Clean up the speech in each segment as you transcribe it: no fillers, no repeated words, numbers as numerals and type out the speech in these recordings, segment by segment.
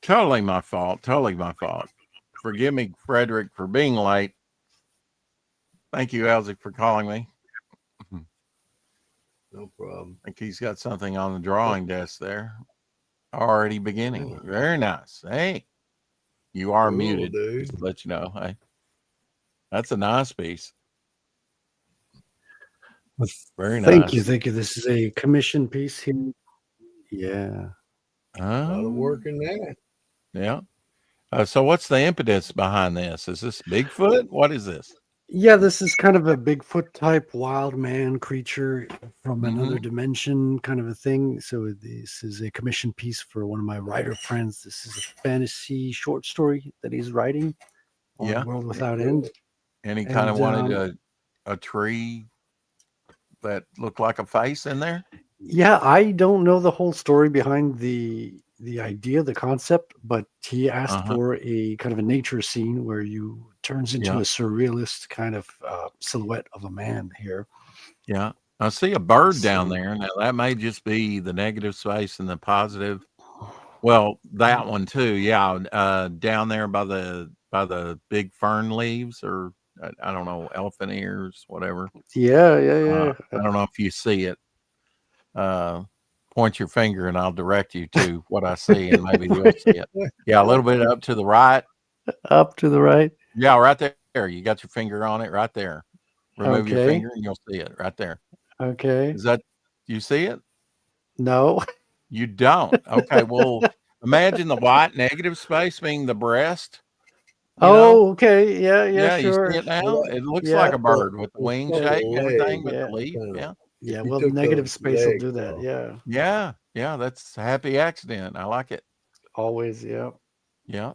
Totally my fault. Totally my fault. Forgive me, Frederic, for being late. Thank you, Elsie, for calling me. No problem. I think he's got something on the drawing desk there. Already beginning. Yeah. Very nice. Hey, you are Cool, muted. dude. Just to let you know. Hey, that's a nice piece. Well, Very thank you. nice. Thank you. This is a commission piece here. Yeah. A lot of work Oh, in that. yeah. So what's the impetus behind this? Is this Bigfoot? What is this? Yeah, this is kind of a Bigfoot type wild man creature from Mm-hmm. another dimension kind of a thing. So this is a commission piece for one of my writer friends. This is a fantasy short story that he's writing on Yeah. World Without End. And he kind of And wanted a tree that looked like a face in there. yeah, I don't know the whole story behind the idea, the concept, but he asked Uh-huh. for a kind of a nature scene where you turns into Yeah. a surrealist kind of silhouette of a man here. Yeah. I see a bird down So there. Now that may just be the negative space and the positive. Well, that one too. Yeah. Down there by the big fern leaves, or I don't know, elephant ears, whatever. yeah. I don't know if you see it. Uh, Point your finger and I'll direct you to what I see, and maybe you'll see it. Yeah, a little bit up to the right. Up to the right. Yeah, right there. You got your finger on it right there. Remove your Okay. finger and you'll see it right there. Okay. Is that you see it? No. You don't. Okay, well, imagine the white negative space being the breast, you know? Oh, okay. Yeah, Yeah, you see sure. it now? Well, It looks like Yeah. a bird with the it's wing called shape a and everything, leg, but the Yeah. leaf, kind of. yeah. Yeah. If you Well, the took negative those space will legs do that. off, Yeah. Yeah, that's a happy accident. I like it. Always. Yeah. Yeah.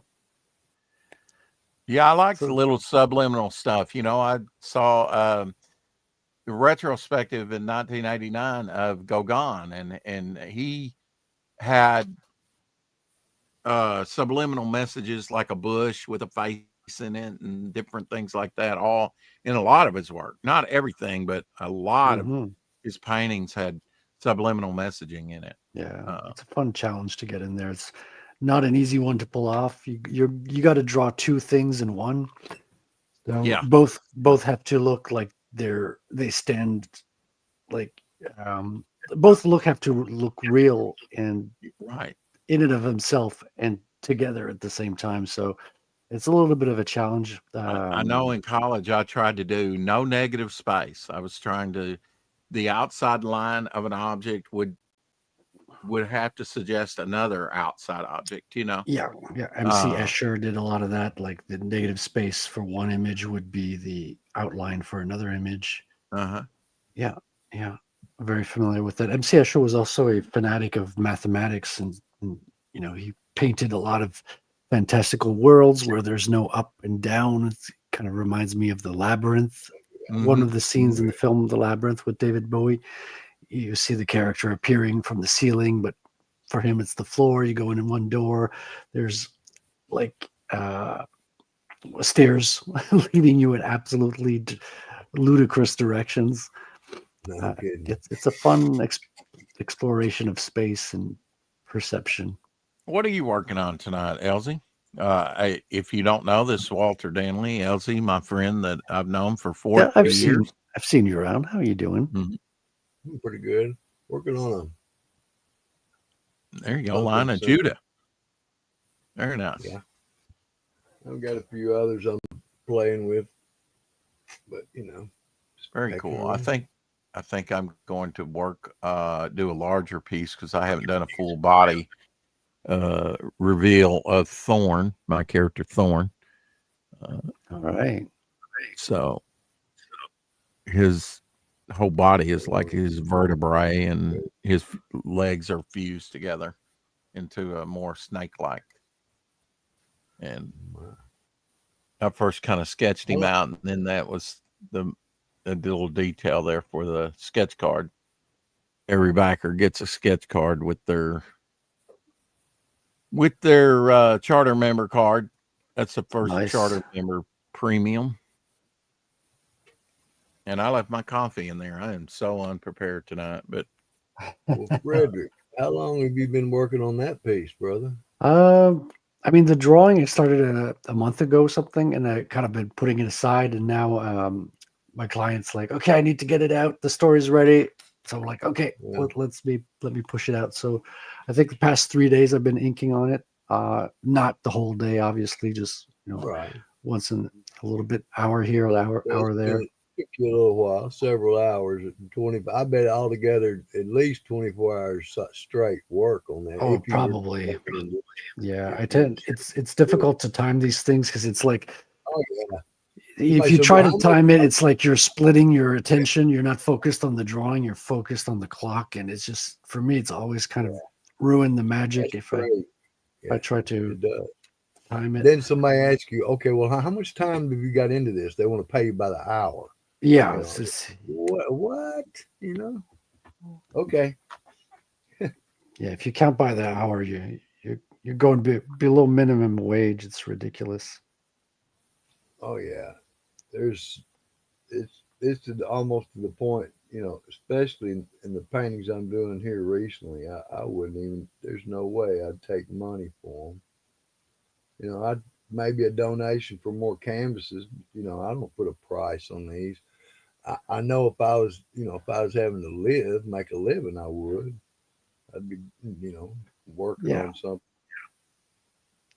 Yeah, I like the So little subliminal stuff. I saw the retrospective in 1989 of Gauguin, and he had subliminal messages like a bush with a face in it and different things like that, all in a lot of his work. Not everything, but a lot of mhm. his paintings had subliminal messaging in it. Yeah, Uh, it's a fun challenge to get in there. It's not an easy one to pull off. You got to draw two things in one. So yeah, both have to look like they stand like both have to look real and right. in and of himself and together at the same time. So it's a little bit of a challenge. I know in college I tried to do no negative space. I was trying to, the outside line of an object would have to suggest another outside object. Yeah. MC Uh, Escher did a lot of that. Like the negative space for one image would be the outline for another image. uh-huh. Yeah, yeah, very familiar with that. MC Escher was also a fanatic of mathematics, and he painted a lot of fantastical worlds where there's no up and down. It kind of reminds me of the Labyrinth. One Hmm. of the scenes in the film The Labyrinth with David Bowie, you see the character appearing from the ceiling, but for him it's the floor. You go in one door, there's like stairs leading you in absolutely ludicrous directions. no kidding. It's a fun exploration of space and perception. What are you working on tonight, Elsie? If you don't know, this is Walter Danley. Elsie, my friend that I've known for Yeah, 40 years. I've seen you around. How are you doing? Mhm. I'm pretty good. Working on There you a go, pumpkin Line of symbol. Judah. Very nice. Yeah, I've got a few others I'm playing with, but just Very pecking cool. away. I think I'm going to work, do a larger piece because I haven't done a full body reveal of Thorn, my character Thorn. Uh, All right. so his whole body is like his vertebrae, and his legs are fused together into a more snake-like. And I first kind of sketched him Hello. out, and then that was the little detail there for the sketch card. Every backer gets a sketch card with their charter member card. That's the first Nice. charter member premium. And I left my coffee in there. I am so unprepared tonight, but Well, Frederic, how long have you been working on that piece, brother? Um, I mean, the drawing, it started a month ago or something, and I kind of been putting it aside. And now my client's like, okay, I need to get it out. The story's ready. So I'm like, okay, Yeah. let me push it out. So I think the past 3 days I've been inking on it. Not the whole day, obviously, just Right. once in a little bit, hour here, hour there. It took you a little while, several hours, 20. I bet altogether at least 24 hours straight work on that. Oh, If you were probably. Yeah, if I you tend it's difficult to time these things because it's like oh yeah. if Somebody you said, try well, to how much time it, it's like you're splitting your attention. You're not focused on the drawing, you're focused on the clock. And it's just for me, it's always kind of ruin the magic that's if great. I Yeah, try to it does. time it. Then somebody asks you, okay, well, how much time have you got into this? They want to pay you by the hour. Yeah, You it's know, just what? You know? Okay. yeah, if you count by the hour, you're going below minimum wage. It's ridiculous. Oh yeah. There's it's almost to the point, especially in the paintings I'm doing here recently. I wouldn't even. There's no way I'd take money for them. I'd maybe a donation for more canvases. I don't put a price on these. I know if I was having to make a living, I would. I'd be, working Yeah, on something.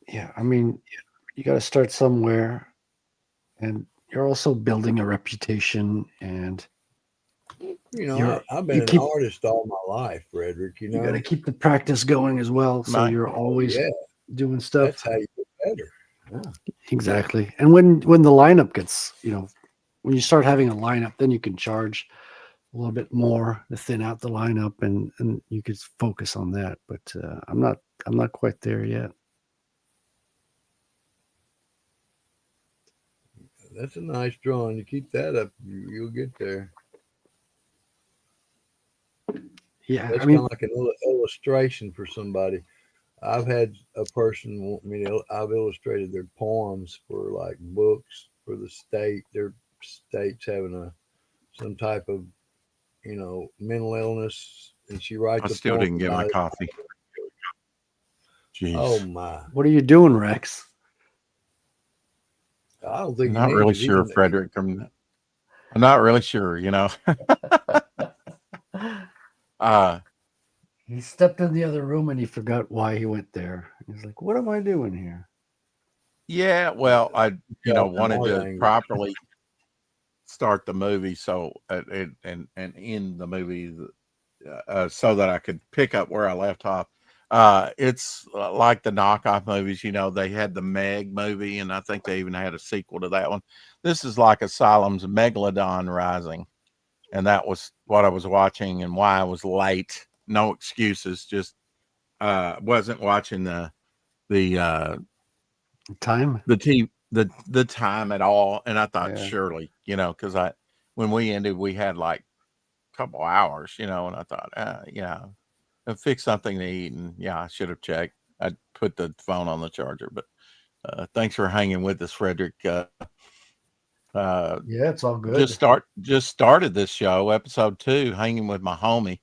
yeah. I mean, you got to start somewhere, and you're also building a reputation, and I've you been an keep artist all my life, Frederick. you got to keep the practice going as well, so My you're Oh always yeah, doing that's stuff. how you get better. Yeah. Exactly. And when the lineup gets, when you start having a lineup, then you can charge a little bit more to thin out the lineup, and you could focus on that. But I'm not quite there yet. That's a nice drawing. You keep that up, you'll get there. Yeah, I That's kind mean, of like an illustration for somebody. I've had a person want me to. I've illustrated their poems for like books for the state. Their state's having some type of mental illness, and she I writes a still poem didn't get my about it. coffee. Oh Jeez. my! what are you doing, Rex? I don't I'm think you not need really it. sure, Frederick. I'm not really sure, Uh He stepped in the other room and he forgot why he went there. He's like, "What am I doing here?" yeah, well, I Talking wanted our to language. properly start the movie so and end the movie so that I could pick up where I left off. It's like the knockoff movies, they had the Meg movie, and I think they even had a sequel to that one. This is like Asylum's Megalodon Rising, and that was what I was watching and why I was late. No excuses, just wasn't watching the Time. the time at all, and I thought Yeah. surely, because I when we ended, we had like a couple hours, and I thought, yeah, fix something to eat, and yeah, I should have checked. I put the phone on the charger, but thanks for hanging with us, Frederick. Uh, Yeah, it's all just good. started this show, episode 2, hanging with my homie,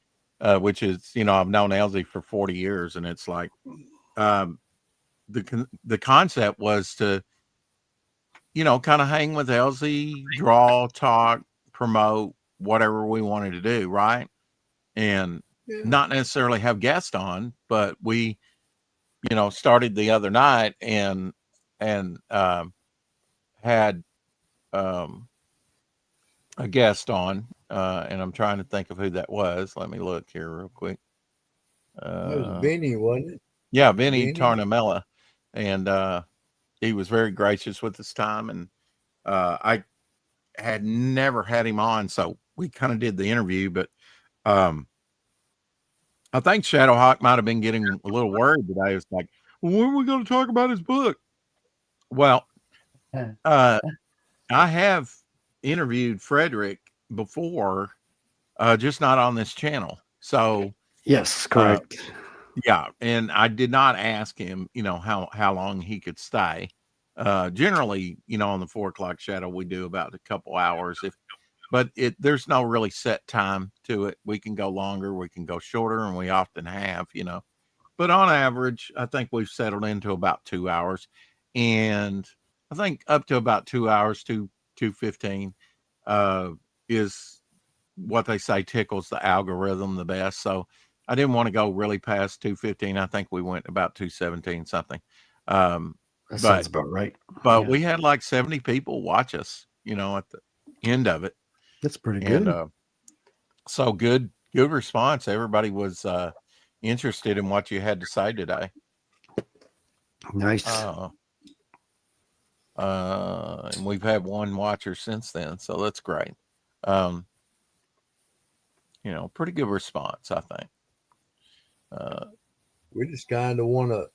which is I've known Elsie for 40 years, and it's like um, the concept was to kind of hang with Elsie, draw, talk, promote whatever we wanted to do, right? And Yeah. not necessarily have guests on, but we, started the other night and had um, a guest on, and I'm trying to think of who that was. Let me look here real quick. That was Uh, Vinny, wasn't it? yeah, Vinny Vinny. Tarnamella, and he was very gracious with his time, and I had never had him on, so we kind of did the interview, but um, I think Shadowhawk might have been getting a little worried today. It's like, well, when are we going to talk about his book? Well, uh, I have interviewed Frederick before, just not on this channel. So, Yes, uh, correct. yeah, and I did not ask him, how long he could stay. Generally, on the 4 o'clock shadow, we do about a couple hours. But there's no really set time to it. We can go longer, we can go shorter, and we often have. but on average, I think we've settled into about 2 hours, and I think up to about 2 hours, 2:15, is what they say tickles the algorithm the best. So I didn't want to go really past 2:15. I think we went about 2:17 something. Um, That but sounds about right. but Yeah, we had like 70 people watch us, at the end of it, that's pretty and good. so good response. Everybody was interested in what you had to say today. Nice. Uh, and we've had one watcher since then, so that's great. Um, pretty good response, I think. Uh, We just kind of want to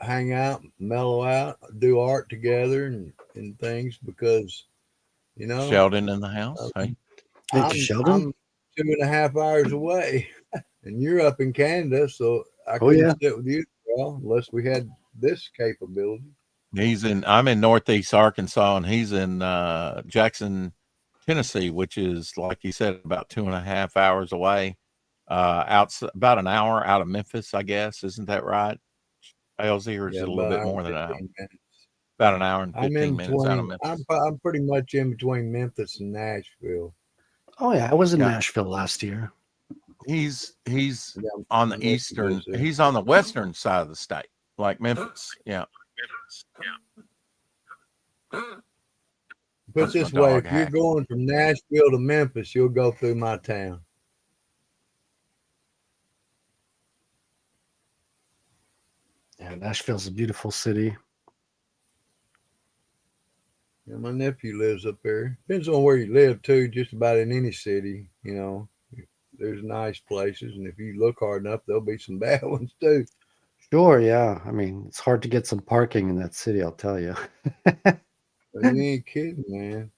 hang out, mellow out, do art together and things because, you know, Sheldon in the house. uh, Hey, Thank you, Sheldon. I'm 2.5 hours away and you're up in Canada. So I Oh couldn't yeah. sit with you, well, unless we had this capability. I'm in Northeast Arkansas, and he's in Jackson, Tennessee, which is, like you said, about 2.5 hours away. About an hour out of Memphis, I guess. Isn't that right, Elsie, or is Yeah, it a little about an bit hour more and than an hour? 15 minutes. About an hour and I'm 15 in minutes out of between, Memphis. I'm pretty much in between Memphis and Nashville. Oh yeah. I was in Yeah, Nashville last year. he's Yeah, on my the nephew lives there. he's on the western side of the state, like Memphis. Yeah, Put it that's my this way, dog if you're Hack. going from Nashville to Memphis, you'll go through my town. Yeah, Nashville's a beautiful city. Yeah, my nephew lives up there. Depends on where you live too. Just about in any city, there's nice places, and if you look hard enough, there'll be some bad ones too. Sure, yeah. I mean, it's hard to get some parking in that city, I'll tell you. But you ain't kidding, man.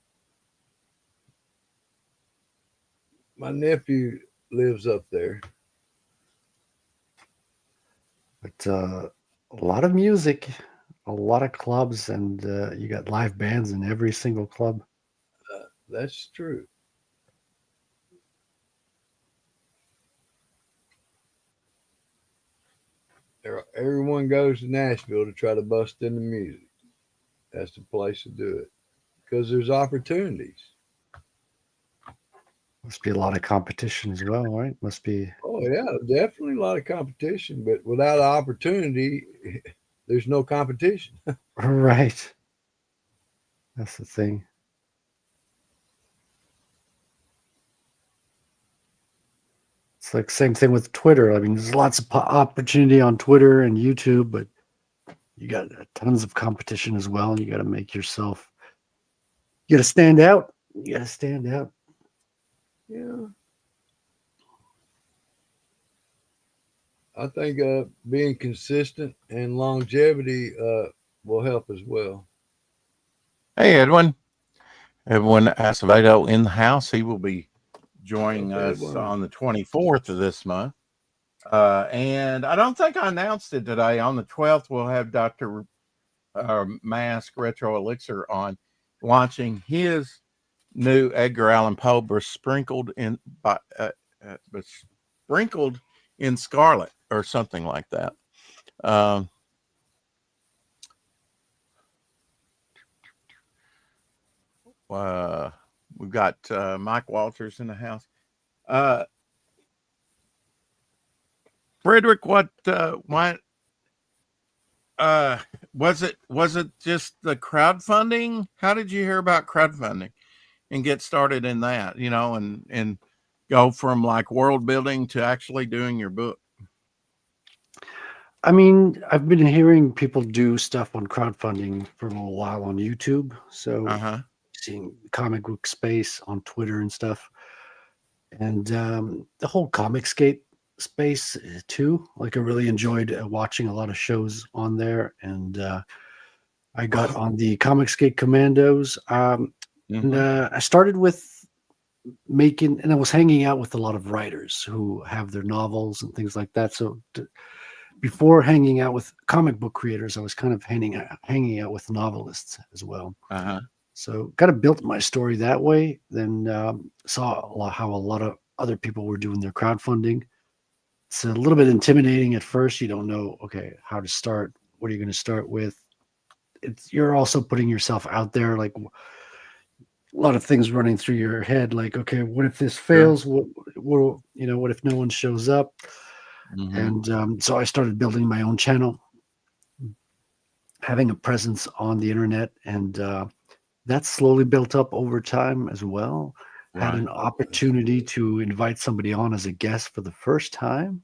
My nephew lives up there. But a lot of music, a lot of clubs, and you got live bands in every single club. That's true. Everyone goes to Nashville to try to bust into music. That's the place to do it because there's opportunities. Must be a lot of competition as well, right? Must be Oh yeah, definitely a lot of competition, but without opportunity, there's no competition. right. That's the thing. It's like same thing with Twitter. I mean, there's lots of opportunity on Twitter and YouTube, but you got tons of competition as well, and you got to make yourself. You got to stand out. You got to stand out. Yeah, I think being consistent and longevity will help as well. Hey, Edwin. Edwin Acevedo in the house. He will be joining Okay, us well, on the 24th of this month. And I don't think I announced it today. On the 12th, we'll have Dr. Mask Retro Elixir on, launching his new Edgar Allan Poe, sprinkled in scarlet, or something like that. Um, we've got Mike Walters in the house. Uh, Frederic, why uh was it just the crowdfunding? How did you hear about crowdfunding and get started in that, and go from like world building to actually doing your book? I mean, I've been hearing people do stuff on crowdfunding for a little while on YouTube. So Uh-huh. seeing the comic book space on Twitter and stuff, and the whole Comicscape space too. Like I really enjoyed watching a lot of shows on there, and I got on the Comicscape Commandos. And Mm-hmm. I started with making, and I was hanging out with a lot of writers who have their novels and things like that. So before hanging out with comic book creators, I was kind of hanging out with novelists as well. Uh-huh. So kind of built my story that way. Then saw how a lot of other people were doing their crowdfunding. it's a little bit intimidating at first. You don't know, okay, how to start. What are you going to start with? You're also putting yourself out there, like a lot of things running through your head. Like, okay, what if this Sure. fails? What if no one shows up? Hmm. And so I started building my own channel, having a presence on the internet, and that slowly built up over time as well. Had Right. an opportunity to invite somebody on as a guest for the first time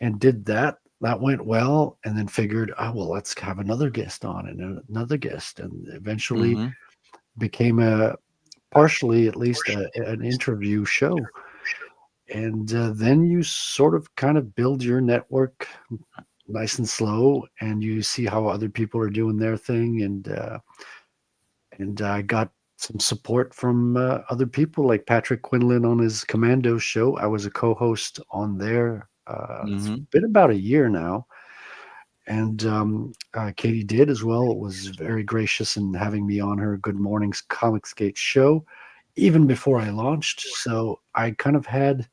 and did that. That went well, and then figured, oh, well, let's have another guest on and another guest, and eventually Hmm. became a partially, at least, an interview show. And then you sort of kind of build your network nice and slow, and you see how other people are doing their thing, and I got some support from other people like Patrick Quinlan on his Commando show. I was a co-host on there. It's Hmm. been about a year now, and Katie did as well. Was very gracious in having me on her Good Mornings Comicsgate show, even before I launched. So I kind of had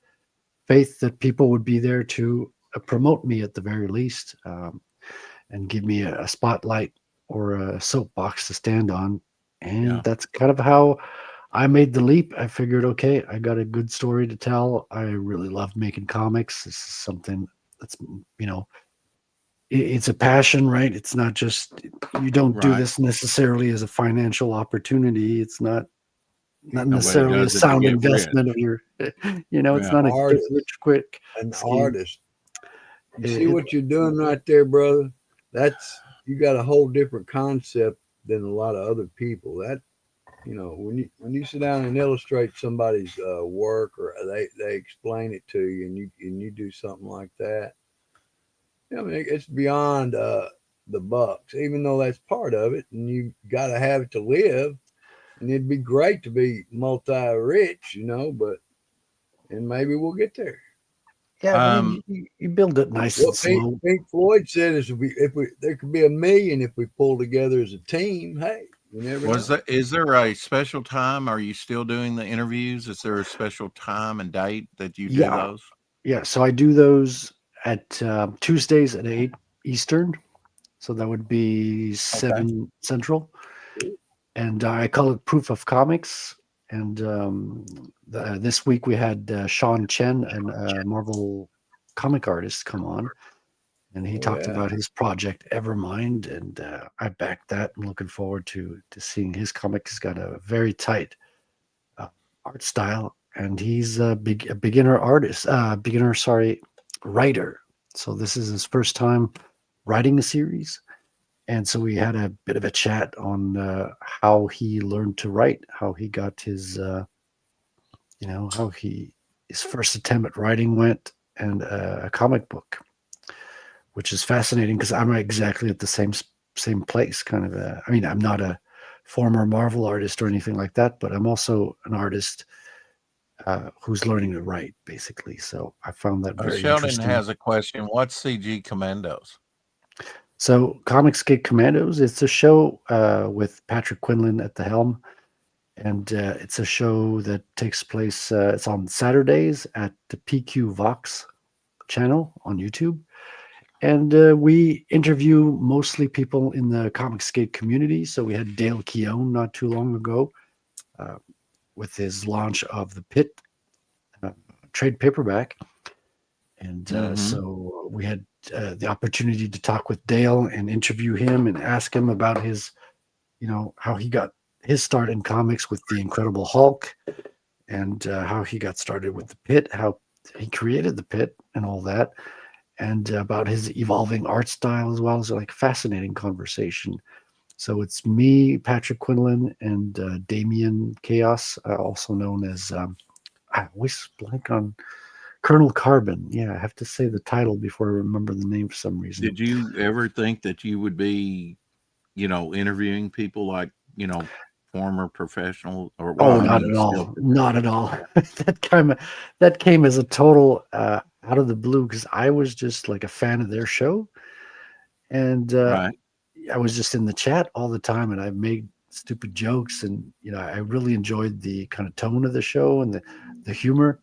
faith that people would be there to promote me at the very least, and give me a spotlight or a soapbox to stand on. And Yeah. that's kind of how I made the leap. I figured, okay, I got a good story to tell. I really love making comics. This is something that's, you know, it's a passion, right? It's not just, you don't do Right. this necessarily as a financial opportunity. It's not Nobody necessarily a does it to sound get rich. investment of your, it's Yeah. not a get Artist, rich quick an scheme. artist. You see It, what you're doing right there, brother? That's you got a whole different concept than a lot of other people. That when you sit down and illustrate somebody's work, or they explain it to you, and you do something like that. I mean, it's beyond the bucks, even though that's part of it, and you got to have it to live. And it'd be great to be multi-rich, but and maybe we'll get there. yeah, I mean, Um, you build it nice and What slow. Pink Floyd said is, if we there could be a million if we pull together as a team. Hey, you never was know. that is there a special time? Are you still doing the interviews? Is there a special time and date that you do Yeah, those? yeah. So I do those at Tuesdays at 8 Eastern. So that would be Okay. 7 Central. And I call it Proof of Comics. And this week we had Sean Chen, an Marvel comic artist, come on. And he Oh talked yeah, about his project Evermind. And I backed that. I'm looking forward to seeing his comic. He's got a very tight uh, art style, and he's a beginner artist, writer. So this is his first time writing a series, and so we had a bit of a chat on how he learned to write, how he got his, how he his first attempt at writing went, and a comic book, which is fascinating because I'm exactly at the same place, kind of. I mean, I'm not a former Marvel artist or anything like that, but I'm also an artist who's learning to write, basically. So I found that very Sheldon interesting. has a question. What's CG Commandos? So Comics Gate Commandos, it's a show with Patrick Quinlan at the helm, and it's a show that takes place. It's on Saturdays at the PQ Vox channel on YouTube, and we interview mostly people in the Comics Gate community. So we had Dale Keown not too long ago uh, with his launch of the Pit uh, trade paperback. And Mhm. so we had the opportunity to talk with Dale and interview him and ask him about his, how he got his start in comics with the Incredible Hulk, and how he got started with the Pit, how he created the Pit, and all that, and about his evolving art style as well. As like fascinating conversation. So it's me, Patrick Quinlan, and Damien Chaos, also known as I always blank on Colonel Carbon. Yeah, I have to say the title before I remember the name for some reason. Did you ever think that you would be, interviewing people like, former professional or well, Oh, I not mean at still all. professional. Not at all. that came as a total out of the blue because I was just like a fan of their show, and Right. I was just in the chat all the time, and I made stupid jokes, and I really enjoyed the kind of tone of the show and the humor.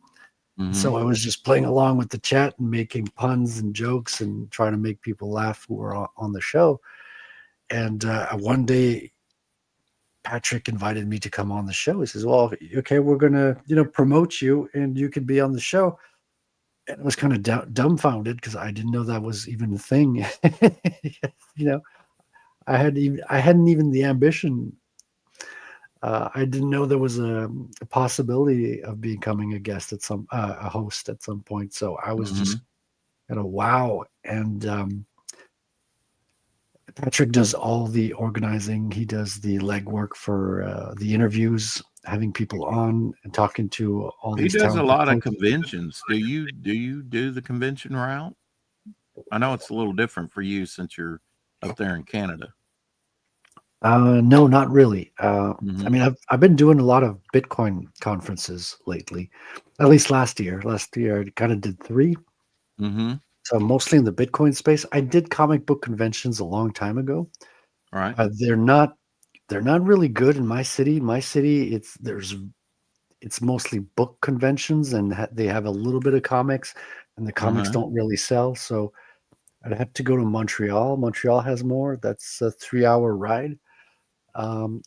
So I was just playing along with the chat and making puns and jokes and trying to make people laugh who were on the show. And one day, Patrick invited me to come on the show. He says, "Well, okay, we're gonna, promote you, and you could be on the show." And I was kind of dumbfounded because I didn't know that was even a thing. I hadn't even the ambition. I didn't know there was a possibility of becoming a guest a host at some point. So I was just wow. And Patrick does all the organizing. He does the legwork for the interviews, having people on and talking to all He these. does a lot of conventions. Do you do the convention route? I know it's a little different for you since you're up there in Canada. No, not really. I mean, I've been doing a lot of Bitcoin conferences lately. At least last year. Last year, I kind of did 3. So mostly in the Bitcoin space. I did comic book conventions a long time ago. Right. They're not really good in my city. In my city, it's mostly book conventions, and they have a little bit of comics, and the comics don't really sell. So I'd have to go to Montreal. Montreal has more. That's a 3-hour ride.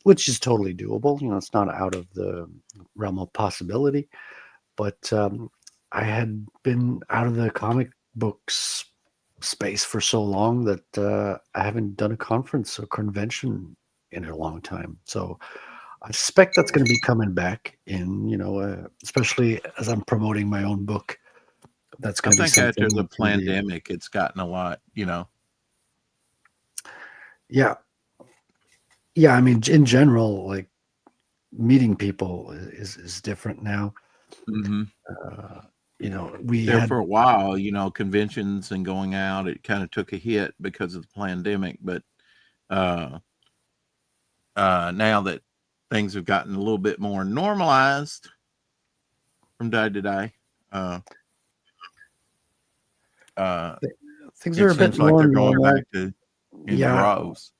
Which is totally doable. It's not out of the realm of possibility. But I had been out of the comic books space for so long that I haven't done a conference or convention in a long time. So I suspect that's going to be coming back in, especially as I'm promoting my own book. That's going to be something. I think after the pandemic, it's gotten a lot, Yeah. Yeah, I mean, in general, like meeting people is different now. We there had for a while, conventions and going out, it kind of took a hit because of the pandemic. But now that things have gotten a little bit more normalized from day to day, things are a bit more they're normal. going back to droves,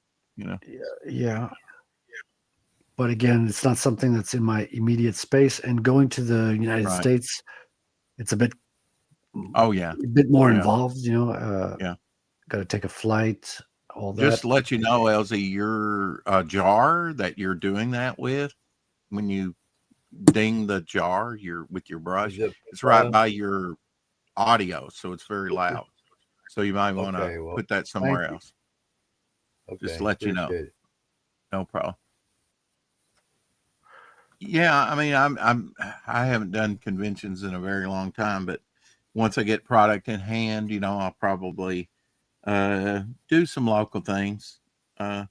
Yeah. But again, it's not something that's in my immediate space. And going to the United States, it's a bit a bit more involved, got to take a flight, all that. Just to let you know, LZ, your jar that you're doing that with, when you ding the jar with your brush, it's right by your audio, so it's very loud. So you might want to put that somewhere else. Just to let you know. No problem. Yeah, I mean, I haven't done conventions in a very long time, but once I get product in hand, I'll probably do some local things. But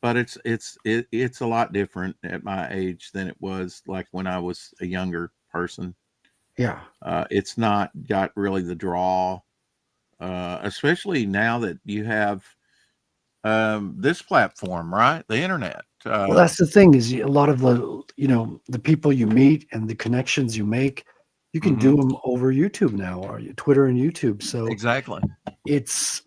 it's a lot different at my age than it was like when I was a younger person. Yeah. It's not got really the draw, especially now that you have this platform, right? The internet. Well, that's the thing is a lot of the people you meet and the connections you make, you can do them over YouTube now, or Twitter and YouTube. So exactly, there's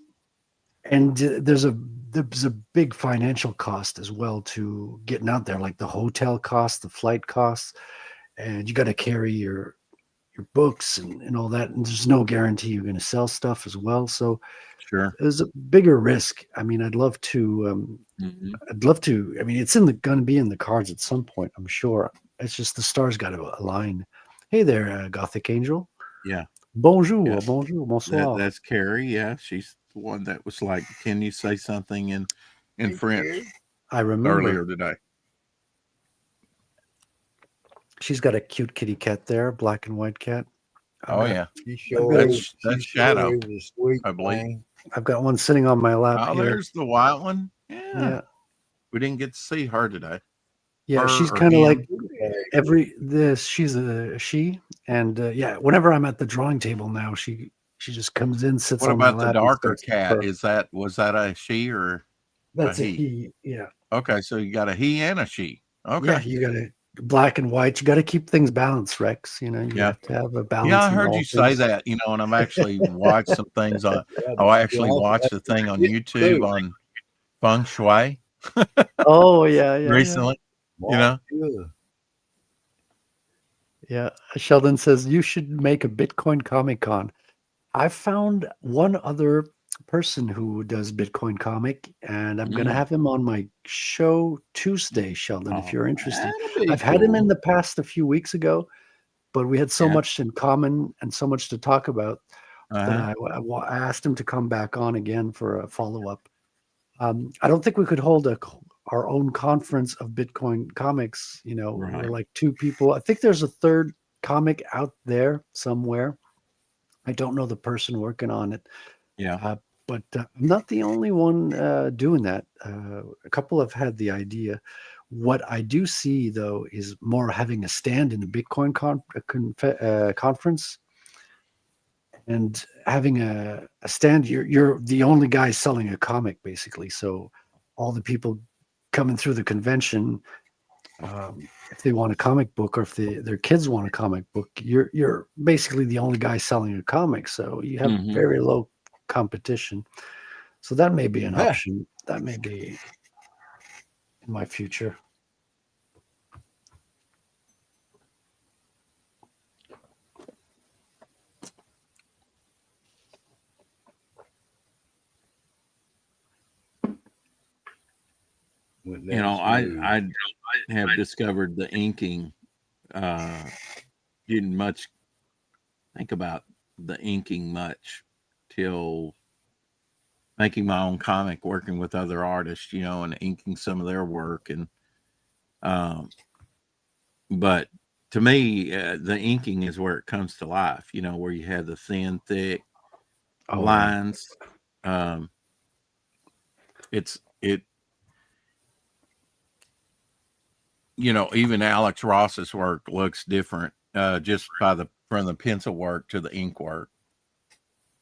a big financial cost as well to getting out there, like the hotel cost, the flight costs, and you got to carry your books and all that. And there's no guarantee you're going to sell stuff as well. So sure, there's a bigger risk. I mean, I'd love to. I mean, it's going to be in the cards at some point, I'm sure. It's just the stars got to align. Hey there, Gothic Angel. Yeah. Bonjour, yes. bonjour, bonsoir. That's Carrie. Yeah, she's the one that was like, "Can you say something in French?" I remember earlier today. She's got a cute kitty cat there, black and white cat. Yeah, that's Shadow. I believe. I've got one sitting on my lap. Oh, here. There's the white one. Yeah. We didn't get to see her today. Yeah, she's kind of like she's a she, and whenever I'm at the drawing table now, she just comes in, sits on my lap. What about the darker cat? Was that a she or that's a he? Yeah. Okay, so you got a he and a she. Okay. Yeah, you got a black and white. You got to keep things balanced, Rex. You have to have a balance. Yeah, I heard you say that. And I've actually watched some things on. I actually watched a thing on YouTube on feng shui. Oh yeah, recently, Yeah, Yeah. Sheldon says you should make a Bitcoin Comic Con. I found one other person who does Bitcoin comic, and I'm going to Mm. have him on my show Tuesday, Sheldon, if Oh, you're interested. that'll be I've had him in cool. the past a few weeks ago, but we had so Yeah. much in common and so much to talk about that Uh-huh. I asked him to come back on again for a follow up. I don't think we could hold our own conference of Bitcoin comics. We're Right. like two people. I think there's a third comic out there somewhere. I don't know the person working on it, Yeah. uh, but I'm not the only one doing that. A couple have had the idea. What I do see, though, is more having a stand in the Bitcoin conference and having a stand. You're the only guy selling a comic, basically. So all the people coming through the convention, if they want a comic book or if their kids want a comic book, you're basically the only guy selling a comic. So you have Hmm. very low competition. So that may be an Yeah. option. That may be in my future. Went You down know, I smooth. I have discovered the inking. Uh, didn't much think about the inking much till making my own comic, working with other artists, and inking some of their work. And um, but to me, the inking is where it comes to life. Where you have the thin, thick Oh yeah. lines. Um, it. Even Alex Ross's work looks different, just from the pencil work to the ink work.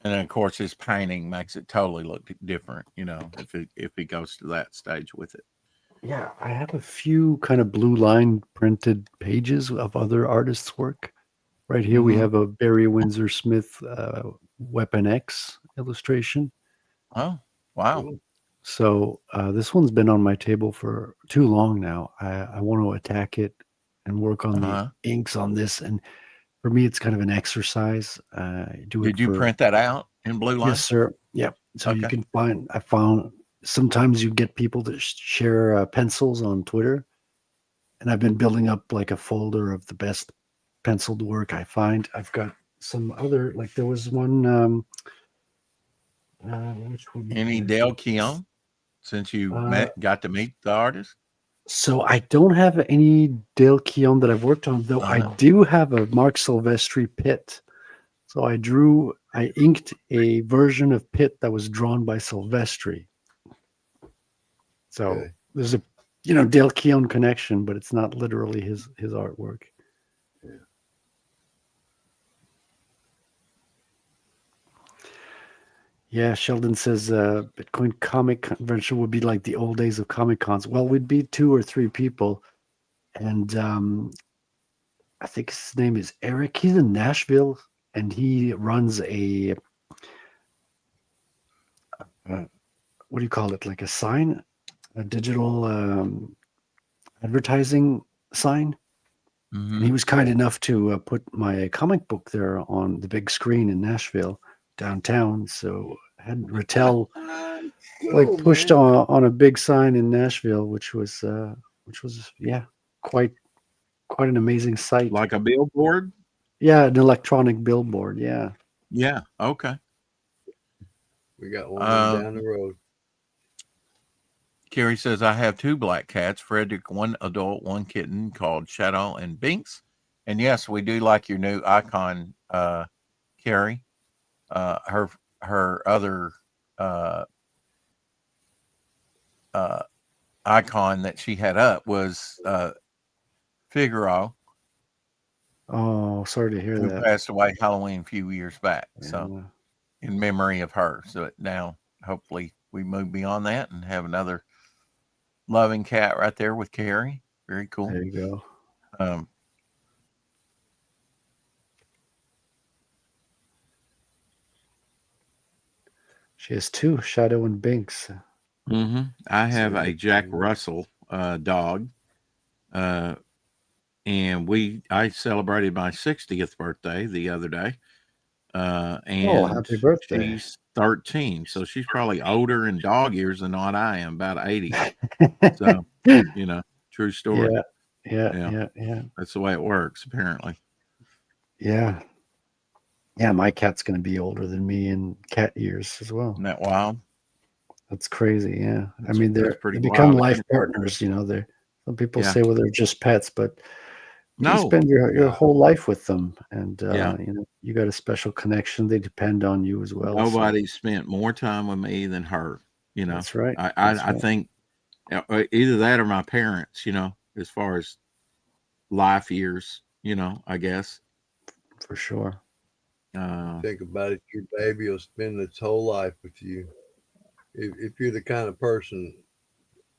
And then, of course, his painting makes it totally look different. If he goes to that stage with it. Yeah, I have a few kind of blue line printed pages of other artists' work. Right here we Hmm. have a Barry Windsor Smith Weapon X illustration. Oh, wow. Cool. So this one's been on my table for too long now. I want to attack it and work on the Uh-huh. inks on this. And for me, it's kind of an exercise. I do it Did you for print that out in blue yes, line? sir. Yep. So you Okay. can find. I found sometimes you get people to share pencils on Twitter, and I've been building up like a folder of the best penciled work I find. I've got some other like there was one. Which one Any was Dale it? Keown, since you Uh, got to meet the artist? So I don't have any Dale Keown that I've worked on, though I Uh-huh. do have a Mark Silvestri Pitt. So I inked a version of Pitt that was drawn by Silvestri. So Okay. there's a Dale Keown connection, but it's not literally his artwork. Yeah. Yeah, Sheldon says Bitcoin Comic Convention would be like the old days of Comic Cons. Well, we'd be two or three people, and I think his name is Eric. He's in Nashville, and he runs uh, what do you call it? Like a sign, a digital advertising sign. And Mm-hmm. he was kind enough to put my comic book there on the big screen in Nashville downtown. So I had Rattel like Cool, pushed man. on a big sign in Nashville, which was yeah quite an amazing sight. Like a billboard? Yeah, an electronic billboard. Yeah. Yeah. Okay. We got one of them Uh, down the road. Carrie says, I have two black cats, Frederic, one adult, one kitten, called Shadow and Binks. And yes, we do like your new icon, Carrie. Her other uh, uh, icon that she had up was Figaro, Oh, sorry to hear who that. passed away Halloween a few years back. So, Yeah. in memory of her. So now, hopefully, we move beyond that and have another loving cat right there with Carrie. Very cool. There you go. Um, She has two, Shadow and Binks. I have See a that? Jack Russell dog. Uh, and I celebrated my 60th birthday the other day. Oh, And happy birthday. she's 13, so she's probably older in dog years than what I am, about 80. So, true story. Yeah, yeah, Yeah, yeah, yeah, that's the way it works, apparently. yeah. Yeah, my cat's going to be older than me in cat years as well. Isn't that wild? That's crazy. Yeah. I That's, mean, that's they pretty become wild. life partners, They're some people Yeah. say, well, they're just pets, but you No. spend your Nah, whole life with them, and Yeah. you got a special connection. They depend on you as well. So Nobody spent more time with me than her. that's right. I, That's I, I right. think either that or my parents, as far as life years, I guess. For sure. think about it. Your baby will spend its whole life with you. If you're the kind of person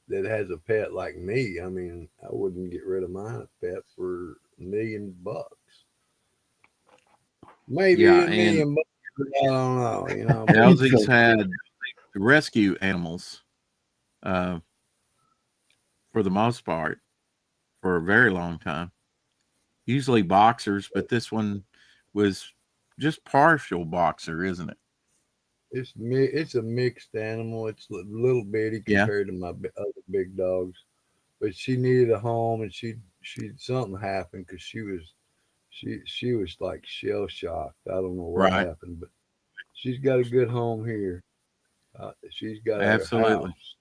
that has a pet like me, I mean, I wouldn't get rid of my pet for $1 million. Maybe Yeah. a And million bucks. I don't know, but You'd Elsie's feel had rescue animals uh, for the most part for a very long time. Usually boxers, but this one was just partial boxer, isn't it? it's a mixed animal. It's a little bitty Yeah. compared to my other big dogs. But she needed a home, and she something happened because she was like shell shocked. I don't know what Right. happened, but she's got a good home here. She's got her Absolutely. house.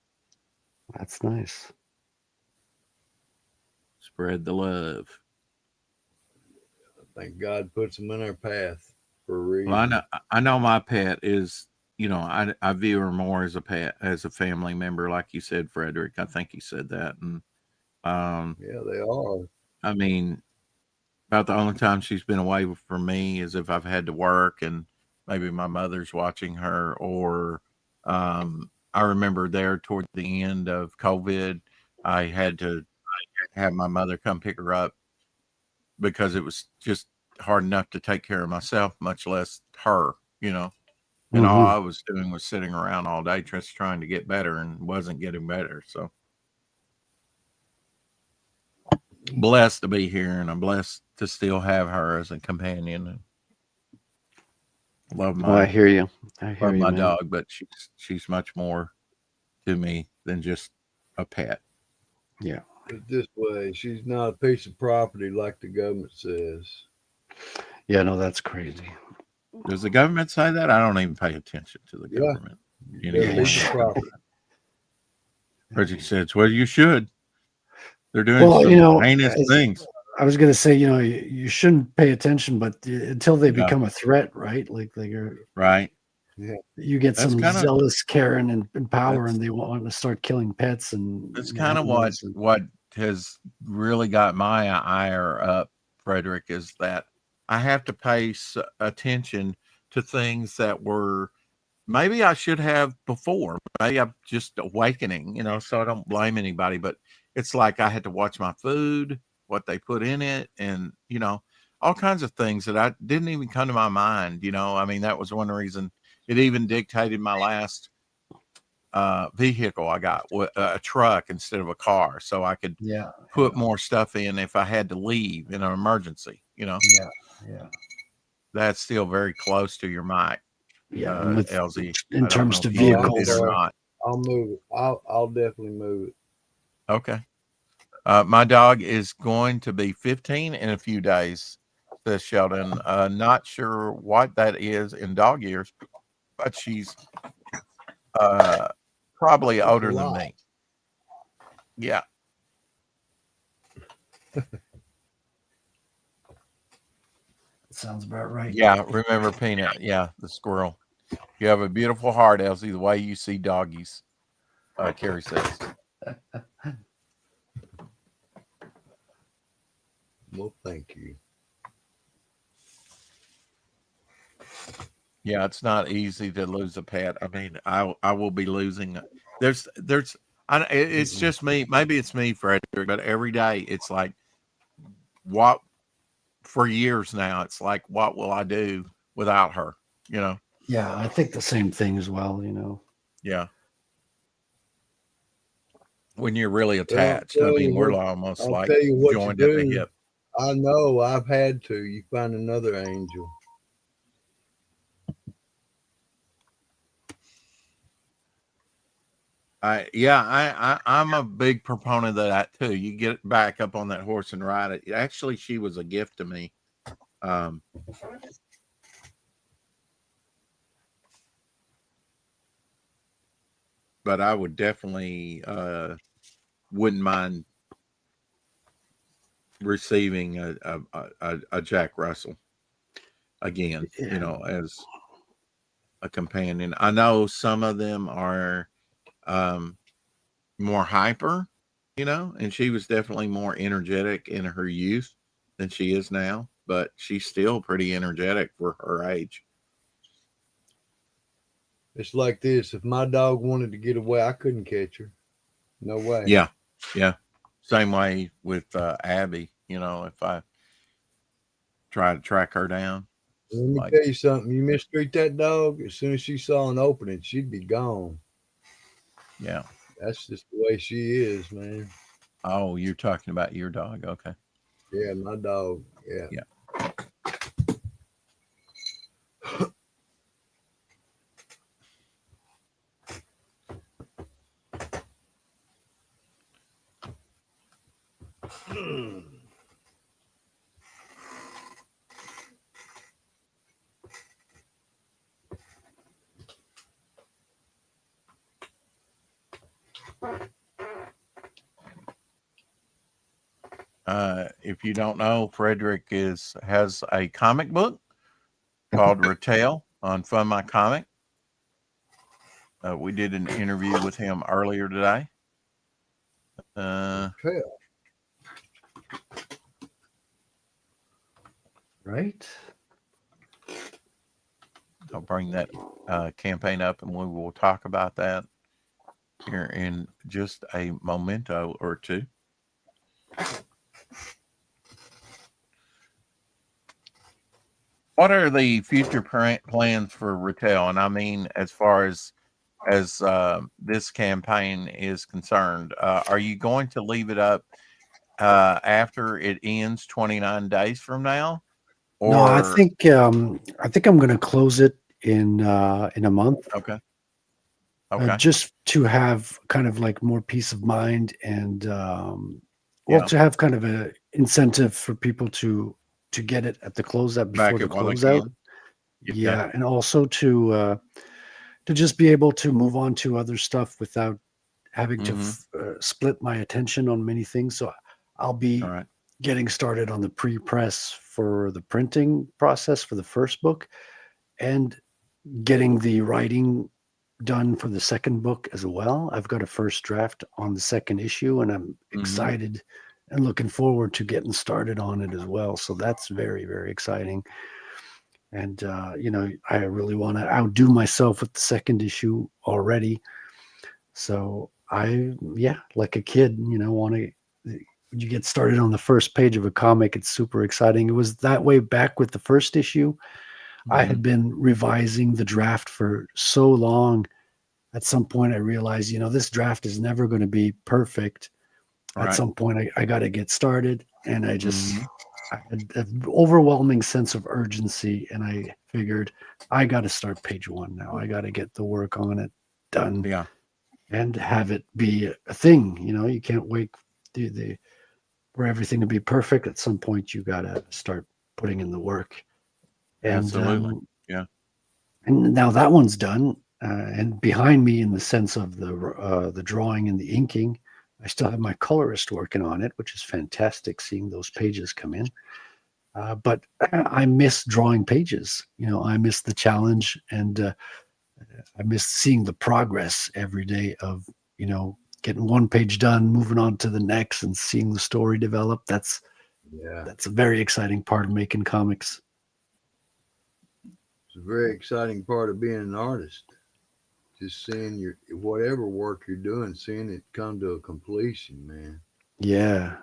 That's nice. Spread the love. Thank God puts them in our path for a Well, reason. I know my pet is, I view her more as a pet, as a family member, like you said, Frederic. I think you said that. And um, Yeah, they are. I mean, about the only time she's been away from me is if I've had to work and maybe my mother's watching her, or I remember there toward the end of COVID, I had to have my mother come pick her up because it was just hard enough to take care of myself, much less her. And all Hmm. I was doing was sitting around all day just trying to get better and wasn't getting better. So blessed to be here, and I'm blessed to still have her as a companion. And love Oh, I my hear you. I hear love you, my man. dog, but she's much more to me than just a pet. Yeah. Put it this way, she's not a piece of property like the government says. Yeah, no, that's crazy. Does the government say that? I don't even pay attention to the Yeah, government they're a anymore piece of Yeah. myself. property. Bridget says, "Well, you should. They're doing Well, some heinous as things." I was gonna say, you shouldn't pay attention, but until they Yeah, become a threat, right? Like right. Yeah, you get That's some kind of zealous Karen in power, and that's they want to start killing pets that's and kind of what animals. And what has really got my ire up, Frederick, is that I have to pay attention to things that were maybe I should have before. Maybe I'm just awakening, so I don't blame anybody, but it's like I had to watch my food, what they put in it, and, all kinds of things that I didn't even come to my mind. I mean, that was one reason it even dictated my last vehicle I got, a truck instead of a car, so I could yeah, put more stuff in if I had to leave in an emergency. yeah, yeah, That's still very close to your mic, yeah. And with LZ. in I don't terms know to if you oh, I'm moved it or vehicles, sorry. not. I'll move it. I'll definitely move it. Okay. My dog is going to be 15 in a few days, says Sheldon. Not sure what that is in dog years, but she's uh, probably It's a older than lot. me. Yeah. sounds about right. Yeah. Remember Peanut. Yeah. The squirrel. You have a beautiful heart, Elsie, the way you see doggies, Carrie says. Well, thank you. Yeah, it's not easy to lose a pet. I mean, I will be losing. There's it's Mm-mm. just me. Maybe it's me, Frederick, but every day it's like what for years now. It's like what will I do without her? You know? Yeah, I think the same thing as well. Yeah. When you're really Well, attached, I mean, we're almost I'll like tell you what you joined at the do. hip. I know. I've had to. You find another angel. I'm a big proponent of that too. You get back up on that horse and ride it. Actually, she was a gift to me. Um, but I would definitely wouldn't mind receiving a Jack Russell again, Yeah. as a companion. I know some of them are um, more hyper, and she was definitely more energetic in her youth than she is now, but she's still pretty energetic for her age. It's like this. If my dog wanted to get away, I couldn't catch her. No way. Yeah, yeah. Same way with Abby. If I try to track her down, Let me like, tell you something. You mistreat that dog, as soon as she saw an opening, she'd be gone. yeah. That's just the way she is, man. Oh, you're talking about your dog. Okay. Yeah, my dog. Yeah. Yeah. If you don't know, Frederic has a comic book called Retail on Fun My Comic. We did an interview with him earlier today. Uh, Hell, Right. I'll bring that campaign up, and we will talk about that here in just a momento or two. What are the future plans for Retail? And I mean, as far as this campaign is concerned, are you going to leave it up after it ends 29 days from now, No, or I think I'm going to close it in a month, okay, okay, just to have kind of like more peace of mind and well, yeah, to have kind of a incentive for people to get it at the closeout before back the it while I closeout. can. Yeah, Yeah, and also to just be able to move on to other stuff without having to mm-hmm. split my attention on many things. So I'll All be right, getting started on the pre-press for the printing process for the first book and getting the writing done for the second book as well. I've got a first draft on the second issue and I'm mm-hmm. excited and looking forward to getting started on it as well. So that's very, very exciting. And, I really want to outdo myself with the second issue already. So yeah, like a kid, want to, when you get started on the first page of a comic, it's super exciting. It was that way back with the first issue. I Mm-hmm. had been revising the draft for so long. At some point, I realized, this draft is never going to be perfect. All At right, some point, I got to get started. And mm-hmm. I had an overwhelming sense of urgency. And I figured I got to start page one now. I got to get the work on it done Yeah, and have it be a thing. You can't wait for everything to be perfect. At some point, you got to start putting in the work. And absolutely, yeah, and now that one's done. And behind me, in the sense of the drawing and the inking, I still have my colorist working on it, which is fantastic. Seeing those pages come in, but I miss drawing pages. I miss the challenge, and I miss seeing the progress every day of getting one page done, moving on to the next, and seeing the story develop. yeah. That's a very exciting part of making comics. It's a very exciting part of being an artist. Just seeing your whatever work you're doing, seeing it come to a completion, man. Yeah.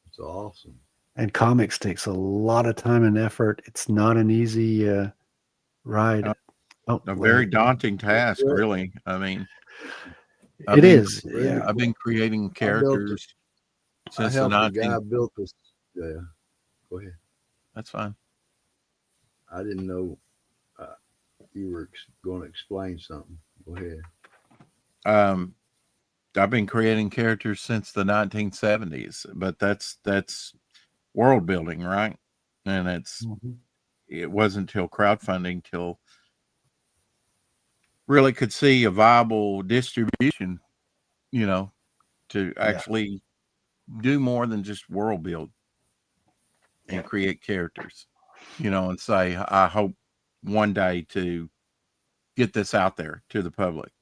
It's awesome. And comics takes a lot of time and effort. It's not an easy ride. uh, Oh, a well, very daunting task, really. I mean, I've it been is. Very Yeah. I've been creating I built characters I since the helped a guy 19. build this. Yeah. Go ahead. That's fine. I didn't know uh, you were going to explain something. Go ahead. Um, I've been creating characters since the 1970s, but that's world building, right? And Mhm. it wasn't till crowdfunding till really could see a viable distribution, you know, to Yeah. actually do more than just world build Yeah. and create characters, and say, I hope one day to get this out there to the public.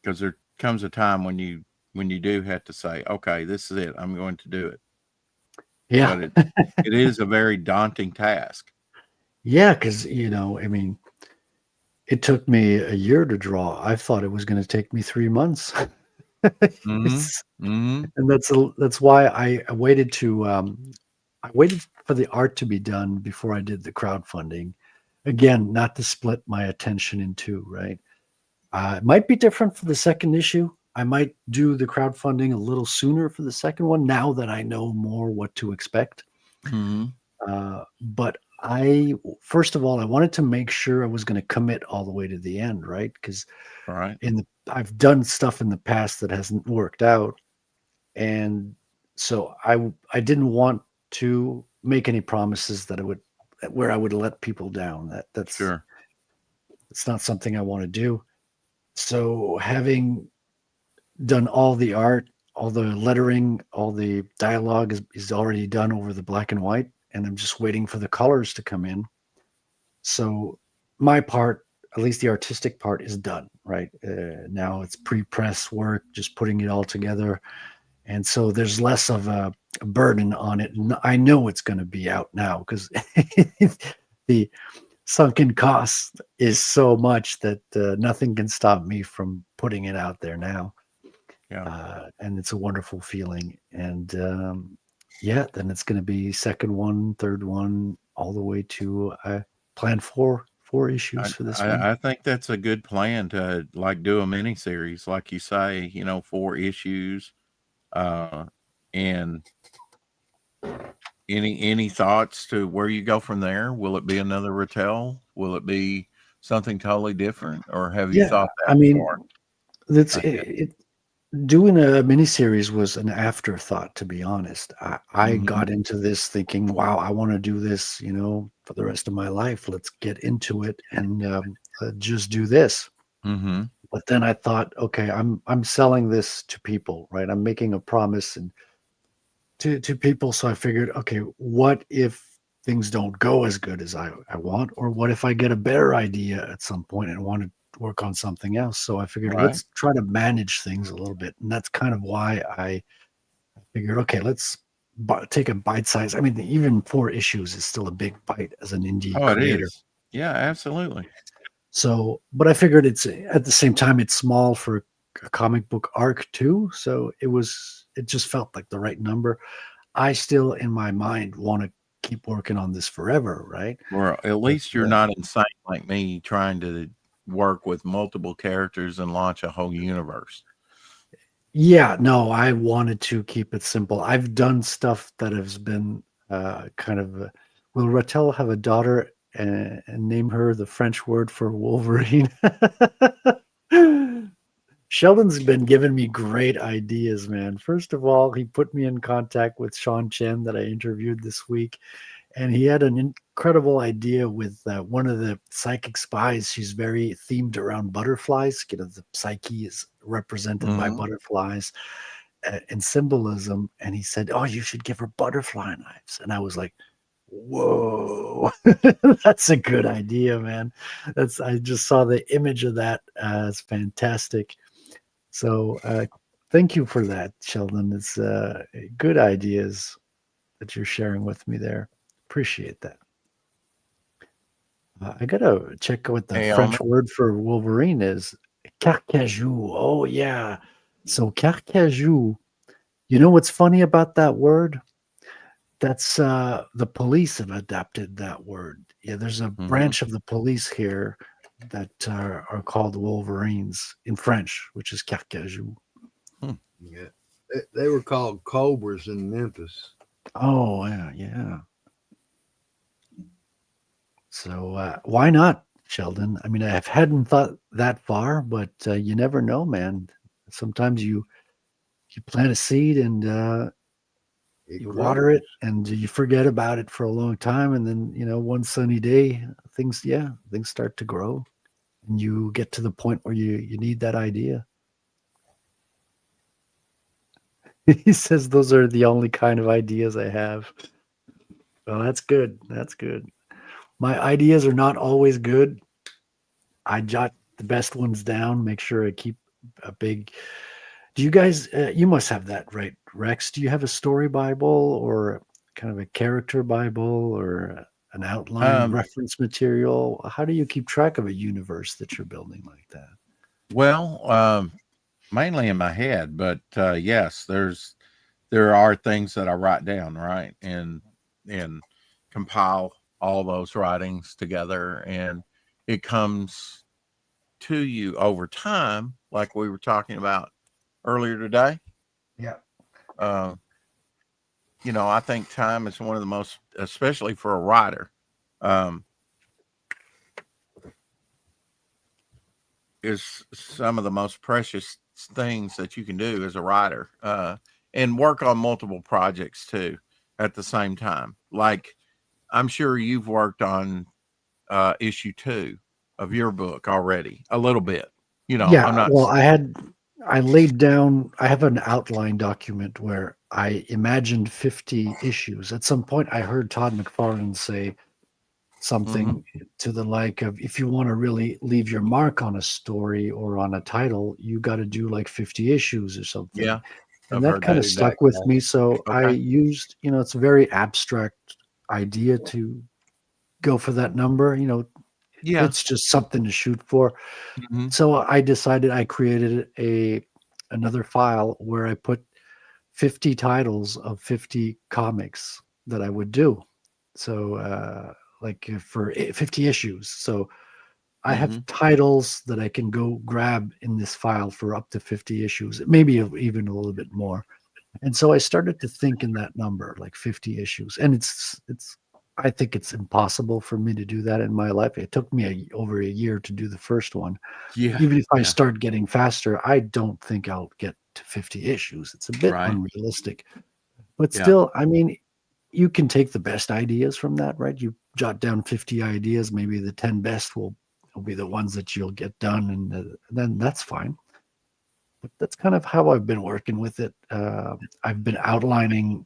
Because there comes a time when you do have to say, okay, this is it. I'm going to do it. Yeah. But it is a very daunting task. Yeah, because I mean, it took me a year to draw. I thought it was going to take me 3 months. Mm-hmm. It's- Mm-hmm. and that's why I waited to I waited for the art to be done before I did the crowdfunding. Again, not to split my attention in two, right? It might be different for the second issue. I might do the crowdfunding a little sooner for the second one now that I know more what to expect. Mm-hmm. But first of all, I wanted to make sure I was going to commit all the way to the end, right? Because Right. I've done stuff in the past that hasn't worked out, and so I didn't want to make any promises that I would where I would let people down. Sure. It's not something I want to do. So having done all the art, all the lettering, all the dialogue is already done over the black and white, and I'm just waiting for the colors to come in. So my part, at least the artistic part, is done. Right now, it's pre-press work, just putting it all together, and so there's less of a burden on it. And I know it's going to be out now because the sunken cost is so much that nothing can stop me from putting it out there now. Yeah. And it's a wonderful feeling. And yeah, then it's going to be second one, third one, all the way to plan four issues I, for this one. I think that's a good plan to like do a mini series, like you say, 4 issues. Uh, and any thoughts to where you go from there? Will it be another retell? Will it be something totally different, or have you Yeah, thought I that mean, far that's ahead? doing a miniseries was an afterthought, to be honest. I Mm-hmm. got into this thinking, wow, I want to do this, for the rest of my life. Let's get into it and just do this. Mm-hmm. But then I thought, okay, I'm selling this to people, right? I'm making a promise and to people. So I figured, okay, what if things don't go as good as I want? Or what if I get a better idea at some point and want to work on something else? So I figured Right. let's try to manage things a little bit. And that's kind of why I figured, okay, let's take a bite size. I mean, even 4 issues is still a big bite as an indie Oh, it creator. is. Yeah, absolutely. So, but I figured it's at the same time it's small for a comic book arc too. So it just felt like the right number. I still in my mind want to keep working on this forever, right? Or at But least you're not insane like me trying to work with multiple characters and launch a whole universe. yeah, no, I wanted to keep it simple. I've done stuff that has been kind of. Will Rattel have a daughter and name her the French word for Wolverine? Sheldon's been giving me great ideas, man. First of all, he put me in contact with Sean Chen that I interviewed this week, and he had an incredible idea with one of the psychic spies. She's very themed around butterflies. The psyche is represented by Mm-hmm. butterflies and symbolism. And he said, "Oh, you should give her butterfly knives." And I was like, "Whoa, that's a good idea, man." I just saw the image of that. It's fantastic. So thank you for that, Sheldon. It's good ideas that you're sharing with me there. Appreciate that. I gotta check what the Hey, on French word for Wolverine is. Carcajou. Oh yeah. So carcajou. You know what's funny about that word? That's the police have adapted that word. Yeah, there's a mm-hmm. branch of the police here that are called Wolverines in French, which is carcajou. Hmm. Yeah. They were called Cobras in Memphis. Oh, yeah, yeah. So why not, Sheldon? I mean, I hadn't thought that far, but you never know, man. Sometimes you plant a seed and It you water grows. it and you forget about it for a long time, and then one sunny day, things start to grow, and you get to the point where you need that idea. He says those are the only kind of ideas I have. Well, that's good. That's good. My ideas are not always good. I jot the best ones down, make sure I keep a big. Do you guys, you must have that, right, Rex? Do you have a story Bible or kind of a character Bible or an outline Um, reference material? How do you keep track of a universe that you're building like that? well, mainly in my head, but yes, there are things that I write down, right, and compile all those writings together, and it comes to you over time, like we were talking about earlier today. Yeah. Uh, I think time is one of the most, especially for a writer, um, is some of the most precious things that you can do as a writer, and work on multiple projects too at the same time. Like I'm sure you've worked on issue two of your book already a little bit. I'm Yeah, not. well, I have an outline document where I imagined 50 issues. At some point, I heard Todd McFarlane say Hmm. something to the like of, if you want to really leave your mark on a story or on a title, you got to do like 50 issues or something. Yeah, And I've that heard kind That that. of stuck exact with thing. me. So I Okay. used, it's a very abstract idea to go for that number. Yeah. It's just something to shoot for. Hmm. So I decided I created another file where I put 50 titles of 50 comics that I would do. So like for 50 issues. So I have Hmm. titles that I can go grab in this file for up to 50 issues, maybe even a little bit more. And so I started to think in that number, like 50 issues. And it's I think it's impossible for me to do that in my life. It took me over a year to do the first one. Yeah. Even if I Yeah. start getting faster, I don't think I'll get to 50 issues. It's a bit Right. unrealistic. But Yeah. still, I mean, you can take the best ideas from that, right? You jot down 50 ideas, maybe the 10 best will be the ones that you'll get done, and then that's fine. But that's kind of how I've been working with it. I've been outlining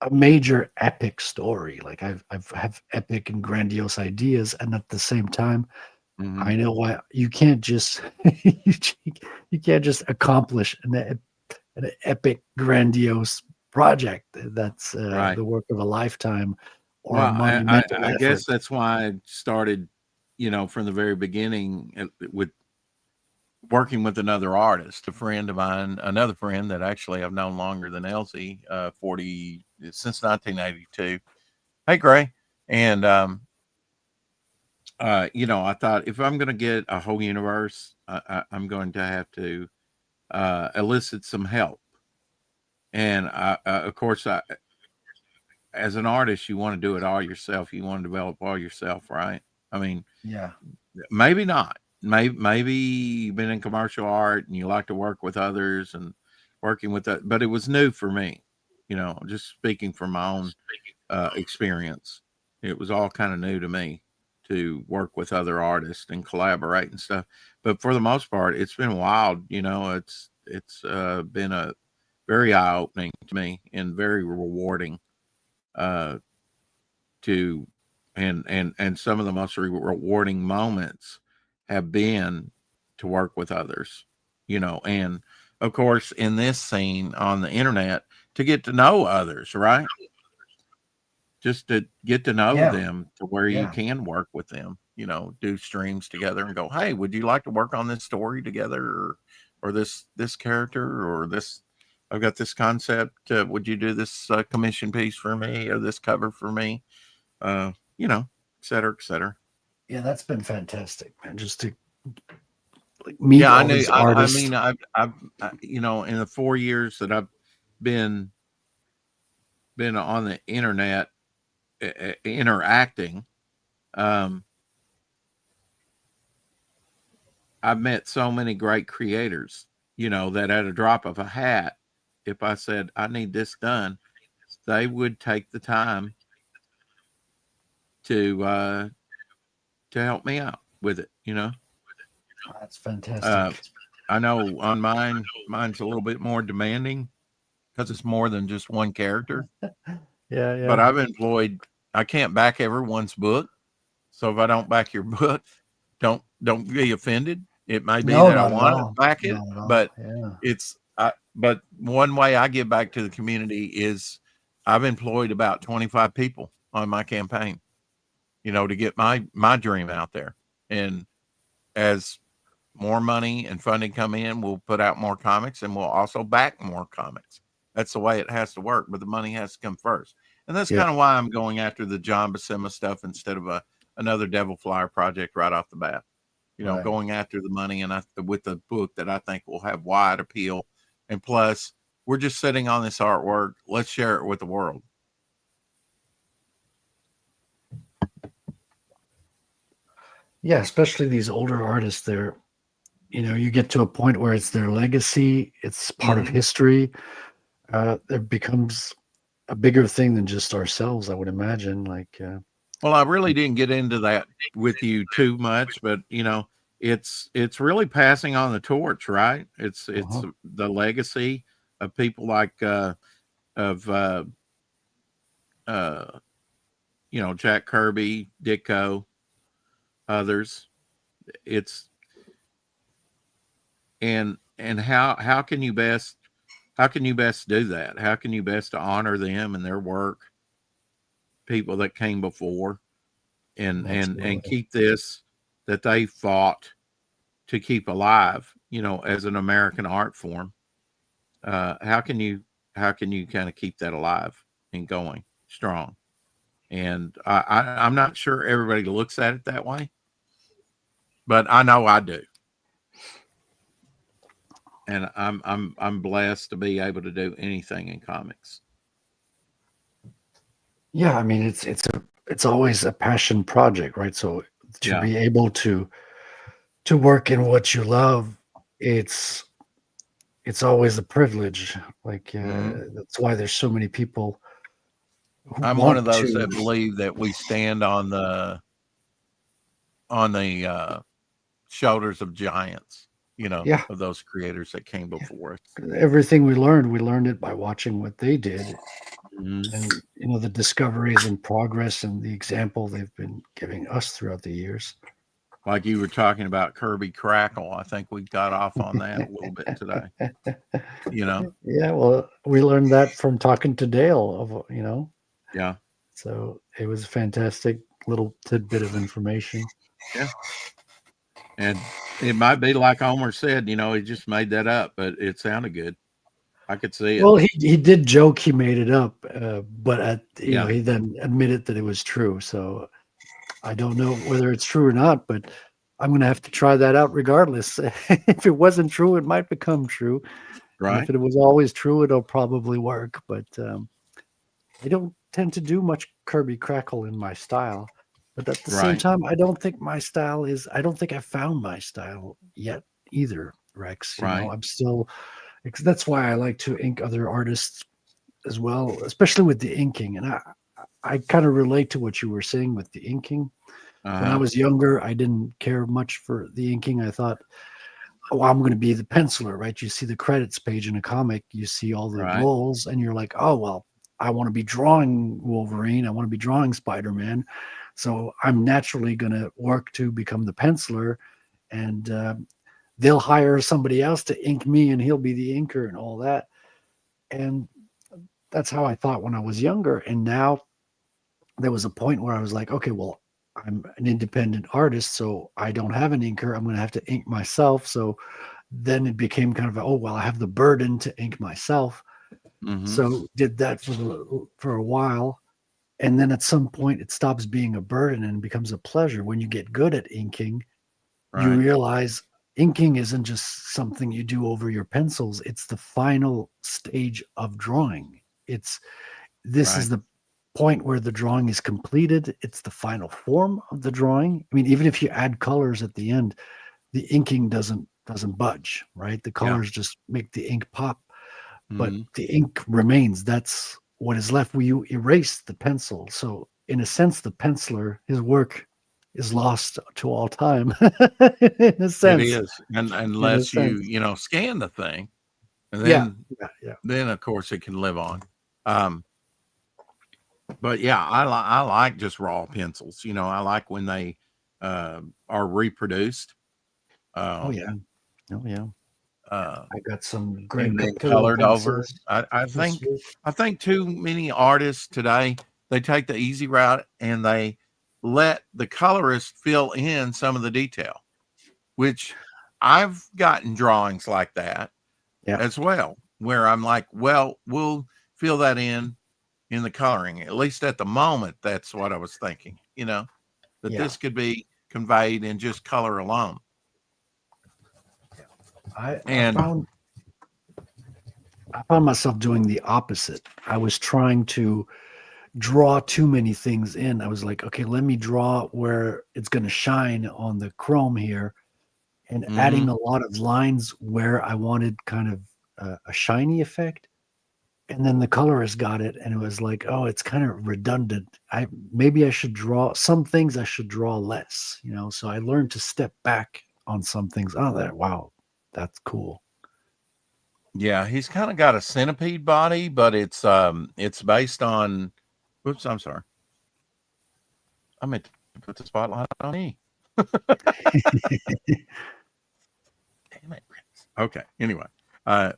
a major epic story. Like I've have epic and grandiose ideas, and at the same time, Hmm. I know why you can't just you, you can't just accomplish an epic, grandiose project. That's Right. the work of a lifetime or a Well, monumental I effort. guess that's why I started, from the very beginning with working with another artist, a friend of mine, another friend that actually I've known longer than Elsie, 40 since 1982. Hey, Gray, and I thought if I'm going to get a whole universe, I'm going to have to elicit some help, and of course, as an artist, you want to do it all yourself. You want to develop all yourself, right? I mean, Yeah. maybe not. Maybe you've been in commercial art and you like to work with others and working with that, but it was new for me. Just speaking from my own experience, it was all kind of new to me to work with other artists and collaborate and stuff. But for the most part, it's been wild. It's been a very eye opening to me and very rewarding uh, to and some of the most rewarding moments have been to work with others, and of course in this scene on the internet to get to know others, right? Just to get to know Yeah. them to where you Yeah. can work with them, do streams together and go, hey, would you like to work on this story together, or this character, or this, I've got this concept, would you do this commission piece for me, or this cover for me, uh, et cetera, et cetera. Yeah, that's been fantastic, man. Just to like meet Yeah, I all knew. these I artists. mean, in the 4 years that I've been been on the internet interacting, um, I've met so many great creators, that at a drop of a hat, if I said I need this done, they would take the time to help me out with it. That's Uh, fantastic. I know on mine's a little bit more demanding because it's more than just one character. Yeah, But yeah. I can't back everyone's book. So if I don't back your book, don't be offended. It may be No, that I not at want to all. back it, Not at all. but Yeah. but one way I give back to the community is I've employed about 25 people on my campaign, to get my dream out there. And as more money and funding come in, we'll put out more comics and we'll also back more comics. That's the way it has to work, but the money has to come first. And that's Yeah. kind of why I'm going after the John Buscema stuff instead of another Devil Flyer project right off the bat. Right. Going after the money and with the book that I think will have wide appeal. And plus, we're just sitting on this artwork. Let's share it with the world. Yeah, especially these older artists. You get to a point where it's their legacy. It's part of Mhm. history. It becomes a bigger thing than just ourselves, I would imagine. Well, I really didn't get into that with you too much, but it's really passing on the torch, right? It's uh the legacy of people like of uh Jack Kirby, Ditko, others. It's and how can you best do that? How can you best honor them and their work, people that came before, and Absolutely. keep this that they fought to keep alive, as an American art form. How can you kind of keep that alive and going strong? And I'm not sure everybody looks at it that way, but I know I do. And I'm blessed to be able to do anything in comics. Yeah, I mean it's always a passion project, right? So to Yeah. be able to work in what you love, it's it's always a privilege. Hmm. That's why there's so many people who I'm one of want those to. that believe that we stand on the shoulders of giants, Yeah, of those creators that came yeah. before us. Everything we learned it by watching what they did, Mhm. and the discoveries and progress and the example they've been giving us throughout the years. Like you were talking about Kirby Crackle, I think we got off on that a little bit today. You know, Yeah, well, we learned that from talking to Dale yeah, so it was a fantastic little tidbit of information. yeah, and it might be like Homer said, he just made that up, but it sounded good. I could see it. Well, he did joke he made it up, but Yeah, he then admitted that it was true. So I don't know whether it's true or not, but I'm going to have to try that out regardless. If it wasn't true, it might become true, and if right, it was always true, it'll probably work. But I don't tend to do much Kirby Crackle in my style. But at the same right, time, I don't think my style is. I don't think I found my style yet either, Rex. right. I'm still. That's why I like to ink other artists as well, especially with the inking. And I kind of relate to what you were saying with the inking. When I Uh-huh. was younger, I didn't care much for the inking. I thought, oh, I'm going to be the penciler, right? You see the credits page in a comic, you see all the Right, roles, and you're like, oh, well, I want to be drawing Wolverine. I want to be drawing Spider Man. So I'm naturally going to work to become the penciler, and they'll hire somebody else to ink me, and he'll be the inker and all that. And that's how I thought when I was younger. And now there was a point where I was like, okay, well, I'm an independent artist, so I don't have an inker. I'm going to have to ink myself. So then it became kind of, oh, well, I have the burden to ink myself. mm-hmm, So did that for a while. And then at some point it stops being a burden and becomes a pleasure. When you get good at inking, you right, realize inking isn't just something you do over your pencils. It's the final stage of drawing. It's this Right. is the point where the drawing is completed. It's the final form of the drawing. I mean, even if you add colors at the end, the inking doesn't budge, right? The Yeah. colors just make the ink pop, but Mhm. the ink remains. That's what is left when you erase the pencil. So in a sense, the penciler, his work is lost to all time. In a It sense. is, and In a unless you, sense. scan the thing, and Yeah. then Yeah. Yeah. of course, it can live on. Um, but yeah, I like just raw pencils. I like when they, are reproduced, Oh yeah. um, Oh yeah. uh, I got some great and then Capillo colored over. pencils I this think week. I think too many artists today, they take the easy route and they let the colorist fill in some of the detail, which I've gotten drawings like that Yeah. as well, where I'm like, well, we'll fill that in the coloring. At least at the moment, that's what I was thinking, that Yeah. this could be conveyed in just color alone. I And found I found myself doing the opposite. I was trying to draw too many things in. I was like, okay, let me draw where it's going to shine on the chrome here, and adding mhm, a lot of lines where I wanted kind of a shiny effect. And then the colorist got it, and it was like, oh, it's kind of redundant. Maybe I should draw some things. I should draw less, So I learned to step back on some things. Oh, wow, that's cool. yeah, he's kind of got a centipede body, but it's based on. Whoops, I'm sorry. I meant to put the spotlight on me. Damn it. Okay. Anyway, uh,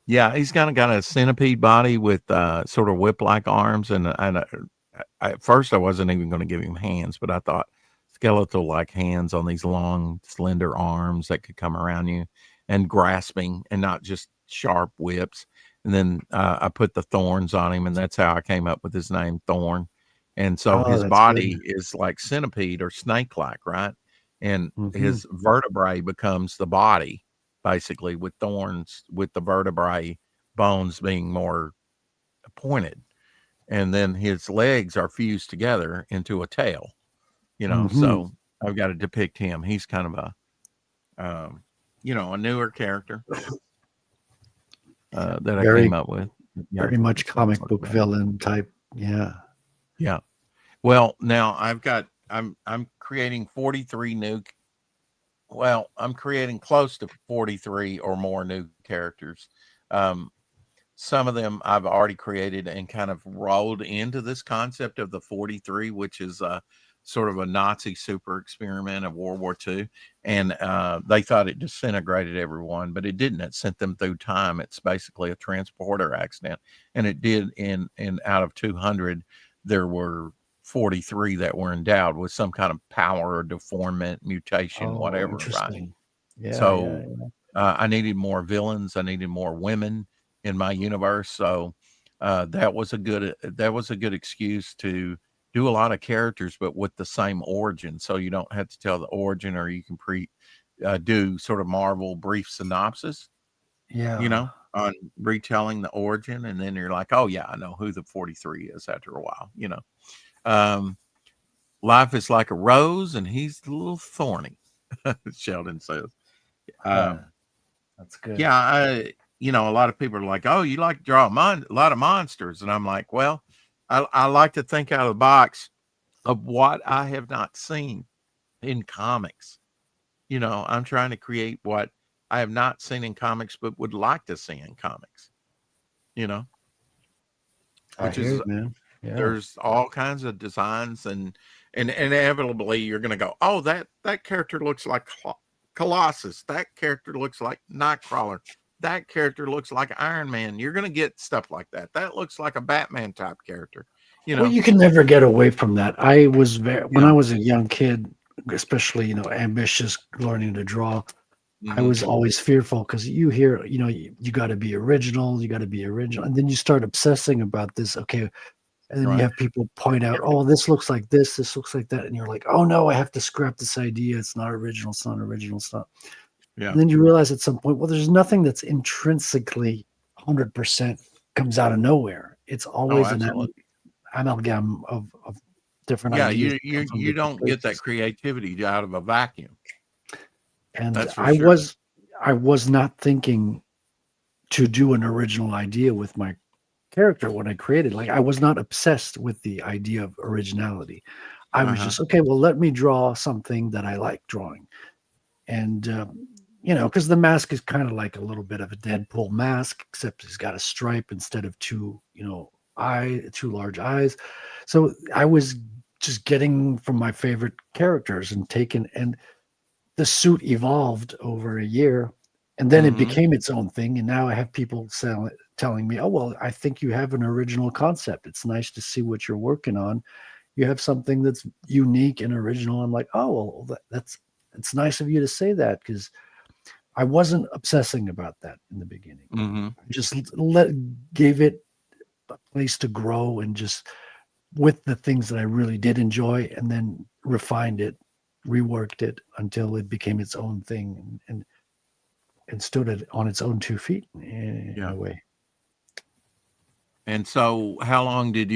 yeah, he's kind of got a centipede body with sort of whip-like arms, and at first I wasn't even going to give him hands, but I thought skeletal-like hands on these long, slender arms that could come around you and grasping, and not just sharp whips. And then I put the thorns on him, and that's how I came up with his name, Thorn. And so Oh, his that's good. body is like centipede or snake-like, right? And Hmm. his vertebrae becomes the body, basically, with thorns, with the vertebrae bones being more pointed. And then his legs are fused together into a tail, Hmm. so I've got to depict him. He's kind of a newer character that I came Very, up with. Yeah. very much So I'm comic working book on it. villain type. Yeah. Yeah. Well, now I'm creating 43 new. Well, I'm creating close to 43 or more new characters. Um, Some of them I've already created and kind of rolled into this concept of the 43, which is sort of a Nazi super experiment of World War II. And they thought it disintegrated everyone, but it didn't. It sent them through time. It's basically a transporter accident. And it did in out of 200, there were 43 that were endowed with some kind of power or deformment, mutation, Oh, whatever, right? interesting. Yeah, yeah, So yeah. I needed more villains. I needed more women in my universe. So that was a good excuse to do a lot of characters, but with the same origin. So you don't have to tell the origin, or you can do sort of Marvel brief synopsis, Yeah. on retelling the origin, and then you're like, oh yeah, I know who the 43 is after a while. Um, Life is like a rose, and he's a little thorny. Sheldon says. Huh. Um, That's good. Yeah, a lot of people are like, "Oh, you like to draw a lot of monsters," and I'm like, "Well, I like to think out of the box of what I have not seen in comics." I'm trying to create what I have not seen in comics, but would like to see in comics. You know, I which hear is you, man. Yeah. there's all kinds of designs, and inevitably you're going to go, "Oh, that character looks like Colossus. That character looks like Nightcrawler. That character looks like Iron Man." You're going to get stuff like that. That looks like a Batman type character. You Well, know. you can never get away from that. I was when I Yeah. was a young kid, especially, ambitious, learning to draw. I Hmm. was always fearful because you hear, you got to be original, you got to be original. And then you start obsessing about this. Okay. And then you Right. have people point out, oh, this looks like this looks like that. And you're like, oh no, I have to scrap this idea. It's not original. It's not original. It's not. Yeah. And then you realize at some point, well, there's nothing that's intrinsically 100% comes out of nowhere. It's Oh, always an absolutely. amalgam of different Yeah, ideas you that come you from you different don't get that places. creativity out of a vacuum. And That's for sure. I was not thinking to do an original idea with my character when I created. Like I was not obsessed with the idea of originality. I was Uh-huh. just okay. Well, let me draw something that I like drawing, and because the mask is kind of like a little bit of a Deadpool mask, except he's got a stripe instead of two large eyes. So I was just getting from my favorite characters and taking and the suit evolved over a year and then it Mhm. became its own thing. And now I have people telling me, oh, well, I think you have an original concept. It's nice to see what you're working on. You have something that's unique and original. I'm like, oh, well, that's it's nice of you to say that because I wasn't obsessing about that in the beginning. Mhm. I just gave it a place to grow and just with the things that I really did enjoy and then refined it, reworked it until it became its own thing and stood it on its own 2 feet in Yeah. a way. And so Your how long your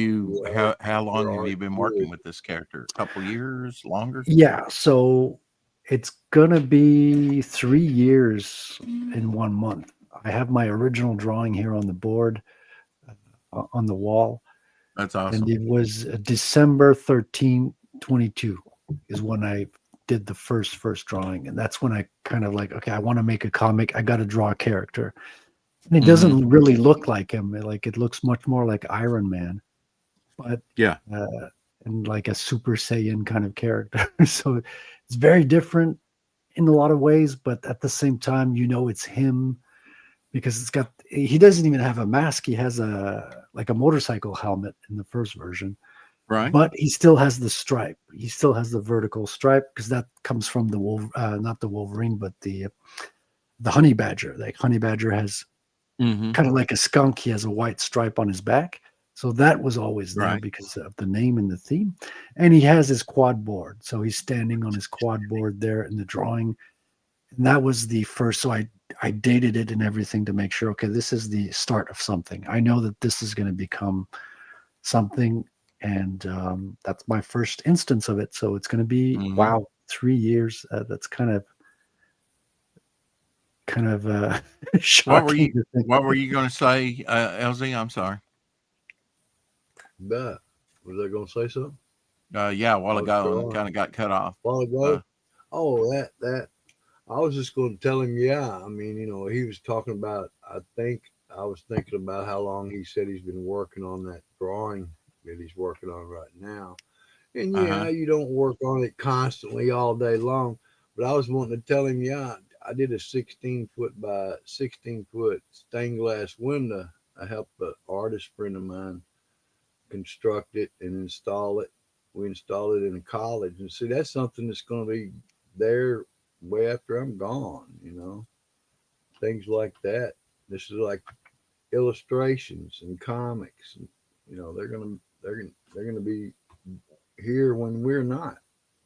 have art you been good. working with this character? A couple years? Longer? Yeah, so it's gonna be 3 years in 1 month. I have my original drawing here on the board on the wall, That's and awesome. it was December 13, 22 is when I did the first drawing, and that's when I kind of like, okay, I want to make a comic. I got to draw a character, and it Mhm. doesn't really look like him. Like it looks much more like Iron Man, but Yeah. uh, and like a Super Saiyan kind of character. So it's very different in a lot of ways, but at the same time, it's him because he doesn't even have a mask. He has a motorcycle helmet in the first version, Right? but he still has the stripe. He still has the vertical stripe because that comes from the not the Wolverine, but the honey badger. Like honey badger has Mhm. kind of like a skunk. He has a white stripe on his back. So that was always there Right. because of the name and the theme. And he has his quad board. So he's standing on his quad board there in the drawing. And that was the first. So I dated it and everything to make sure, okay, this is the start of something. I know that this is going to become something. And that's my first instance of it. So it's going to be, Mhm. wow, 3 years. That's kind of What were you shocking to think. what were you gonna say, LZ? I'm sorry. But was I gonna say something? Yeah, a while I was ago and drawing kinda got cut off. a while Uh, ago. Oh, that I was just going to tell him, yeah. I mean, he was talking about. I think I was thinking about how long he said he's been working on that drawing that he's working on right now. And yeah, uh-huh. you don't work on it constantly all day long. But I was wanting to tell him, yeah, I did a 16-foot by 16-foot stained glass window. I helped an artist friend of mine construct it and install it. We installed it in a college, and see, that's something that's going to be there way after I'm gone. Things like that. This is like illustrations and comics, and they're gonna be here when we're not.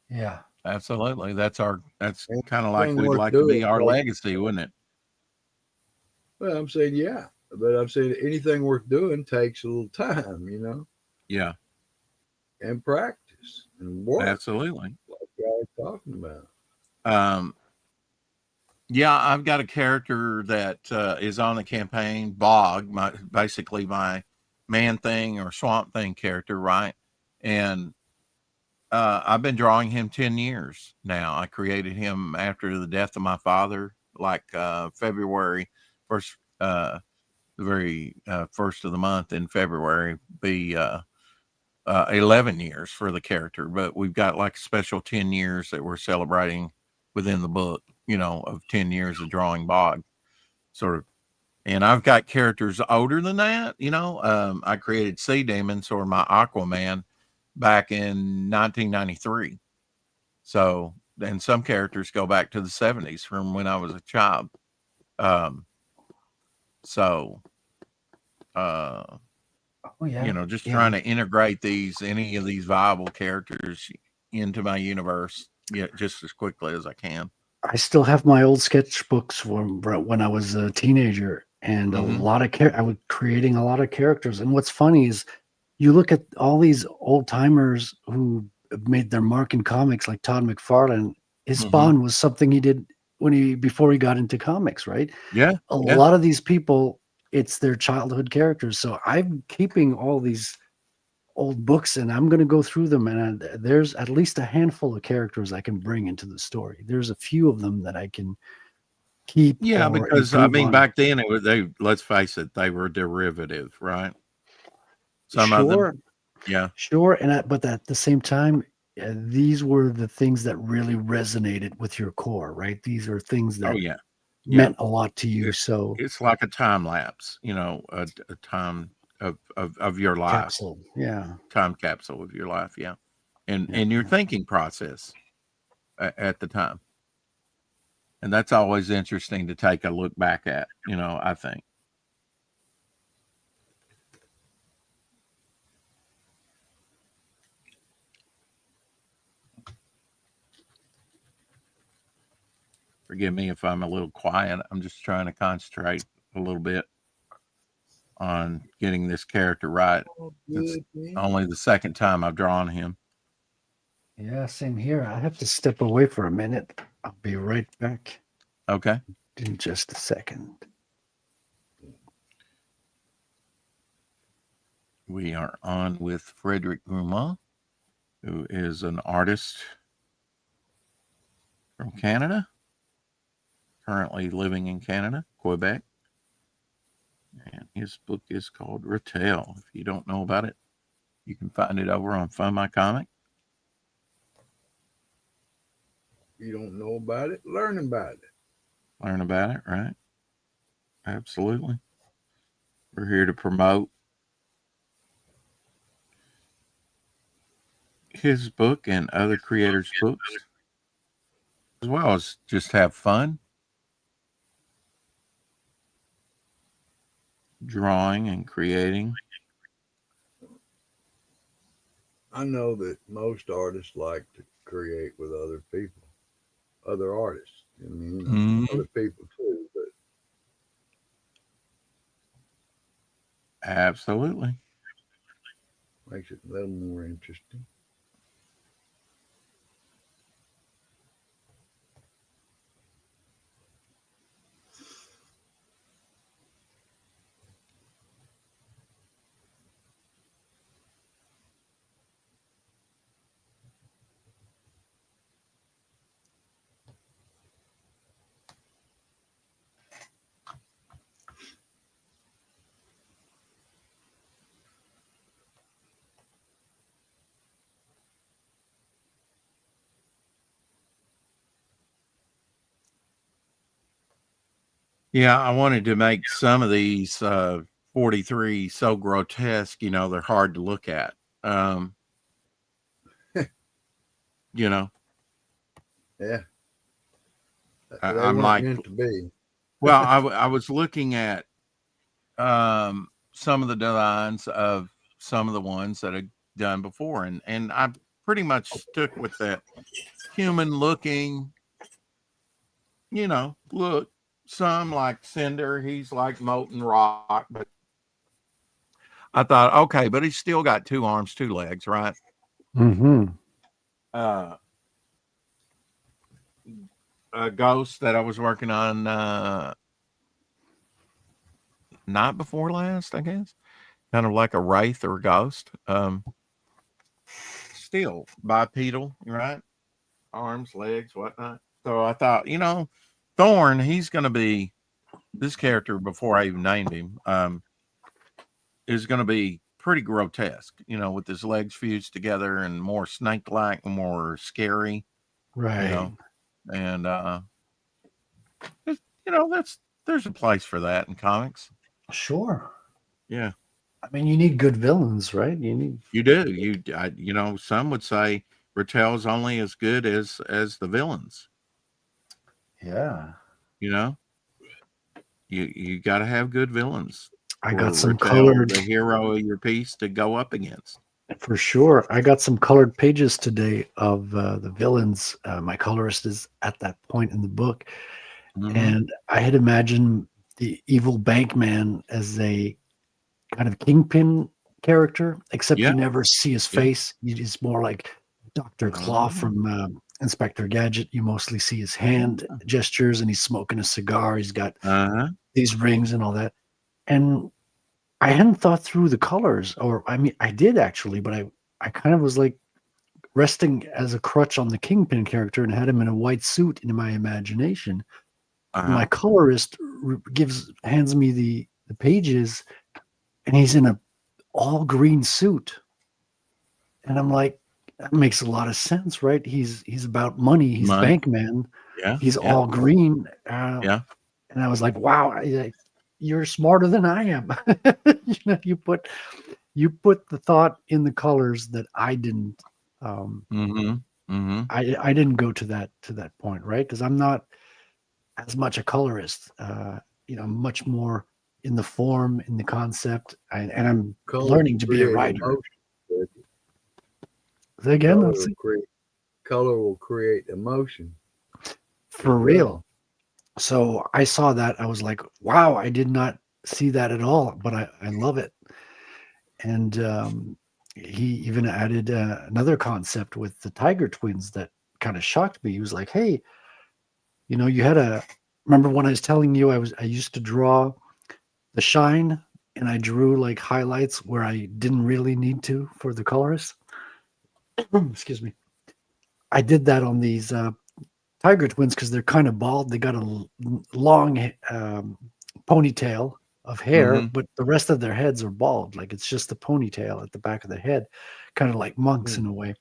Yeah. Absolutely. That's kinda like Anything we'd worth like to doing be our takes. legacy, wouldn't it? Well, I'm saying yeah, but I'm saying anything worth doing takes a little time, Yeah, and practice and work, absolutely. like y'all are talking about. Um, yeah, I've got a character that, is on the campaign, Bog, basically my Man Thing or Swamp Thing character, right? And, I've been drawing him 10 years now. I created him after the death of my father, like, February 1st, the very, 1st of the month in February, be, 11 years for the character, but we've got like a special 10 years that we're celebrating within the book, of 10 years of drawing Bog, sort of. And I've got characters older than that, I created Sea Demons or my Aquaman back in 1993. So, and some characters go back to the 70s from when I was a child. Um, so, uh, Oh yeah. just Yeah. trying to integrate any of these viable characters into my universe, just as quickly as I can. I still have my old sketchbooks from when I was a teenager, and a Hmm. lot of I was creating a lot of characters. And what's funny is you look at all these old timers who have made their mark in comics, like Todd McFarlane. His Hmm. Spawn was something he did before he got into comics, right? Yeah. A Yeah. lot of these people, it's their childhood characters. So I'm keeping all these old books and I'm going to go through them. And there's at least a handful of characters I can bring into the story. There's a few of them that I can keep Yeah, or because I improve mean, on. back then it was they. Let's face it, they were derivative, right? Some of them, Sure, yeah. sure. But at the same time, these were the things that really resonated with your core, right? These are things Oh that yeah, yeah. meant a lot to you. It, So it's like a time lapse, a time of your life, capsule, yeah, time capsule of your life, yeah, yeah. and your thinking process at the time, and that's always interesting to take a look back at. I think. Forgive me if I'm a little quiet. I'm just trying to concentrate a little bit on getting this character right. Oh, It's good man. only the second time I've drawn him. Yeah, same here. I have to step away for a minute. I'll be right back Okay. in just a second. We are on with Frederic Guimont, who is an artist from Canada, currently living in Canada, Quebec. And his book is called Rattel. If you don't know about it, you can find it over on Fund My Comic. You don't know about it, learn about it. Learn about it, right? Absolutely. We're here to promote his book and other creators' books, as well as just have fun drawing and creating. I know that most artists like to create with other people, other artists. I mean, Mhm. other people too, but Absolutely. makes it a little more interesting. Yeah, I wanted to make some of these 43 so grotesque, they're hard to look at. Um, you know, Yeah, they I'm weren't like, meant to be. well, I was looking at some of the designs of some of the ones that I've done before, and I pretty much stuck with that human looking, look. Some like Cinder, he's like molten rock, but I thought, okay, but he's still got two arms, two legs, right? Mm-hmm. Uh, a ghost that I was working on night before last, I guess, kind of like a wraith or a ghost. Still bipedal, right? Arms, legs, whatnot. So I thought, Thorn, he's going to be this character before I even named him. Is going to be pretty grotesque, with his legs fused together and more snake-like, more scary, you Right. know, and that's there's a place for that in comics. Sure. Yeah, I mean, you need good villains, right? You need. you do. Some would say Rattel's only as good as the villains. Yeah. You know, you got to have good villains I got for some Rattel, colored, the hero of your piece, to go up against. for sure. I got some colored pages today of the villains. My colorist is at that point in the book. Hmm. And I had imagined the evil bank man as a kind of kingpin character, except Yeah. you never see his Yeah. face. It's more like Dr. Claw Oh. from Inspector Gadget. You mostly see his hand gestures, and he's smoking a cigar. He's got Uh-huh. these rings and all that. And I hadn't thought through the colors, or I mean, I did actually, but I kind of was like resting as a crutch on the Kingpin character and had him in a white suit in my imagination. My Uh-huh. colorist hands me the pages, and he's in a all green suit, and I'm like, that makes a lot of sense, right? He's about money. He's Money. bank man. Yeah. He's Yeah. all green. Yeah. And I was like, wow, you're smarter than I am. You put the thought in the colors that I didn't. Mm-hmm. Mm-hmm. I didn't go to that point, right? Because I'm not as much a colorist. Much more in the form, in the concept, and I'm Color learning to be a create writer. emotion. Say again, Color will create emotion. for real. So I saw that. I was like, wow, I did not see that at all, but I love it. And he even added another concept with the Tiger twins that kind of shocked me. He was like, hey, you had remember when I was telling you I used to draw the shine, and I drew like highlights where I didn't really need to for the colorist. Excuse me. I did that on these Tiger twins because they're kind of bald. They got a long ponytail of hair, Mm-hmm. but the rest of their heads are bald. Like it's just the ponytail at the back of the head, kind of like monks in a way.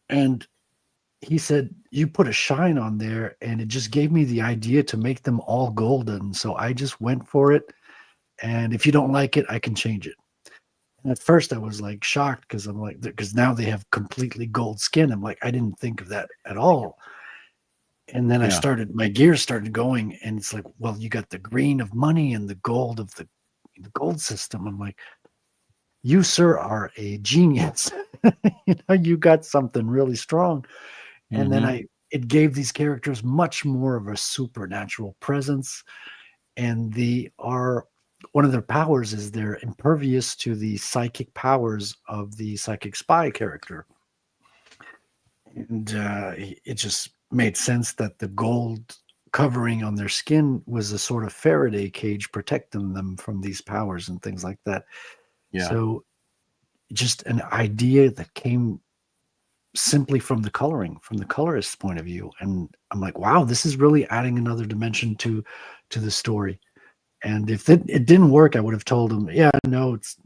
And he said, you put a shine on there, and it just gave me the idea to make them all golden. So I just went for it. And if you don't like it, I can change it. And at first I was like shocked because I'm like, because now they have completely gold skin. I'm like, I didn't think of that at all. And then Yeah. my gears started going, and it's like, well, you got the green of money and the gold of the gold system. I'm like, you, sir, are a genius. You got something really strong. And Mm-hmm. then it gave these characters much more of a supernatural presence. And one of their powers is they're impervious to the psychic powers of the psychic spy character. And it just made sense that the gold covering on their skin was a sort of Faraday cage protecting them from these powers and things like that. Yeah. So just an idea that came simply from the coloring, from the colorist's point of view. And I'm like, wow, this is really adding another dimension to the story. And if it didn't work, I would have told him, yeah, no, it's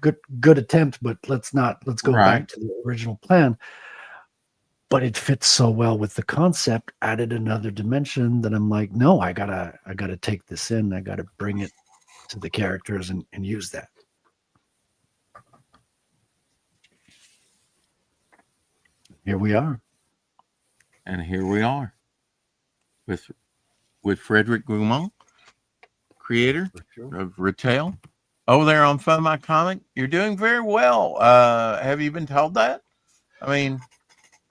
good attempt, but let's go back to the original plan. But it fits so well with the concept, added another dimension that I'm like, no, I gotta take this in. I gotta bring it to the characters and use that. Here we are. And here we are with Frederic Guimont, creator of Retail. Over there on Fund My Comic, you're doing very well. Have you been told that? I mean,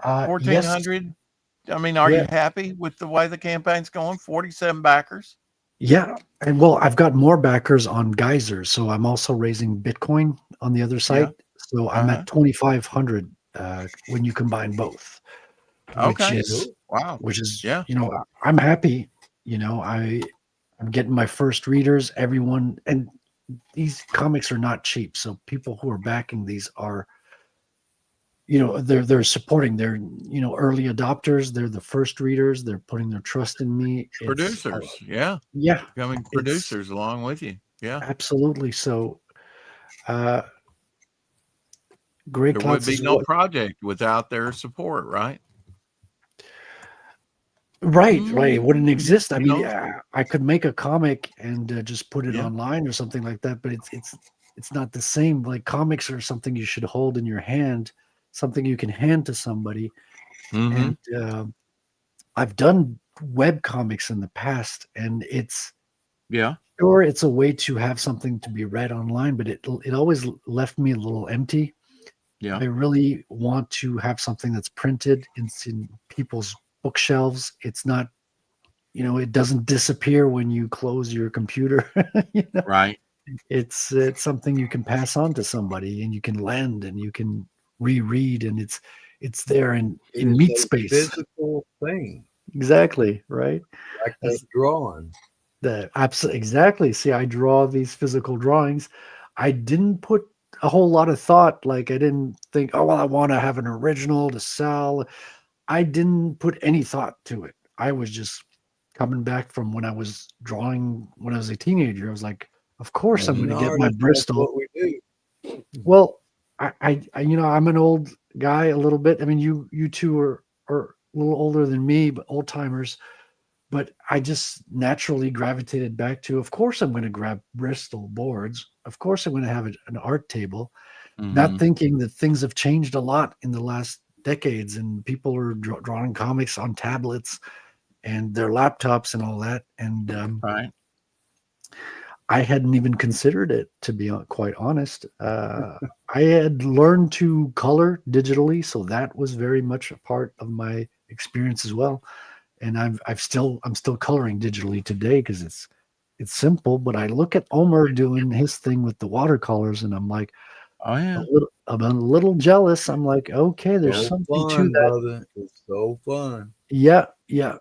1,400. Yes. I mean, are you happy with the way the campaign's going? 47 backers. Yeah, and well, I've got more backers on Geyser, so I'm also raising Bitcoin on the other site. Yeah. So I'm at 2,500 when you combine both. Okay. Which is I'm happy. I'm getting my first readers. Everyone, and these comics are not cheap, so people who are backing these are, they're supporting. They're early adopters. They're the first readers. They're putting their trust in me. Producers, becoming producers along with you. Yeah, absolutely. So, Great there would be no project without their support, right? Right. It wouldn't exist. I mean, I could make a comic and just put it online or something like that, but it's not the same. Like comics are something you should hold in your hand, something you can hand to somebody. And I've done web comics in the past, and it's sure it's a way to have something to be read online, but it always left me a little empty. Yeah, I really want to have something that's printed in people's bookshelves. It's not it doesn't disappear when you close your computer. Right. It's something you can pass on to somebody, and you can lend, and you can reread, and it's there It in is meat a space. physical thing, Exactly, right? like that That's drawing. exactly. See, I draw these physical drawings. I didn't put a whole lot of thought. Like, I didn't think, oh well, I want to have an original to sell. I didn't put any thought to it. I was just coming back from when I was drawing when I was a teenager. I was like, of course As I'm going an to get my artist, that's Bristol. what we do. Well, I'm an old guy a little bit. I mean, you two are a little older than me, but old timers. But I just naturally gravitated back to, of course, I'm going to grab Bristol boards. Of course, I'm going to have an art table, not Hmm. thinking that things have changed a lot in the last decades and people are drawing comics on tablets and their laptops and all that. And Right. I hadn't even considered it, to be quite honest. I had learned to color digitally, so that was very much a part of my experience as well. And I'm still coloring digitally today because it's simple. But I look at Omer doing his thing with the watercolors, and I'm like Oh yeah. I'm a little jealous. I'm like, okay, there's So something to fun, that. brother. It's so fun. Yeah, yeah.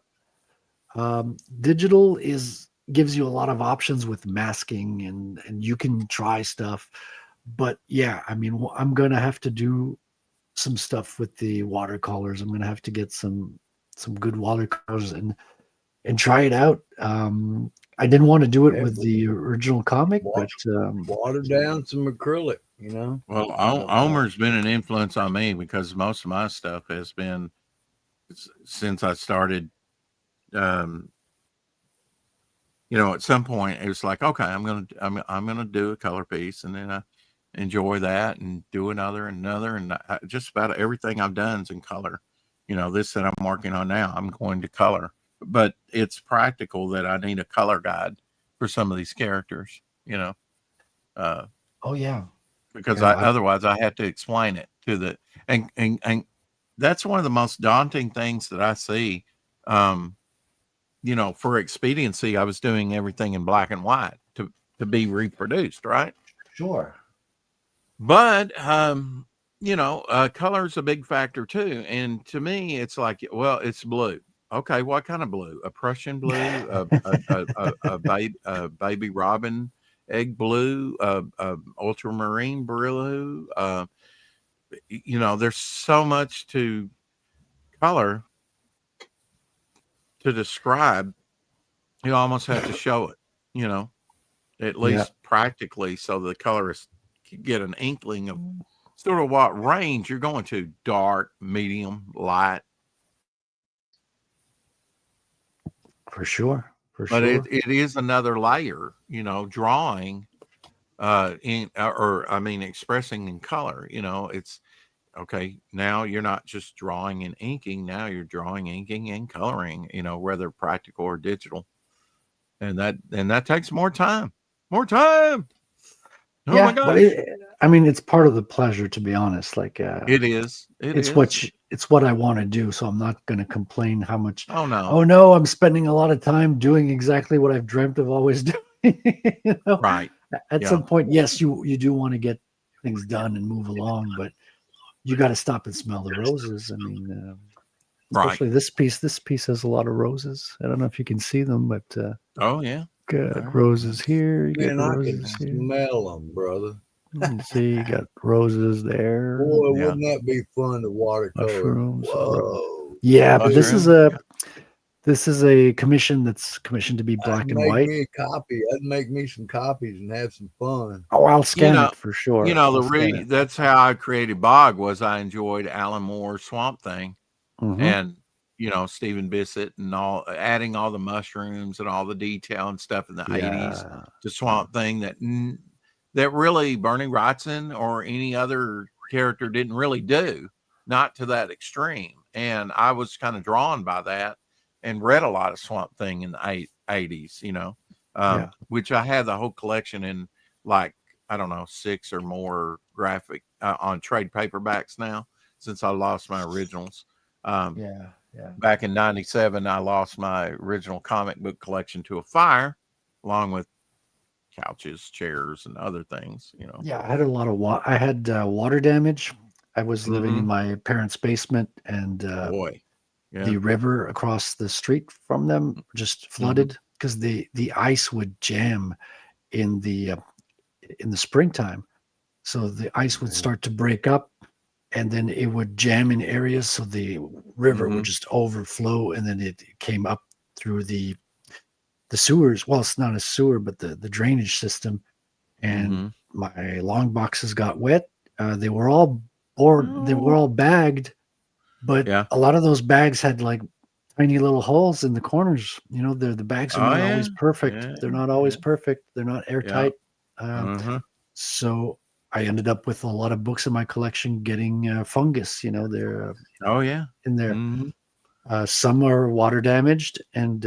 Digital is gives you a lot of options with masking and you can try stuff. But yeah, I mean, I'm gonna have to do some stuff with the watercolors. I'm gonna have to get some good watercolors and try it out. I didn't want to do it Yeah, with the original comic, wa- but water down some acrylic, you know. Well, Uh, Omer's been an influence on me because most of my stuff has been since I started. Um, at some point it was like, okay, I'm gonna do a color piece, and then I enjoy that and do another and another, and just about everything I've done is in color. This that I'm working on now, I'm going to color, but it's practical that I need a color guide for some of these characters. Uh, oh yeah, because I yeah, otherwise I had to explain it to the and that's one of the most daunting things that I see. Um, for expediency, I was doing everything in black and white to be reproduced, right? sure. But color is a big factor too. And to me, it's like, well, it's blue. Okay, what kind of blue? A Prussian blue, a baby robin egg blue, ultramarine blue. There's so much to color to describe. You almost have to show it. You know, at Yeah, least practically, so the colorist can get an inkling of sort of what range you're going to: dark, medium, light. for sure, for But it, sure. it is another layer, drawing or I mean expressing in color. It's okay. Now you're not just drawing and inking, now you're drawing, inking, and coloring, whether practical or digital. And that takes more time. More time. Oh my Yeah, but gosh. I mean, it's part of the pleasure, to be honest. Like, It is. It it's is. it's what I want to do, so I'm not going to complain how much. Oh no. Oh no, I'm spending a lot of time doing exactly what I've dreamt of always doing. Right. At Yeah. some point, yes, you do want to get things done and move along, but you got to stop and smell the roses. I mean, Right. especially this piece. This piece has a lot of roses. I don't know if you can see them, but Oh yeah. got Okay. roses here. You get Man, I can roses here. smell them, brother. You see, you got roses there. Boy, Yeah. wouldn't that be fun to watercolor? Mushrooms. Whoa. Yeah, but Mushroom. Yeah. this is a commission that's commissioned to be I'd black and make white. me a copy. I'd make me some copies and have some fun. Oh, I'll You scan know, it for sure. I'll scan it. that's how I created Bog. Was I enjoyed Alan Moore's Swamp Thing, Hmm. and Stephen Bissett, and all adding all the mushrooms and all the detail and stuff in the '80s Yeah, to Swamp Thing that really Bernie Wrightson or any other character didn't really do, not to that extreme. And I was kind of drawn by that and read a lot of Swamp Thing in the '80s, yeah, which I had the whole collection in, like, I don't know, 6 or more graphic on trade paperbacks now, since I lost my originals. Um, yeah. Yeah. back in '97, I lost my original comic book collection to a fire, along with couches, chairs, and other things. Yeah, I had a lot of I had water damage. I was living in Hmm. my parents' basement, and Boy, the yeah. river across the street from them just Hmm. flooded because the ice would jam in the springtime. So the Oh ice would man. start to break up, and then it would jam in areas, so the river would Hmm. just overflow, and then it came up through the sewers. Well, it's not a sewer, but the drainage system, and Hmm. my long boxes got wet. They were all they were Oh, all bagged, but yeah. a lot of those bags had like tiny little holes in the corners. The bags are Oh, not yeah. always perfect. Yeah. They're not Yeah. always perfect. They're not Yeah. airtight. Um, Uh-huh. so I ended up with a lot of books in my collection getting fungus. They're Oh, yeah. in there. Hmm. Some are water damaged, and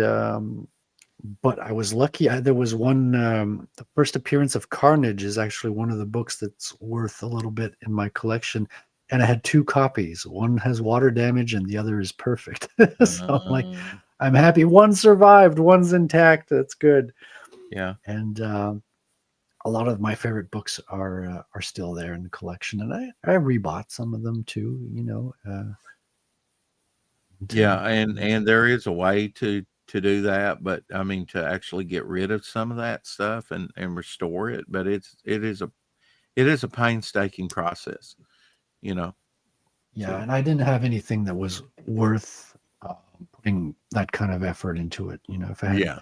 but I was lucky. There was one. The first appearance of Carnage is actually one of the books that's worth a little bit in my collection, and I had two copies. One has water damage, and the other is perfect. So I'm like, Uh, I'm happy. One survived. One's intact. That's good. yeah. And a lot of my favorite books are still there in the collection, and I rebought some of them too. And, Yeah, and there is a way to do that, but I mean to actually get rid of some of that stuff and restore it, but it is a painstaking process, you know. yeah, To and I didn't have anything that was worth putting that kind of effort into it. If I had Yeah,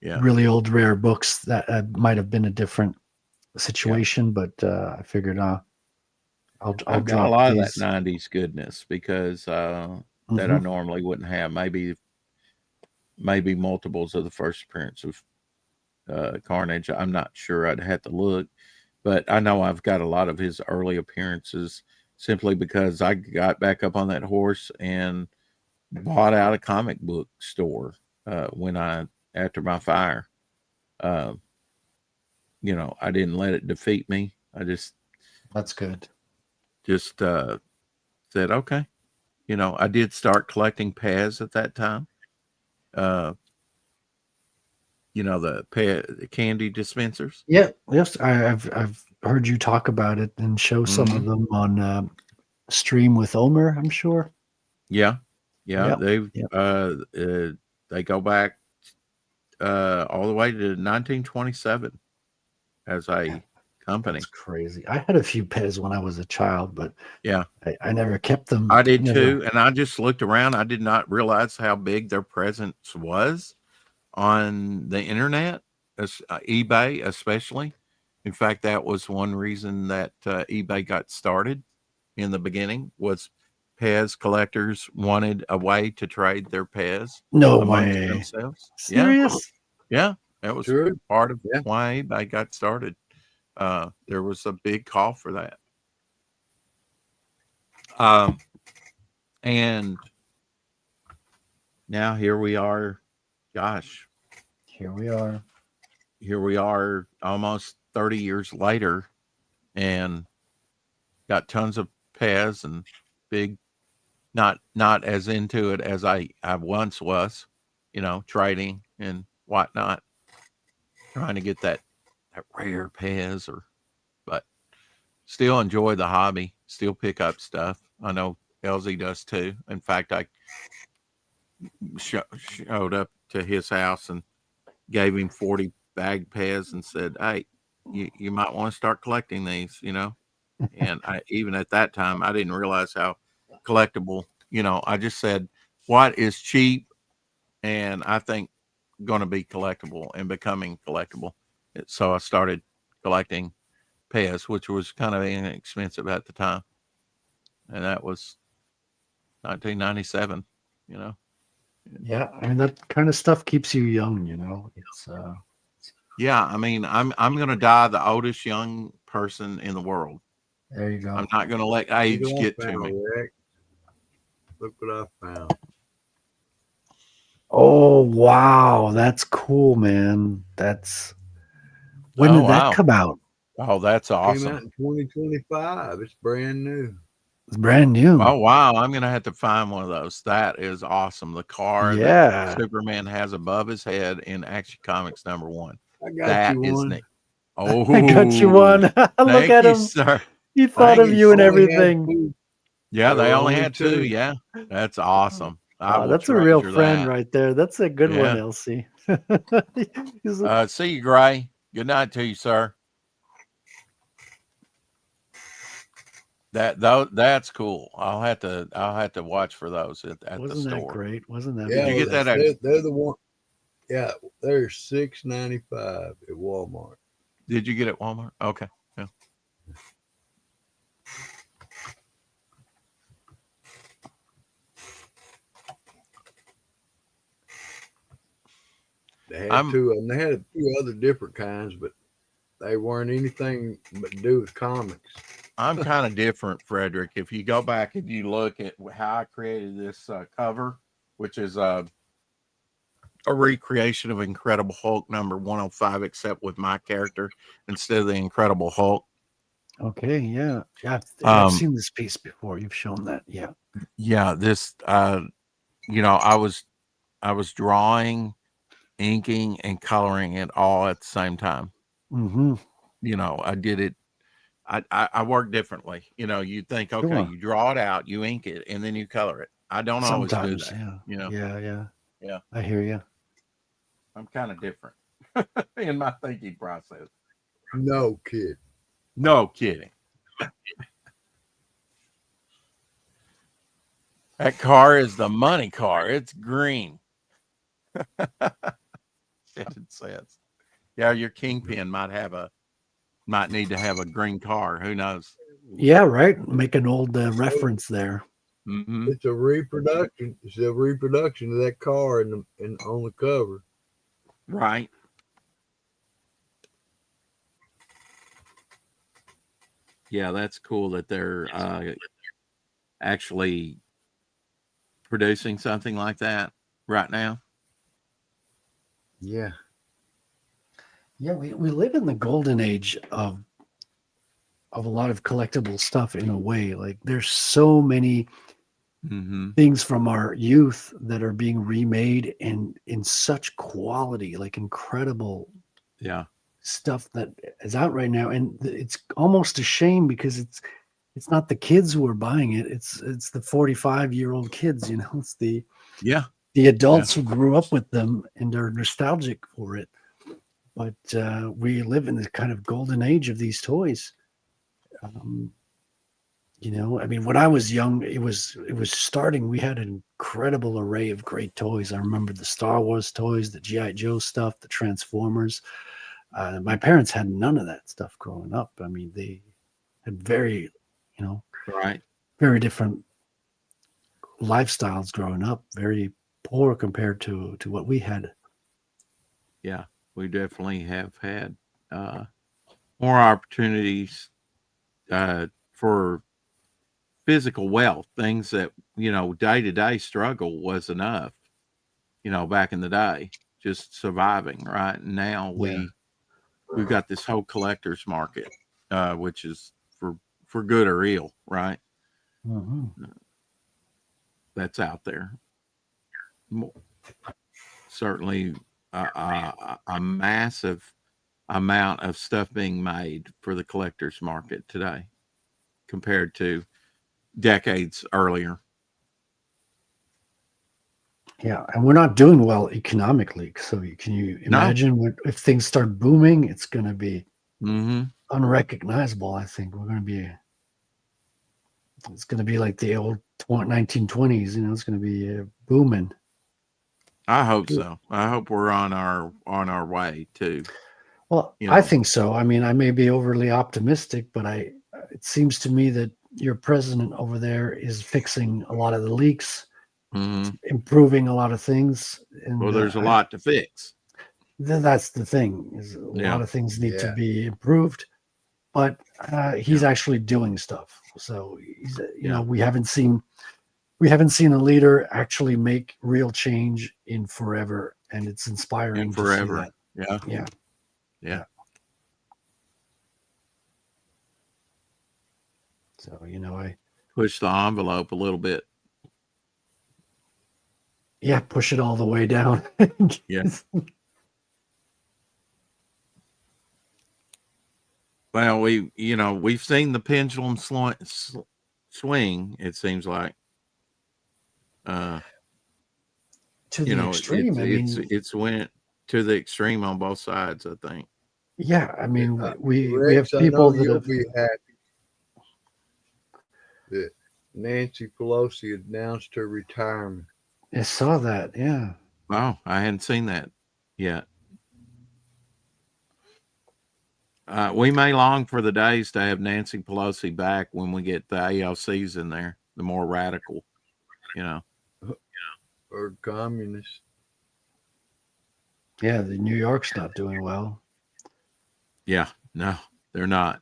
yeah, really old rare books, that might have been a different yeah. situation. But I figured, I'll I've got a drop lot of that these. '90s goodness because that I Hmm. normally wouldn't have. Maybe multiples of the first appearance of Carnage. I'm not sure. I'd have to look, but I know I've got a lot of his early appearances simply because I got back up on that horse and bought out a comic book store when I after my fire. Uh, I didn't let it defeat me. I That's good. just said okay. I did start collecting Pez at that time. Uh, the candy dispensers. Yeah, yes, I've heard you talk about it and show some Hmm. of them on stream with Omer. I'm sure. Yeah, yeah. Yep. Yep. They go back all the way to 1927 as Yeah, a that's company. crazy. I had a few Pez when I was a child, but Yeah. I never kept them. I did Never. too, and I just looked around. I did not realize how big their presence was on the internet, eBay especially. In fact, that was one reason that eBay got started in the beginning was Pez collectors wanted a way to trade their Pez No amongst way. themselves. Yeah, Serious? yeah, that was True. part of Yeah. why eBay got started. There was a big call for that. Um, and now here we are. Gosh, Here we are. here we are almost 30 years later and got tons of Pez and big, not as into it as I once was, trading and whatnot, trying to get that rare Pez but still enjoy the hobby, still pick up stuff. I know LZ does too. In fact, I showed up to his house and gave him 40 bag Pez and said, "Hey, you might want to start collecting these." And even at that time, I didn't realize how collectible. I just said, "What is cheap?" And I think going to be collectible and becoming collectible. So I started collecting Pez, which was kind of inexpensive at the time, and that was 1997. You know, Yeah, I mean that kind of stuff keeps you young. It's yeah. I mean, I'm going to die the oldest young person in the world. there you I'm go. not going to let Look age what get I to me. found, Rick. Look what I found. Oh wow, that's cool, man. When Oh did that wow! come out? Oh, that's Came awesome. out in 2025. It's brand new. It's brand new. Oh wow, I'm gonna have to find one of those. That is awesome. The car that Yeah. Superman has above his head in Action Comics #1. I got That you is one. neat. I got you Oh, one. Look thank at you, him. sir. He thought Thank of you, you and sir. Only had everything. two. Yeah, There they were only only had two. two. Yeah, that's awesome. I Oh, will that's a real treasure friend that. right there. That's a good one, Yeah. Elsie. He's See you, Gray. Good night to you, sir. That's cool. I'll have to watch for those at the wasn't that store. great? Wasn't that Did Yeah, you get that fantastic? at they're the one. Yeah, they're $6.95 at Walmart. Did you get it at Walmart? Okay. Yeah. They had I'm two, and they had a few other different kinds, but they weren't anything but to do with comics. I'm kind of different, Frederic. If you go back and you look at how I created this cover, which is a recreation of Incredible Hulk #105, except with my character instead of the Incredible Hulk. Okay, yeah. Yeah, I've Um, seen this piece before. You've shown that. Yeah. yeah, this I was drawing, inking, and coloring it all at the same time. Mm-hmm. I did it. I work differently. You think, okay, Sure. you draw it out, you ink it, and then you color it. I don't always do Sometimes, that. yeah. You know, Yeah. yeah, I hear you. I'm kind of different in my thinking process. No kid. No kidding. That car is the money car. It's green. It says, yeah, your kingpin might need to have a green car. Who knows? Yeah, right. Make an old reference there. Hmm. It's a reproduction. It's a reproduction of that car on the cover. Right. Yeah, that's cool that they're actually producing something like that right now. Yeah. Yeah, we live in the golden age of a lot of collectible stuff in a way. Like there's so many Hmm. things from our youth that are being remade and in such quality, like incredible Yeah. stuff that is out right now. And it's almost a shame because it's not the kids who are buying it. It's the 45-year-old kids, it's the Yeah. adults who grew up with them and are nostalgic for it. But we live in this kind of golden age of these toys. I mean, when I was young, it was starting. We had an incredible array of great toys. I remember the Star Wars toys, the GI Joe stuff, the Transformers. My parents had none of that stuff growing up. I mean, they had very, Right. very different lifestyles growing up. Very poor compared to what we had. Yeah. We definitely have had more opportunities for physical wealth, things that, day to day struggle was enough, back in the day, just surviving. Right. And now Yeah. we've got this whole collector's market, which is for good or ill. Right. Mm-hmm. That's out there. Certainly a massive amount of stuff being made for the collector's market today compared to decades earlier. Yeah, and we're not doing well economically. So can you No. imagine if things start booming? It's going to be Hmm. unrecognizable. I think it's going to be like the old 1920s. It's going to be booming. I hope so. I hope we're on our way too. Well, I think so. I mean, I may be overly optimistic, but it seems to me that your president over there is fixing a lot of the leaks, improving a lot of things. And Well, there's a lot to fix. That's the thing. Is a lot of things need to be improved, but he's actually doing stuff. So he's, we haven't seen a leader actually make real change in forever, and it's inspiring And forever. to see that. Yeah. So push the envelope a little bit. Yeah, push it all the way down. Yeah. Well, we've seen the pendulum swing. It seems like, To the extreme. I mean, it's went to the extreme on both sides, I think. yeah, I mean, we have Rex, I people know that you'll have. be happy that Nancy Pelosi announced her retirement. I saw that. Yeah. Wow, I hadn't seen that yet. We may long for the days to have Nancy Pelosi back when we get the ALCs in there, the more radical, Or communist. Yeah, the New York's not doing well. Yeah, no, they're not.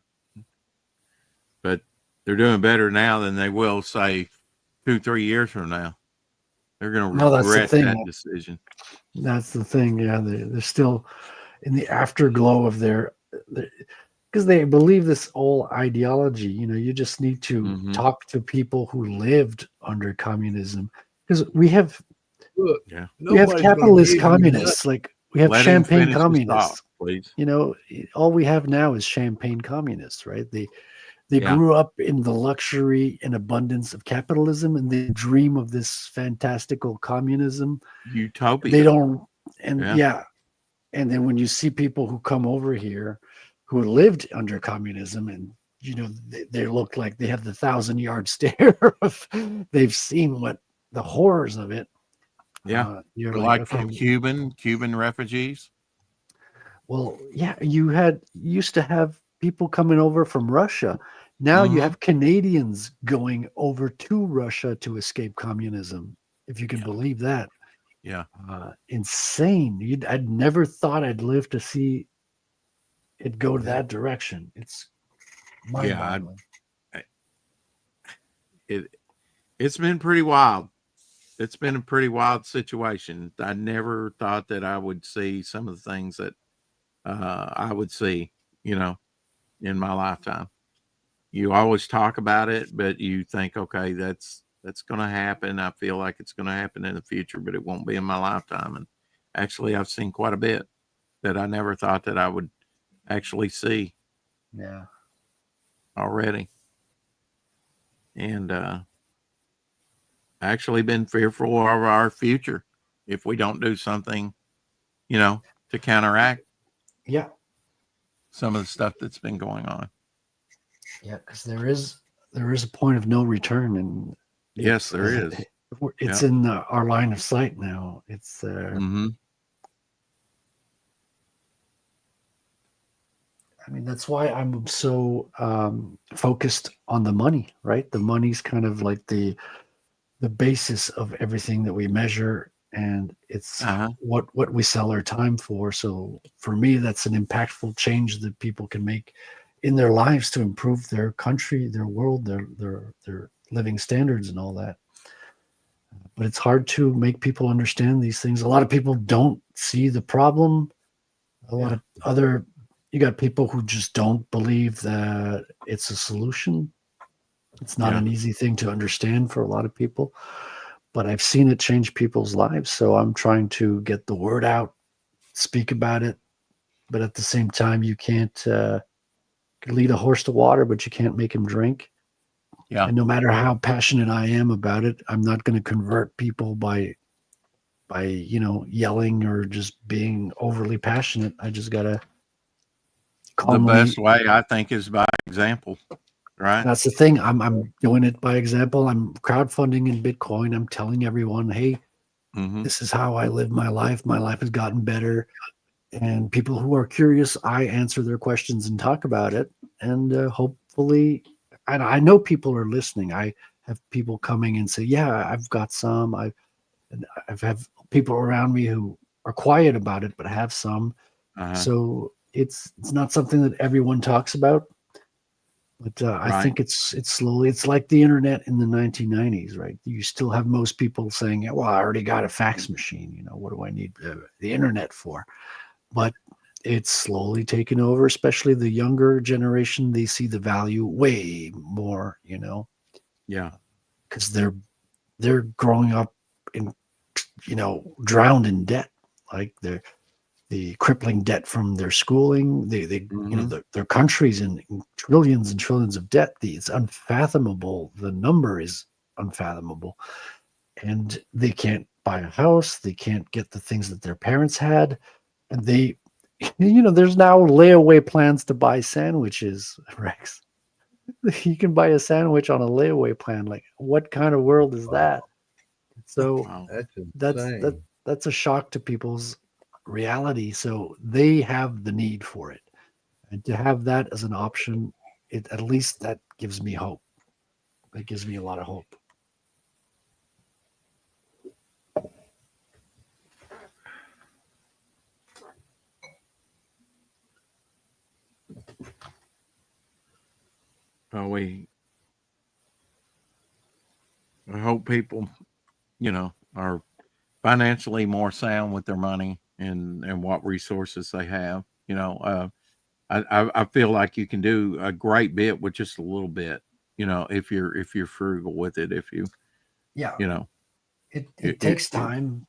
But they're doing better now than they will, say, 2-3 years from now. They're going to regret that decision. That's the thing. Yeah, they're still in the afterglow of their because they believe this old ideology. You just need to talk to people who lived under communism, because we have capitalist communists. Like, we have champagne communists. Thought, please. All we have now is champagne communists, right? They grew up in the luxury and abundance of capitalism, and they dream of this fantastical communism utopia. They don't, and and then when you see people who come over here who lived under communism, and they look like they have the 1,000-yard stare of they've seen what the horrors of it. Yeah, you're like okay, Cuban refugees. Well, yeah, you used to have people coming over from Russia. Now you have Canadians going over to Russia to escape communism, if you can believe that. Yeah. Insane. I'd never thought I'd live to see it go that direction. It's mind-boggling. It's been pretty wild. It's been a pretty wild situation. I never thought that I would see some of the things that I would see, in my lifetime. You always talk about it, but you think, okay, that's going to happen. I feel like it's going to happen in the future, but it won't be in my lifetime. And actually, I've seen quite a bit that I never thought that I would actually see. Yeah. Already. And actually been fearful of our future if we don't do something, to counteract. Yeah. Some of the stuff that's been going on. Yeah, because there is a point of no return, and yes, there is. It's in our line of sight now. It's I mean, that's why I'm so focused on the money, right? The money's kind of like the basis of everything that we measure, and it's what we sell our time for. So for me, that's an impactful change that people can make in their lives to improve their country, their world, their living standards and all that. But it's hard to make people understand these things. A lot of people don't see the problem. You got people who just don't believe that it's a solution. It's not an easy thing to understand for a lot of people, but I've seen it change people's lives. So I'm trying to get the word out, speak about it, but at the same time, you can't lead a horse to water, but you can't make him drink. Yeah. And no matter how passionate I am about it, I'm not going to convert people by yelling or just being overly passionate. I just got to calmly. The best way, I think, is by example, right? That's the thing. I'm doing it by example. I'm crowdfunding in Bitcoin. I'm telling everyone, hey, this is how I live my life. My life has gotten better. And people who are curious, I answer their questions and talk about it. And hopefully, and I know people are listening. I have people coming and say, yeah, I've got some. I've have people around me who are quiet about it, but have some. So it's not something that everyone talks about. But I think it's slowly. It's like the internet in the 1990s, right? You still have most people saying, well, I already got a fax machine. What do I need the internet for? But it's slowly taken over, especially the younger generation. They see the value way more, Yeah. because they're growing up in, drowned in debt, like the crippling debt from their schooling, Hmm. their countries in trillions and trillions of debt. It's unfathomable. The number is unfathomable, and they can't buy a house. They can't get the things that their parents had, and there's now layaway plans to buy sandwiches, Rex. You can buy a sandwich on a layaway plan. Like, what kind of world is that? Wow, So Wow. that's that's that insane. that's a shock to people's reality. So they have the need for it, and to have that as an option, at least that gives me hope. That gives me a lot of hope. We I hope people, are financially more sound with their money and what resources they have. I feel like you can do a great bit with just a little bit. If you're frugal with it, if you Yeah, you know it it, takes it time.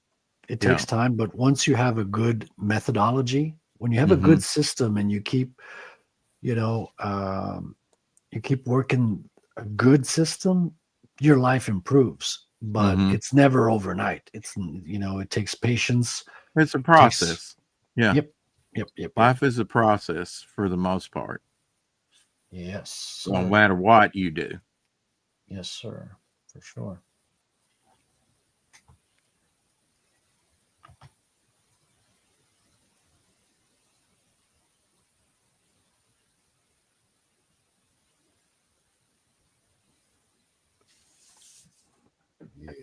It yeah. takes time, but once you have a good methodology, when you have a Hmm. good system, and you know, um, you keep working a good system, your life improves. But Hmm. it's never overnight. It takes patience. It's a Takes process. Yeah, Yep, yep, yep, yep. life is a process for the most part, Yes, no sir. matter what you do. Yes, sir. For sure. Yes.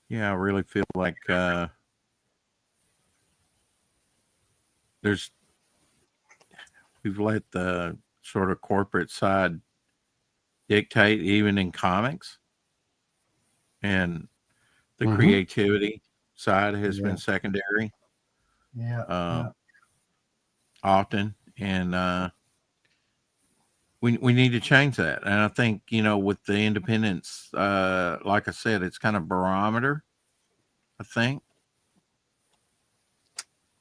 Yeah, I really feel like there's we've let the sort of corporate side dictate even in comics, and the Hmm. creativity side has been Yeah, secondary yeah, uh, yeah. often, and we need to change that. And I think with the independence, like I said, it's kind of barometer. I think,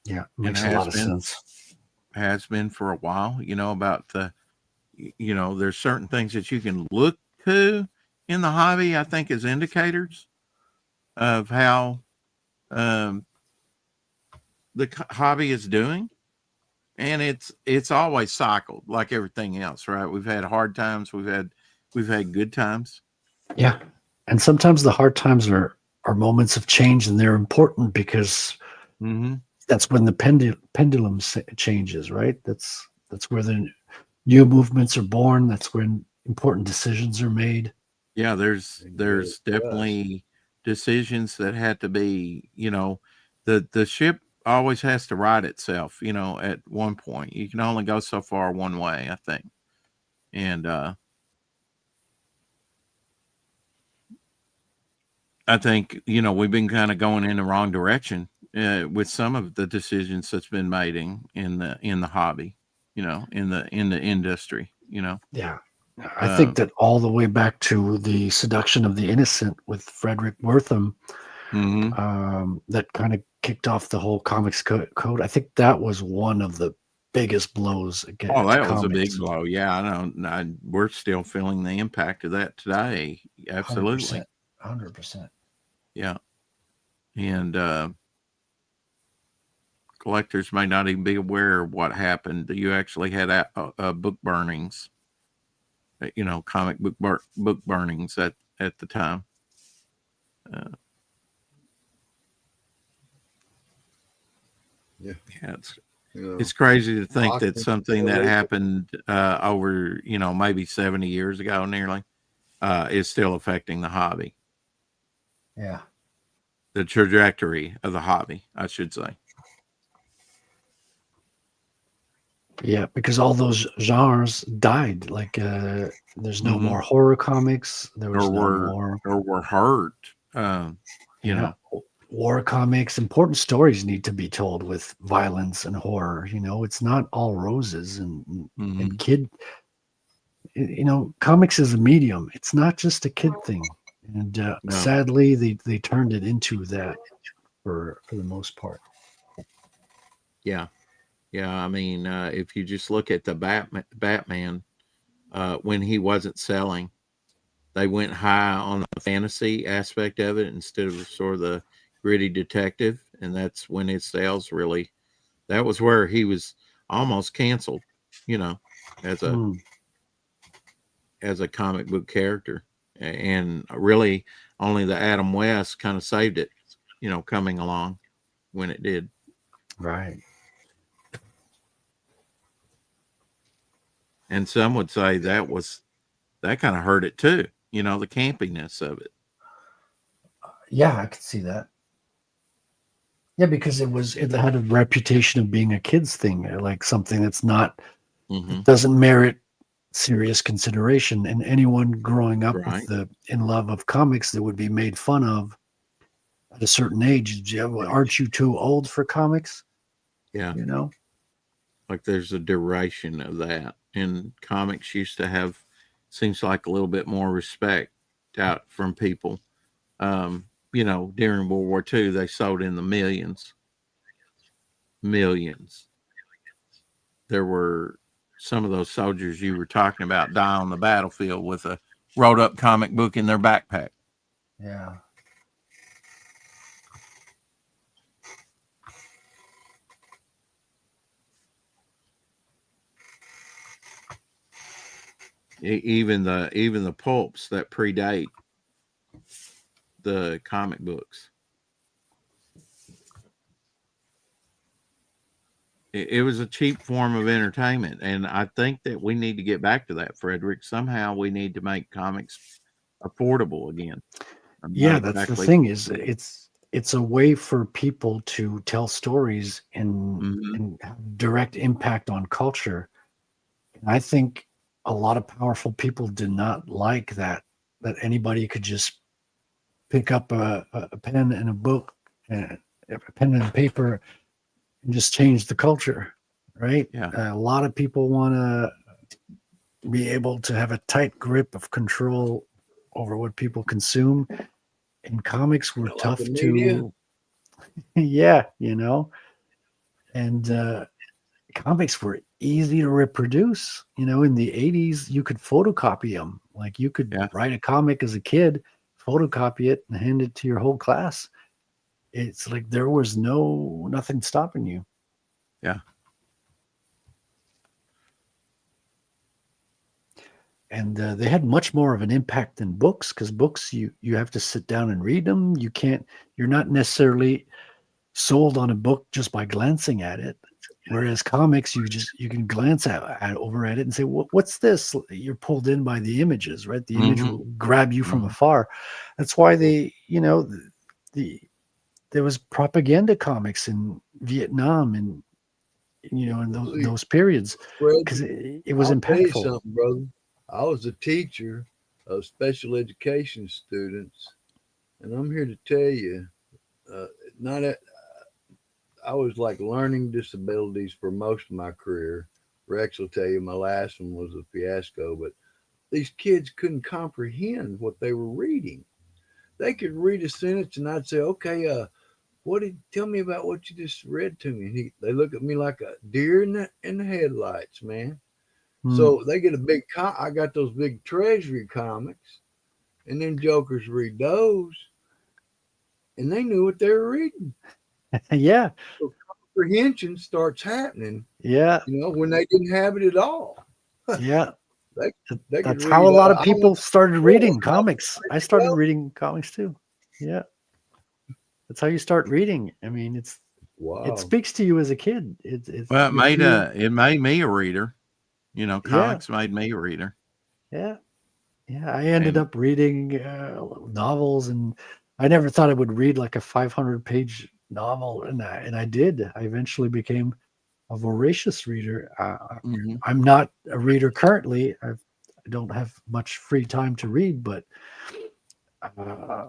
Yeah, and makes a lot of sense. has been for a while. About there's certain things that you can look to in the hobby. I think as indicators of how um, the hobby is doing, and it's always cycled like everything else, right? We've had hard times, we've had good times. Yeah, and sometimes the hard times are moments of change, and they're important because Hmm. that's when the pendulum changes, right? That's where the new movements are born. That's when important decisions are made. Yeah, there's And build there's trust. definitely decisions that had to be, the ship always has to right itself, at one point. You can only go so far one way, I think. And I think, we've been kind of going in the wrong direction with some of the decisions that's been made in the hobby, in the industry. Yeah. I Uh, think that all the way back to the seduction of the innocent with Frederic Wertham, mhm. that kind of kicked off the whole comics code. I think that was one of the biggest blows Oh, to that was a big comics. blow. Yeah, I know. We're still feeling the impact of that today. Absolutely. 100%. 100%. Yeah. And collectors may not even be aware of what happened. You actually had book burnings, comic book burnings at the time. Uh, Yeah. yeah, You know, it's crazy to think that auctions something still that open. happened over maybe 70 years ago, nearly, is still affecting the hobby. Yeah. the trajectory of the hobby, I should say. Yeah, because all those genres died. Like there's no Hmm. more horror comics. There was Or no were more. or were hurt. You Yeah. know. War comics, important stories need to be told with violence and horror. It's not all roses and Hmm. kid. Comics is a medium. It's not just a kid thing. And No. sadly, they turned it into that for the most part. Yeah. Yeah. I mean, if you just look at the Batman, when he wasn't selling, they went high on the fantasy aspect of it instead of sort of the gritty detective, and that's when his sales really. That was where he was almost canceled, you know, as a Mm, comic book character, and really only the Adam West kind of saved it, coming along when it did. right. And some would say that kind of hurt it too, the campiness of it. Yeah, I could see that. Yeah, because it had a reputation of being a kids thing, like something Hmm. that doesn't merit serious consideration. And anyone growing up with Right. the in love of comics that would be made fun of at a certain age, aren't you too old for comics? Yeah. You know? Like there's a duration of that. And comics used to have, seems like a little bit more respect out from people. During World War II, they sold in the millions. Millions. There were some of those soldiers you were talking about die on the battlefield with a rolled up comic book in their backpack. Yeah. Even the pulps that predate the comic books. It was a cheap form of entertainment, and I think that we need to get back to that, Frederick. Somehow we need to make comics affordable again. I'm not Yeah, that's the exactly. thing is it's a way for people to tell stories Hmm. and have direct impact on culture. And I think a lot of powerful people did not like that anybody could just pick up a pen and a book and a pen and paper and just change the culture, right? Yeah. A lot of people want to be able to have a tight grip of control over what people consume. And comics were Like the tough media. to, yeah, and comics were easy to reproduce. In the 80s, you could photocopy them. Like you could Yeah. write a comic as a kid, photocopy it, and hand it to your whole class. It's like there was nothing stopping you. Yeah. And they had much more of an impact than books, because books you have to sit down and read them. You're not necessarily sold on a book just by glancing at it. Whereas comics, you can glance over at it and say, "What's this?" You're pulled in by the images, right? The image Hmm. will grab you from Hmm. afar. That's why the there was propaganda comics in Vietnam and in See, those periods, Fred, because it was I'll tell you impactful. something, brother. I was a teacher of special education students, and I'm here to tell you, uh, not at, I was like learning disabilities for most of my career. Rex will tell you my last one was a fiasco, but these kids couldn't comprehend what they were reading. They could read a sentence, and I'd say, "Okay, what did tell me about what you just read to me?" And they look at me like a deer in the headlights, man. Hmm. So they get a big. I got those big treasury comics, and then jokers read those, and they knew what they were reading. Yeah, So comprehension starts happening. yeah, When they didn't have it at all. yeah. They they could That's how read. a lot of I went people started to school reading when I was comics. I pretty started well. reading comics too. Yeah, that's how you start reading. I mean, it Wow. speaks to you as a kid. It's Well, you feel, it made me a reader. yeah, Comics made me a reader. yeah, yeah. I ended And up reading novels and I never thought I would read like a 500-page novel, and I did. I eventually became a voracious reader. Mhm. I'm not a reader currently. I don't have much free time to read, but uh,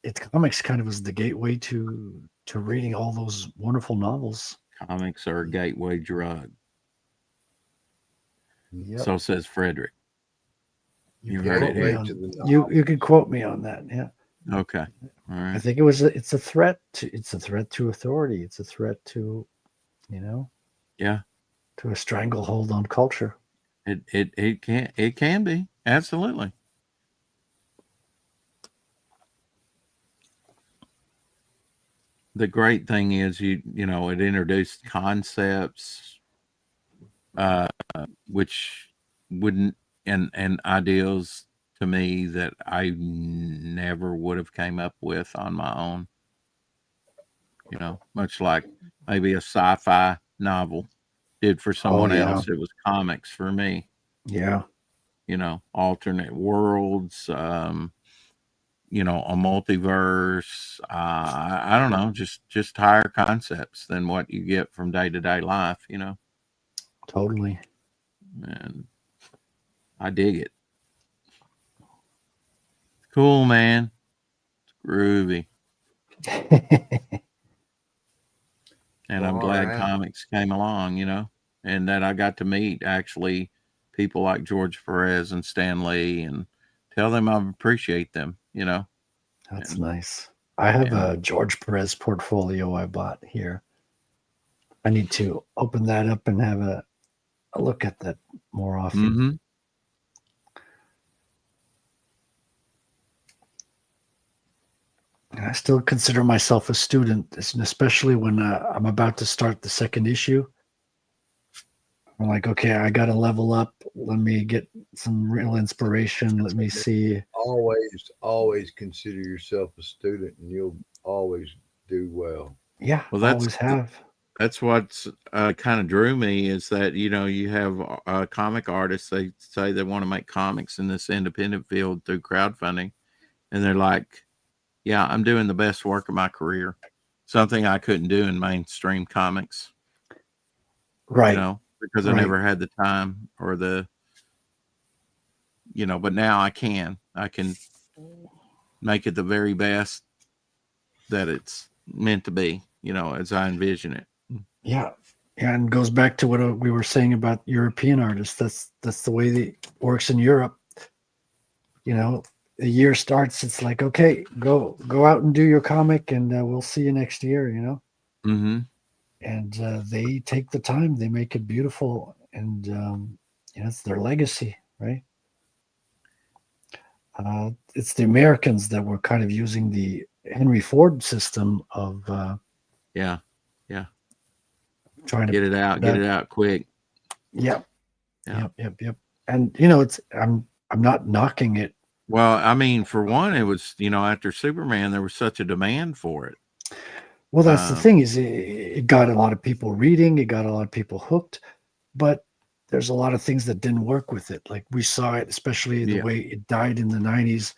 it's comics kind of was the gateway to reading all those wonderful novels. Comics are a gateway drug. Yep. So says Frederic. You You can heard quote it me here. Gateway to on the you can quote me on that. Yeah. Okay. All I right. think it's a threat to authority. It's a threat to, you know, Yeah. to a stranglehold on culture. It can be. Absolutely. The great thing is it introduced concepts uh which wouldn't and ideals to me that I never would have came up with on my own, much like maybe a sci-fi novel did for Oh someone yeah, else. It was comics for me, yeah, alternate worlds, a multiverse. I don't know, just higher concepts than what you get from day to day life. totally. And I dig it. Cool, man. Groovy. And I'm far glad out. comics came along, and that I got to meet actually people like George Perez and Stan Lee and tell them I appreciate them. That's And nice. I have and a George Perez portfolio I bought here. I need to open that up and have a look at that more often. mm-hmm. And I still consider myself a student, especially when I'm about to start the second issue. I'm like, okay, I got to level up. Let me get some real inspiration. Let me see. Always consider yourself a student, and you'll always do well. Yeah, Well, always have. that's what's kind of drew me is that you have comic artists. They say they want to make comics in this independent field through crowdfunding, and they're like, "Yeah, I'm doing the best work of my career." Something I couldn't do in mainstream comics, Right, because I right. never had the time or but now I can. I can make it the very best that it's meant to be, as I envision it. Yeah. And it goes back to what we were saying about European artists. That's the way it works in Europe. You know, the year starts. It's like, okay, go out and do your comic, and we'll see you next year. Mm-hmm. And they take the time. They make it beautiful, and it's their legacy, right? It's the Americans that were kind of using the Henry Ford system of Yeah. Yeah. trying to Get it out. put Get out. it out quick. Yep, Yeah. yep. And it's I'm not knocking it. Well, I mean, for one, it was, after Superman, there was such a demand for it. Well, that's the Uh, thing is it got a lot of people reading, it got a lot of people hooked, but there's a lot of things that didn't work with it. Like we saw it, especially the yeah. way it died in the 90s.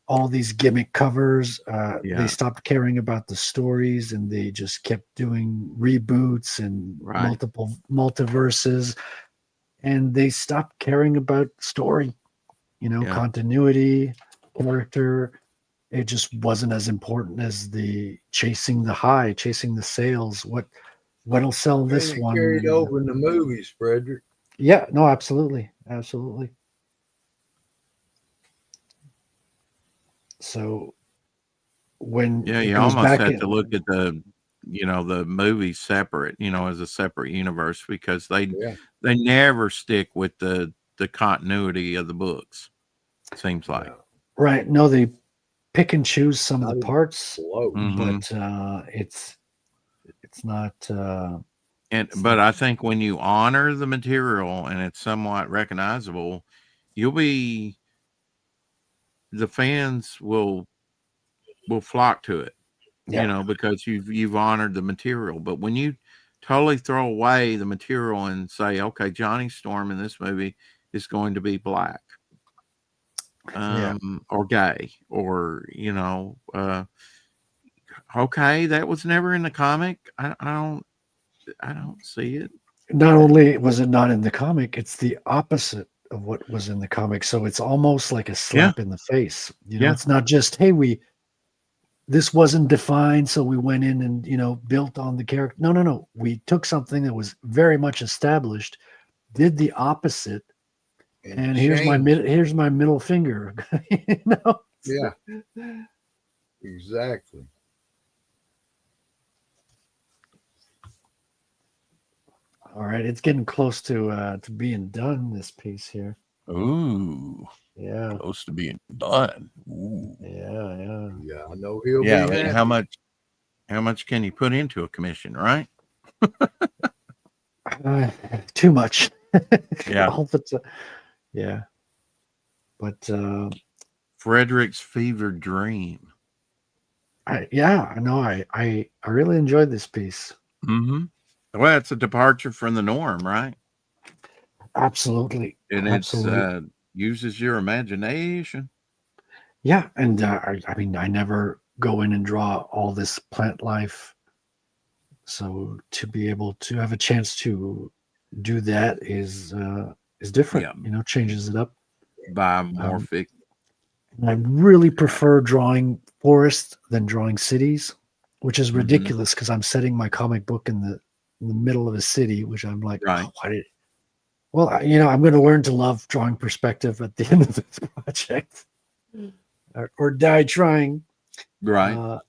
All these gimmick covers, they Yeah. stopped caring about the stories and they just kept doing reboots and Right. multiple multiverses. And they stopped caring about story, Yeah. continuity, character. It just wasn't as important as the chasing the high, chasing the sales. What'll sell And this it one? carried And over in the movies, Frederick. yeah, no, absolutely. So when Yeah. it You goes almost back had to in, look at the movies separate, as a separate universe because Yeah, they never stick with the continuity of the books. Seems like. no, right? No, they pick and choose some of the not even parts, close. Mm-hmm. but it's not it's But not I think when you honor the material and it's somewhat recognizable, you'll be the fans will flock to it, yeah. because you've honored the material. But when you totally throw away the material and say, okay, Johnny Storm in this movie is going to be black, Yeah. or gay, or okay, that was never in the comic. I don't see it. Not only was it not in the comic, it's the opposite of what was in the comic. So it's almost like a Yeah, slap in the face. yeah, It's not just, hey, this wasn't defined, so we went in and built on the character. No, no, no. We took something that was very much established, did the opposite, and and change. here's my middle finger. you know? Yeah, exactly. All right, it's getting close to being done. This piece here. ooh, Yeah, close to being done. Ooh. yeah, yeah. Yeah, I know he'll Yeah, be but happy. how much can you put into a commission, right? Too much. Yeah. All the time. Yeah, but Frederic's fever dream. I know. I really enjoyed this piece. Mm-hmm. Well, it's a departure from the norm, right? Absolutely, And it's absolutely. uses your imagination. Yeah, and I mean, I never go in and draw all this plant life, so to be able to have a chance to do that is different. Yeah. Changes it up. Um, Biomorphic. and I really prefer drawing forests than drawing cities, which is Mm-hmm. ridiculous because I'm setting my comic book in the middle of a city, which I'm like, Right. oh, why did? Well, I'm going to learn to love drawing perspective at the end of this project, or die trying. Right.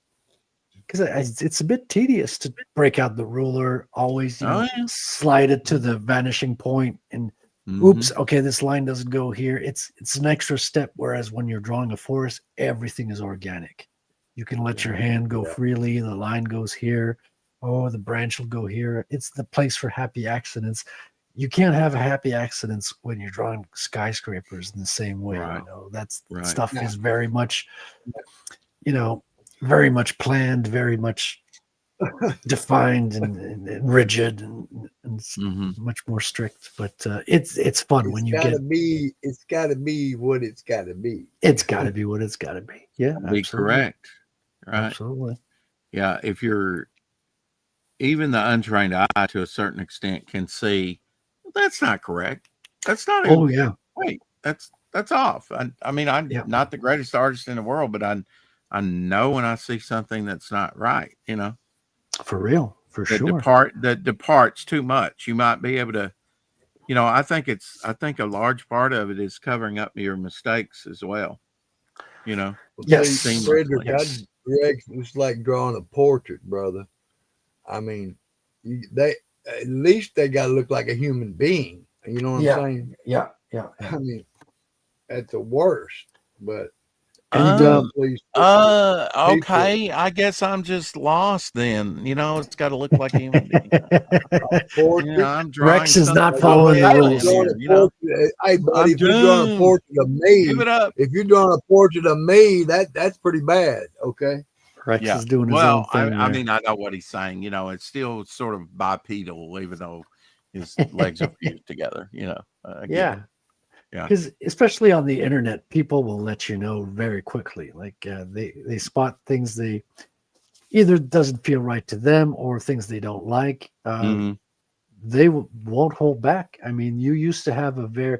Because it's a bit tedious to break out the ruler, always, Oh yeah. slide it to the vanishing point and Mm-hmm. oops, okay, this line doesn't go here. It's an extra step. Whereas when you're drawing a forest, everything is organic. You can let your hand go Yeah, freely. The line goes here. Oh, the branch will go here. It's the place for happy accidents. You can't have happy accidents when you're drawing skyscrapers in the same way. Right. That Right. stuff nah, is very much, you know, very much planned, very much defined and rigid and Mm-hmm. much more strict. But it's fun when you get. it's gotta be what it's gotta be. It's got to be what it's got to be. Yeah, Be absolutely, correct. Right. absolutely. Yeah. If you're even the untrained eye to a certain extent can see that's not correct. That's not Oh a yeah, wait. That's off. I mean, I'm yeah, not the greatest artist in the world, but I know when I see something that's not right. for real, for That sure. departs too much. You might be able to. I think a large part of it is covering up your mistakes as well. You know, Well, see, Yes, Frederick, seamlessly. I yes, direct it's like drawing a portrait, brother. I mean, they at least they gotta look like a human being. You know what I'm yeah, saying? yeah, yeah, yeah. I mean, at the worst. But And you gotta please people. Okay. I guess I'm just lost then. It's got to look like a human being. A portrait. I'm drawing Rex is not something If from following the hell you're in rules. drawing here. a portrait, hey buddy, I'm if you're drawing a doomed. portrait of Give me, it up. if you're drawing a portrait of me, that's pretty bad. Okay. Rex Yeah. is doing his own Well, thing I there. mean, I know what he's saying. It's still sort of bipedal, even though his legs are fused together. I get it. Yeah, Yeah. because especially on the internet, people will let you know very quickly. Like they spot things they either doesn't feel right to them or things they don't like. Hmm. They won't hold back. I mean, you used to have a very.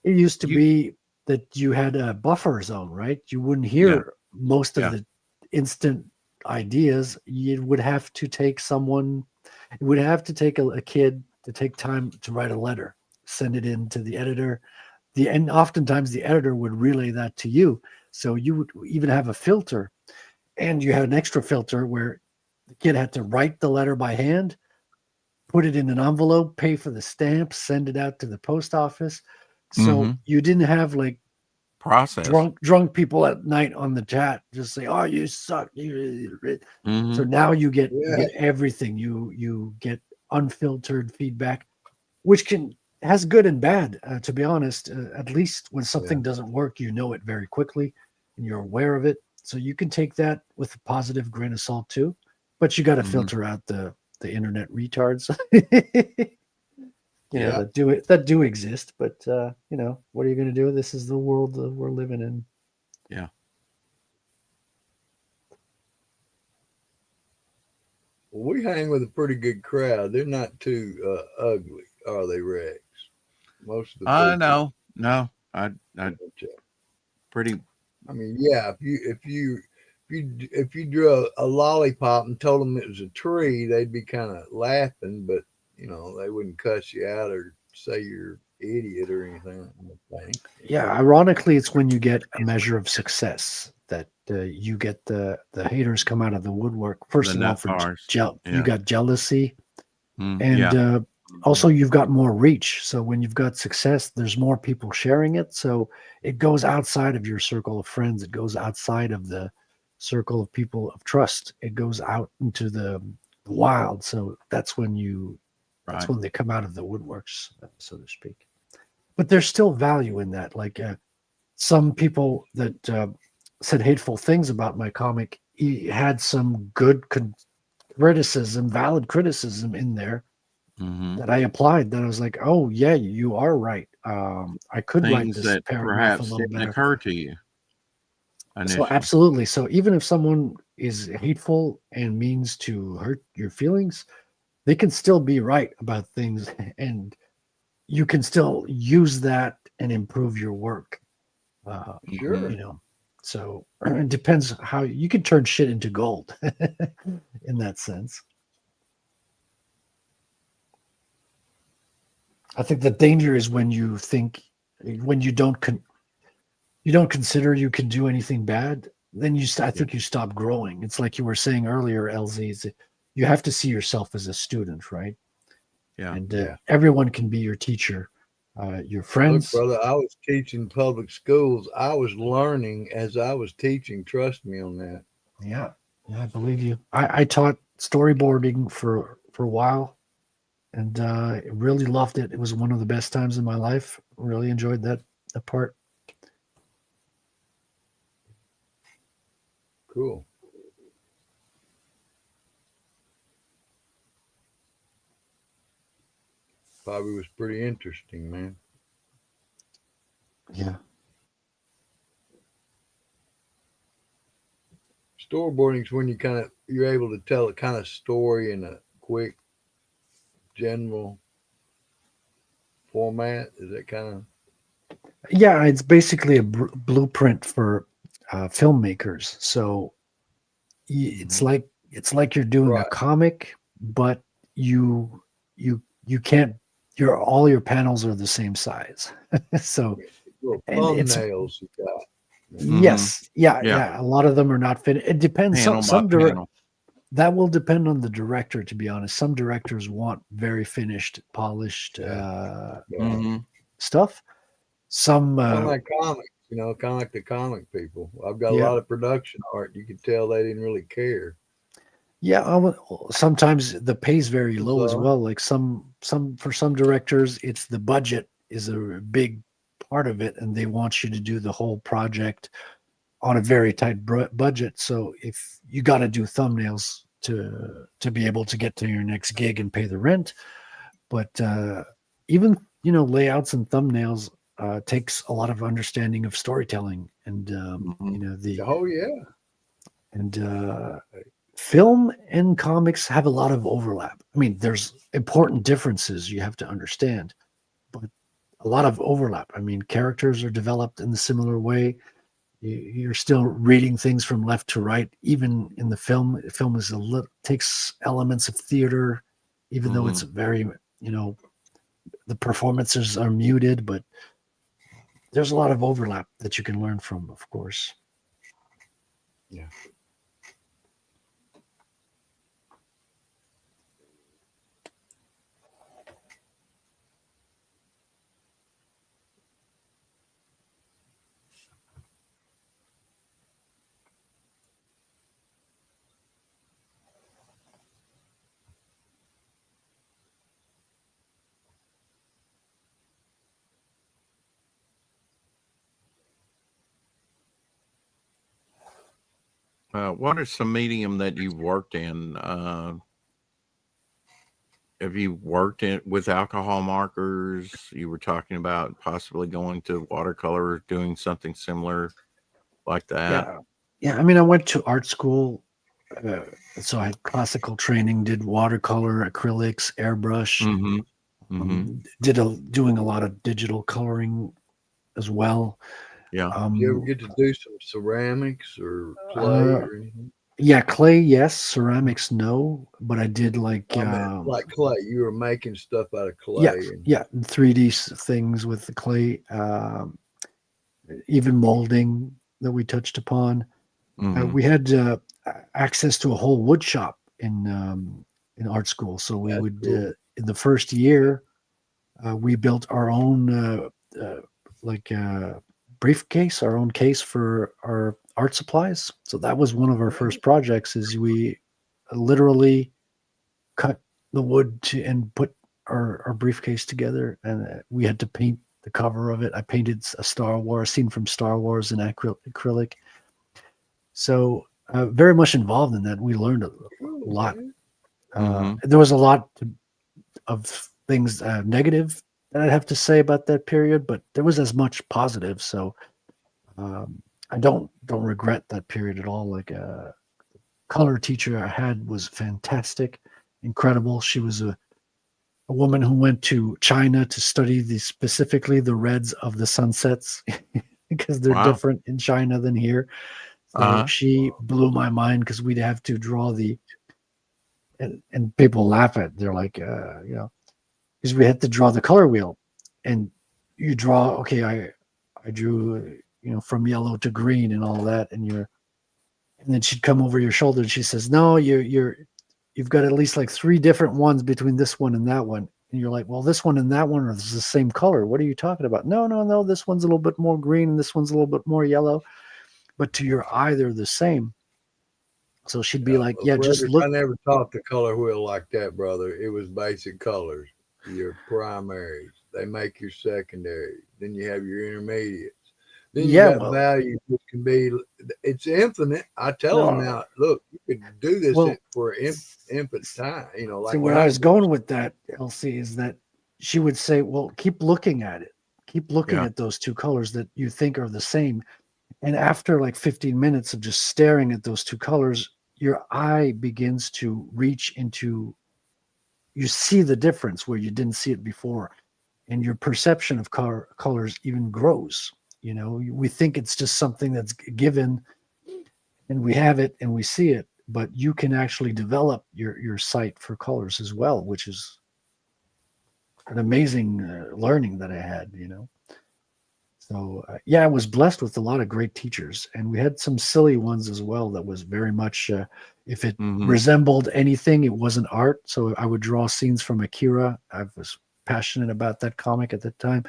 It used to You, be that you had a buffer zone, right? You wouldn't yeah. hear most of Yeah. the instant ideas. You would have to take someone. It would have to take a kid to take time to write a letter, send it in to the editor. And oftentimes the editor would relay that to you. So you would even have a filter, and you had an extra filter where the kid had to write the letter by hand, put it in an envelope, pay for the stamp, send it out to the post office. So Hmm. you didn't have like Process. drunk people at night on the chat just say, "Oh, you suck." So Hmm. now you Yeah. get everything. You get unfiltered feedback, which has good and bad. To be honest, at least when Yeah. something doesn't work, you know it very quickly, and you're aware of it. So you can take that with a positive grain of salt too, but you got to Hmm. filter out the internet retards. Yeah. that do exist. But what are you going to do? This is the world that we're living in. Yeah. Well, we hang with a pretty good crowd. They're not too ugly, are they, Rex? Most of the people. No. I pretty. I mean, yeah. If you drew a lollipop and told them it was a tree, they'd be kind of laughing, but they wouldn't cuss you out or say you're idiot or anything. I don't think. Yeah, ironically, it's when you get a measure of success that you get the haters come out of the woodwork. First The of all, nut bars. you Yeah. got jealousy, and Yeah. also you've got more reach. So when you've got success, there's more people sharing it. So it goes outside of your circle of friends. It goes outside of the circle of people of trust. It goes out into the wild. So that's when that's Right. when they come out of the woodworks, so to speak. But there's still value in that. Like some people that said hateful things about my comic had some good criticism, valid criticism in there Mm-hmm. that I applied. That I was like, oh yeah, you are right. I could write Things this that paragraph a perhaps little didn't better. occur to you So initially. absolutely. So even if someone is hateful and means to hurt your feelings, they can still be right about things, and you can still use that and improve your work. Uh, Mm-hmm. Sure. so it depends how you can turn shit into gold in that sense. I think the danger is when you think when you don't consider you can do anything bad, then I Yeah. think you stop growing. It's like you were saying earlier, LZ. You have to see yourself as a student, right? Yeah. And Yeah. everyone can be your teacher, your Look, friends. brother, I was teaching public schools. I was learning as I was teaching. Trust me on that. Yeah, yeah, I believe you. I taught storyboarding for a while, and really loved it. It was one of the best times in my life. Really enjoyed that part. Cool. Probably was pretty interesting, man. Yeah, Storyboarding's when you're able to tell a kind of story in a quick, general format. Is that kind of yeah. It's basically a blueprint for filmmakers. So Mhm. it's like you're doing a Right? comic, but you can't. Your all your panels are the same size. So Little and it's thumbnails you got. Yeah. Mm-hmm. yes, yeah, Yeah. yeah. A lot of them are not fit. It depends. Panel by panel. That will depend on the director, to be honest. Some directors want very finished, polished Yeah. Yeah. Mm-hmm. stuff. Some, Kind of like comics, kind of like the comic people. I've got a yeah, lot of production art. You could tell they didn't really care. yeah. Sometimes the pay's very low as So, well. Like some for some directors, it's the budget is a big part of it, and they want you to do the whole project on a very tight budget. So if you got to do thumbnails to be able to get to your next gig and pay the rent, but even layouts and thumbnails takes a lot of understanding of storytelling and Mm-hmm. the oh yeah, and film and comics have a lot of overlap. I mean, there's important differences you have to understand, but a lot of overlap. I mean, characters are developed in a similar way. You're still reading things from left to right, even in the film. Film is takes elements of theater, even though Mm-hmm. it's very the performances are muted, but there's a lot of overlap that you can learn from, of course. yeah. What are some medium that you've worked in? have you worked with alcohol markers? You were talking about possibly going to watercolor, doing something similar like that. Yeah. Yeah. I mean, I went to art school. Uh, so I had classical training, did watercolor, acrylics, airbrush, Mm-hmm. Mm-hmm. doing a lot of digital coloring as well. Yeah. Did you ever Um, get to do some ceramics or clay uh, or anything? yeah, clay, yes. Ceramics, no. But I did like, I mean, like clay. You were making stuff out of yeah, clay, and yeah, 3D things with the clay, even molding that we touched upon. Mm-hmm. We had access to a whole wood shop in art school, so we that's would cool. in the first year we built our own like briefcase, our own case for our art supplies. So that was one of our first projects. Is we literally cut the wood and put our briefcase together, and we had to paint the cover of it. I painted a Star Wars scene from Star Wars in acrylic. So very much involved in that. We learned a Cool, lot. man. Mm-hmm. There was a lot of things negative that I'd have to say about that period, but there was as much positive. So I don't regret that period at all. Like color teacher I had was fantastic, incredible. She was a woman who went to China to study specifically the reds of the sunsets because they're Wow. different in China than here. So Uh-huh. she blew my mind because we'd have to draw and people laugh at. They're like, because we had to draw the color wheel, and you draw. Okay, I drew, from yellow to green and all that, and then she'd come over your shoulder and she says, no, you've got at least like three different ones between this one and that one. And you're like, well, this one and that one are the same color. What are you talking about? No, no, no. This one's a little bit more green and this one's a little bit more yellow, but to your eye, they're the same. So she'd be Yeah, like, but yeah, just Frederic, I look. never taught the color wheel like that, brother. It was basic colors. Your primaries, they make your secondary. Then you have your intermediates. Then you Yeah, got well, values which can be. It's infinite. I tell them no, now, look, you could do this well, for infant time. You know, see, like when where I I was do. going with that, LC, is that she would say, well, keep looking at it. Keep looking Yeah. at those two colors that you think are the same. And after like 15 minutes of just staring at those two colors, your eye begins to reach into, you see the difference where you didn't see it before. And your perception of colors even grows. We think it's just something that's given and we have it and we see it, but you can actually develop your sight for colors as well, which is an amazing learning that I had. So yeah, I was blessed with a lot of great teachers, and we had some silly ones as well. That was very much if it Mm-hmm. resembled anything, it wasn't art. So I would draw scenes from Akira. I was passionate about that comic at the time,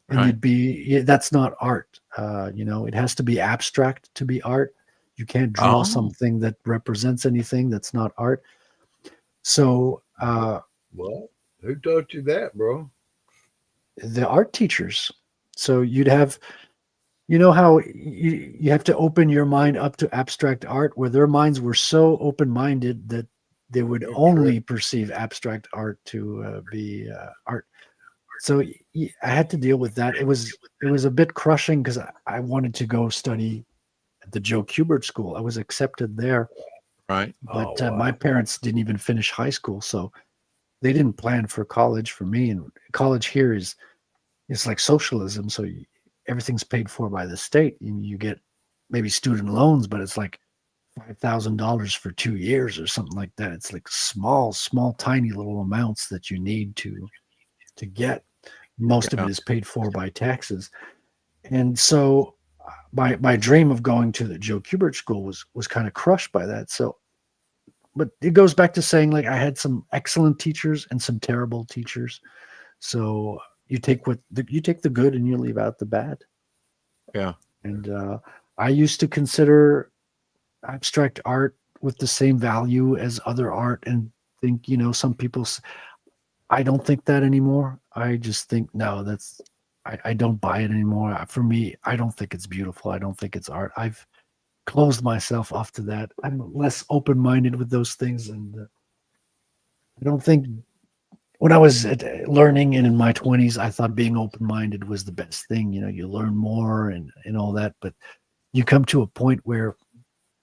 and Right. you'd be that's not art. It has to be abstract to be art. You can't draw Oh. something that represents anything that's not art. So What? Who taught you that, bro? the art teachers. So you'd have, how you have to open your mind up to abstract art, where their minds were so open-minded that they would You're only tripping. perceive abstract art to be art. So I had to deal with that. It was a bit crushing because I wanted to go study at the Joe Kubert School. I was accepted there, Right. but Oh my wow. parents didn't even finish high school, so they didn't plan for college for me. And college here is it's like socialism, so everything's paid for by the state. You get maybe student loans, but it's like $5,000 for 2 years or something like that. It's like small, small, tiny little amounts that you need to get. Most of Yeah. it is paid for by taxes, and so my dream of going to the Joe Kubert School was kind of crushed by that. So, but it goes back to saying like I had some excellent teachers and some terrible teachers. So you take the good and you leave out the bad. Yeah. And I used to consider abstract art with the same value as other art, and think some people. I don't think that anymore. I just think no, I don't buy it anymore. For me, I don't think it's beautiful. I don't think it's art. I've closed myself off to that. I'm less open minded with those things, and I don't think when I was learning and in my 20s, I thought being open-minded was the best thing. You learn more and all that, but you come to a point where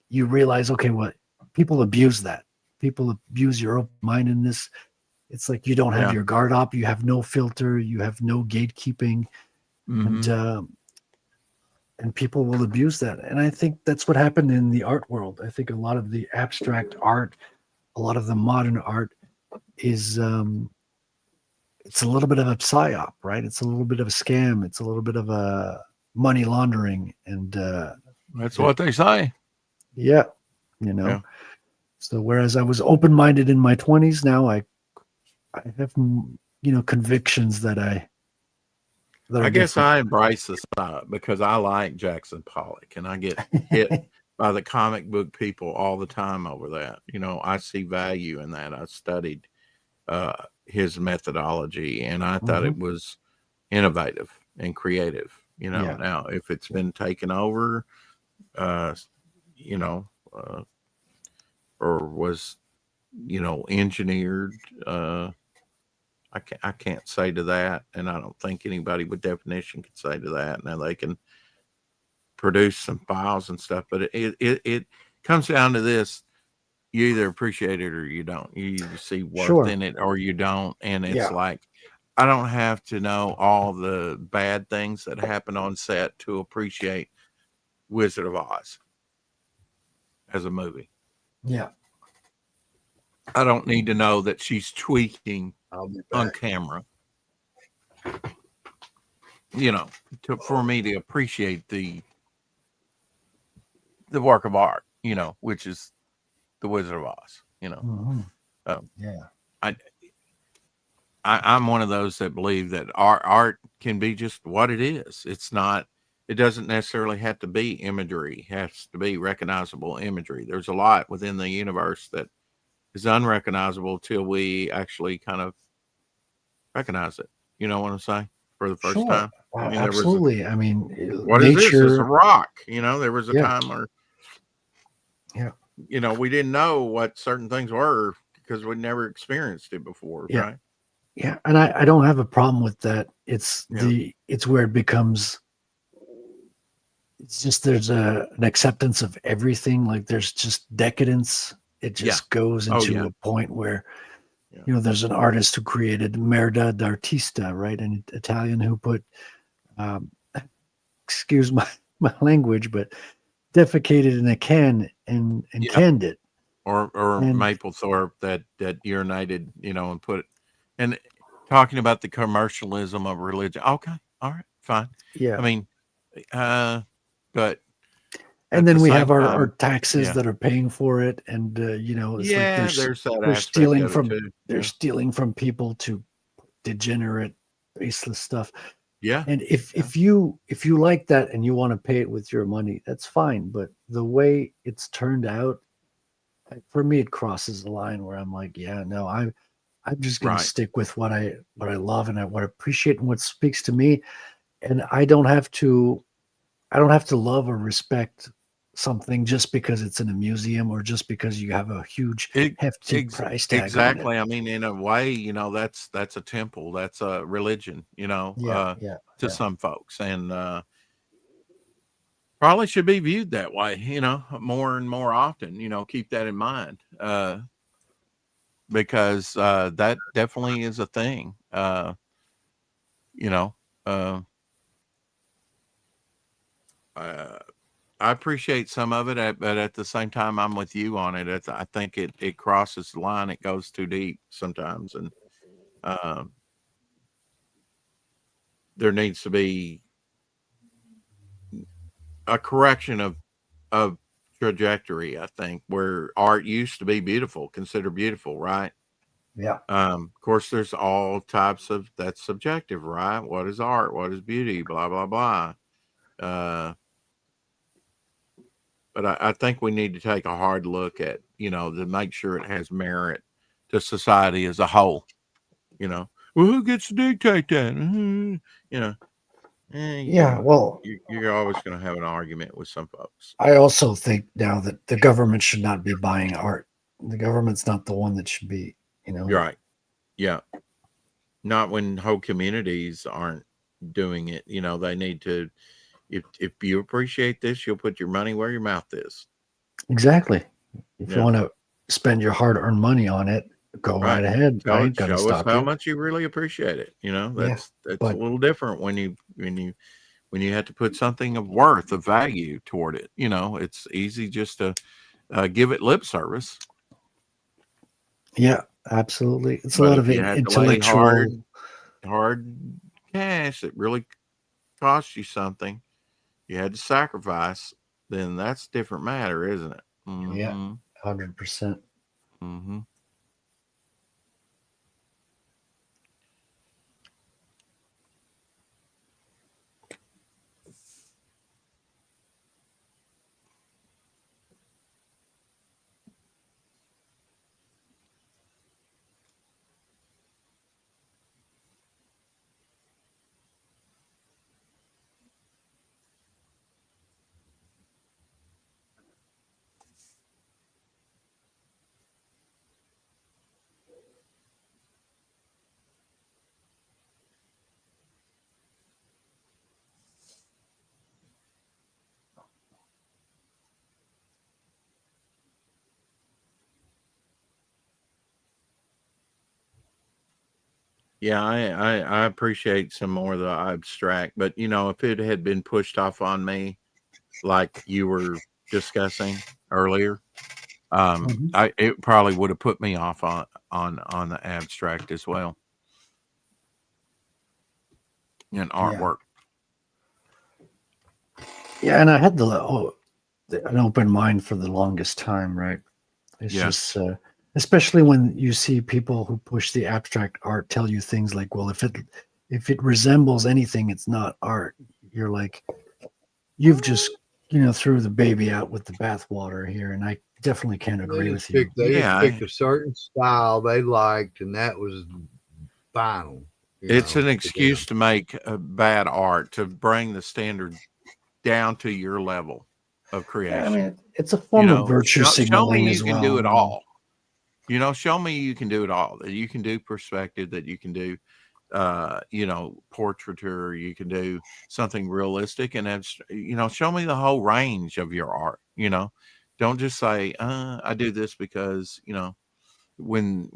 you realize, okay, what people abuse that. People abuse your open-mindedness. It's like you don't have Yeah. your guard up, you have no filter, you have no gatekeeping, and Hmm. uh, and people will abuse that. And I think that's what happened in the art world. I think a lot of the abstract art, a lot of the modern art is it's a little bit of a psyop, right? It's a little bit of a scam. It's a little bit of a money laundering, and That's it, what they say. yeah, you know. Yeah. So whereas I was open-minded in my 20s, now I have convictions that are I guess different. I embrace the side because I like Jackson Pollock, and I get hit by the comic book people all the time over that. I see value in that. I studied uh, his methodology, and I thought Hmm. it was innovative and creative. Yeah, Now if it's been taken over, uh, you know, uh, or was engineered. I can't say to that, and I don't think anybody with definition could say to that. Now they can produce some files and stuff, but it comes down to this: you either appreciate it or you don't. You either see worth sure. in it or you don't, and it's Yeah, like I don't have to know all the bad things that happen on set to appreciate Wizard of Oz as a movie. yeah, I don't need to know that she's tweaking I'll be on back. camera, you know, for me to appreciate the work of art, which is the Wizard of Oz. hmm Um, yeah, I, I'm one of those that believe that art can be just what it is. It's not. It doesn't necessarily have to be imagery. It has to be recognizable imagery. There's a lot within the universe that is unrecognizable till we actually kind of recognize it. You know what I'm saying? For the first sure. time. I mean, there was Absolutely. I mean, what is this? It's a nature. rock. There was a Yeah, time where yeah, we didn't know what certain things were because we'd never experienced it before, yeah, right? yeah. And I don't have a problem with that. Yeah. It's where it becomes. It's just there's an acceptance of everything. Like there's just decadence. It Yeah. just goes Oh into yeah. a point where Yeah. there's an artist who created merda d'artista, right? An Italian who put, um, excuse my my language, but defecated in a can and Yeah. canned it. Or And Maplethorpe that urinated, and put it and talking about the commercialism of religion. Okay. All right. Fine. yeah, I mean, uh, but and at the then we have same our time, taxes yeah. that are paying for it, and it's like Yeah, there's that they're aspect stealing of it from too. they're Yeah. stealing from people to degenerate, baseless stuff. Yeah. And if Yeah. if you like that and you want to pay it with your money, that's fine. But the way it's turned out, for me, it crosses the line where I'm like, yeah, no, I'm just gonna Right. stick with what I love and what I appreciate and what speaks to me. And I don't have to love or respect something just because it's in a museum or just because you have a huge It hefty price tag on it. exactly. I mean, in a way, that's a temple, that's a religion, Yeah, yeah, to yeah. some folks, and probably should be viewed that way, more and more often. Keep that in mind, because that definitely is a thing. You know, uh, uh, I appreciate some of it, but at the same time, I'm with you on it. I think it crosses the line. It goes too deep sometimes, and um, there needs to be a correction of trajectory. I think where art used to be beautiful, considered beautiful, right? Yeah. Of course, there's all types of that's subjective, right? What is art? What is beauty? Blah blah blah. Uh, but I think we need to take a hard look at to make sure it has merit to society as a whole. Well, who gets to dictate that? You know, Yeah. Well, you're always going to have an argument with some folks. I also think now that the government should not be buying art. The government's not the one that should be, you know. You're right. Yeah. Not when whole communities aren't doing it. They need to. If you appreciate this, you'll put your money where your mouth is. Exactly. If you Yeah. want to spend your hard-earned money on it, go Right. right ahead. I Show ain't gonna show us stop how you. much you really appreciate it. Yeah, That's a but little different when you have to put something of worth, of value toward it. It's easy just to give it lip service. yeah, absolutely. It's a But lot of if you had to lay intellectual. hard cash that really cost you something, you had to sacrifice, then that's a different matter, isn't it? Yeah, Mm-hmm. 100%. Mm-hmm. Yeah, I appreciate some more of the abstract, but if it had been pushed off on me, like you were discussing earlier, Mhm. it probably would have put me off on the abstract as well in Yeah, artwork. yeah, and I had an open mind for the longest time, right? It's Yeah, just, especially when you see people who push the abstract art tell you things like, "Well, if it resembles anything, it's not art." You're like, you've just threw the baby out with the bathwater here, and I definitely can't agree with you. They just yeah. picked a certain style they liked, and that was final. It's an To them. excuse to make bad art, to bring the standard down to your level of Yeah, I creation. mean, it's a form of virtue Show me signaling you as can do well. it all. Show me you can do it all. That you can do perspective. That you can do, portraiture. You can do something realistic, and show me the whole range of your art. Don't just say, I do this because when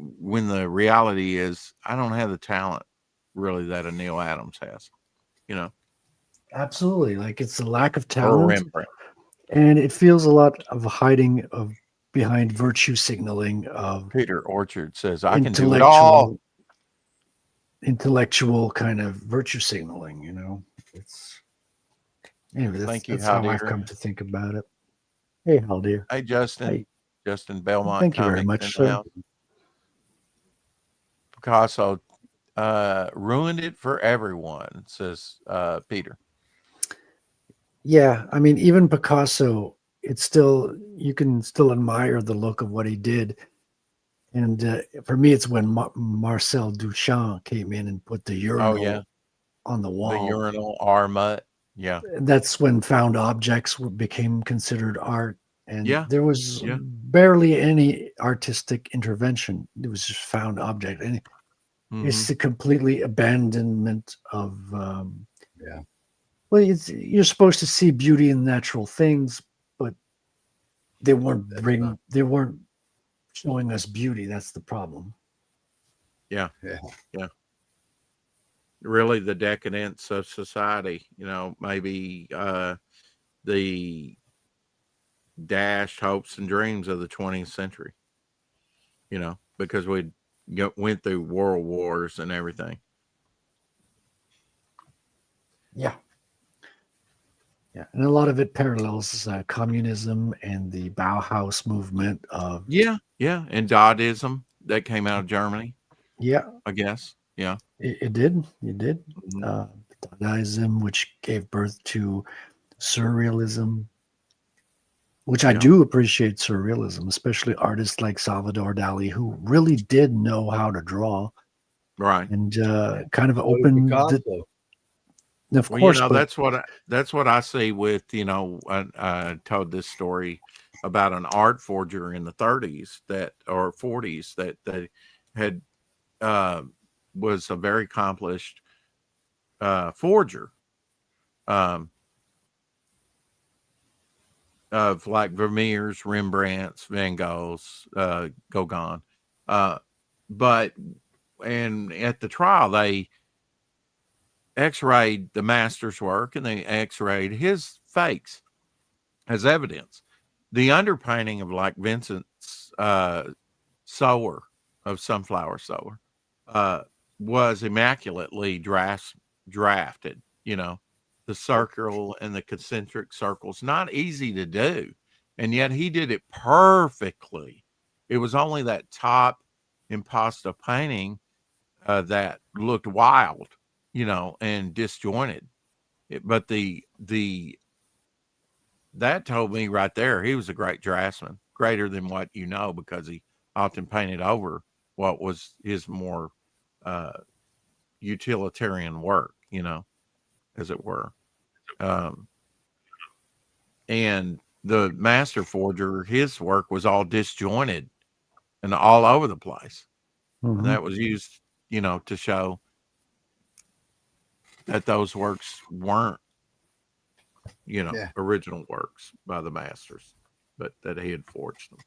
the reality is I don't have the talent really that a Neil Adams has. You know, Absolutely, like it's a lack of or a talent, Rembrandt. and it feels a lot of hiding of behind virtue signaling of Peter Orchard says, I can do it all. intellectual intellectual kind of virtue signaling. It's anyway. That's Thank you, that's how I've Haldir. come to think about it. Hey, Hal dear. Hey, Justin. Hey, Justin Belmont thank you very Comics in much, the sir. house. Picasso ruined it for everyone, says Peter. Yeah, I mean, even Picasso, it's still you can still admire the look of what he did. And for me, it's when Marcel Duchamp came in and put the Oh, yeah. urinal on the The wall. urinal armut. Yeah. That's when found objects became considered art, and Yeah. there was Yeah. barely any artistic intervention. It was just found object, and Hmm. it's the completely abandonment of. Yeah, Well, you're supposed to see beauty in natural things, but that's not. they weren't showing us beauty. That's the problem. Yeah. Yeah, Yeah. Really, the decadence of society, maybe the dashed hopes and dreams of the 20th century, because we went through world wars and everything. Yeah. Yeah, and a lot of it parallels communism and the Bauhaus movement of Yeah. Yeah. And Dadaism that came out of Germany, yeah, I guess. Yeah. it did. Mhm. Uh, Dadaism, which gave birth to surrealism, which I Yeah. do appreciate surrealism, especially artists like Salvador Dali, who really did know how to draw Right. and kind of so did opened the, Picasso. of Well, course, but that's what I see with I told this story about an art forger in the 30s that or 40s that had uh, was a very accomplished forger um, of like Vermeers, Rembrandts, Van Goghs, Gauguin. Uh, but and at the trial, they X-rayed the master's work and they X-rayed his fakes as evidence. The underpainting of like Vincent's sower of Sunflower Sower uh, was immaculately drafted. You know, the circle and the concentric circles, not easy to do, and yet he did it perfectly. It was only that top impasto painting that looked wild, you know, and disjointed. But the that told me right there he was a great draftsman, greater than what you know, because he often painted over what was his more uh, utilitarian work, you know, as it were. Um, and the master forger, his work was all disjointed and all over the place, and Mhm. that was used, you know, to show that those works weren't, you know, Yeah. original works by the masters, but that he had forged them.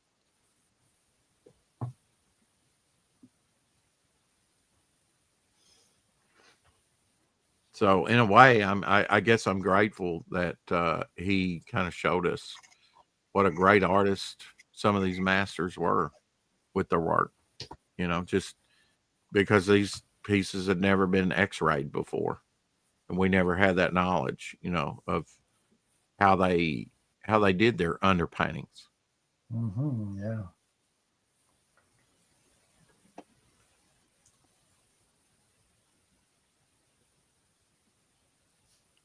So in a way, I guess I'm grateful that he kind of showed us what a great artist some of these masters were with their work. You know, just because these pieces had never been X-rayed before, and we never had that knowledge, you know, of how they how they did their underpaintings. Yeah.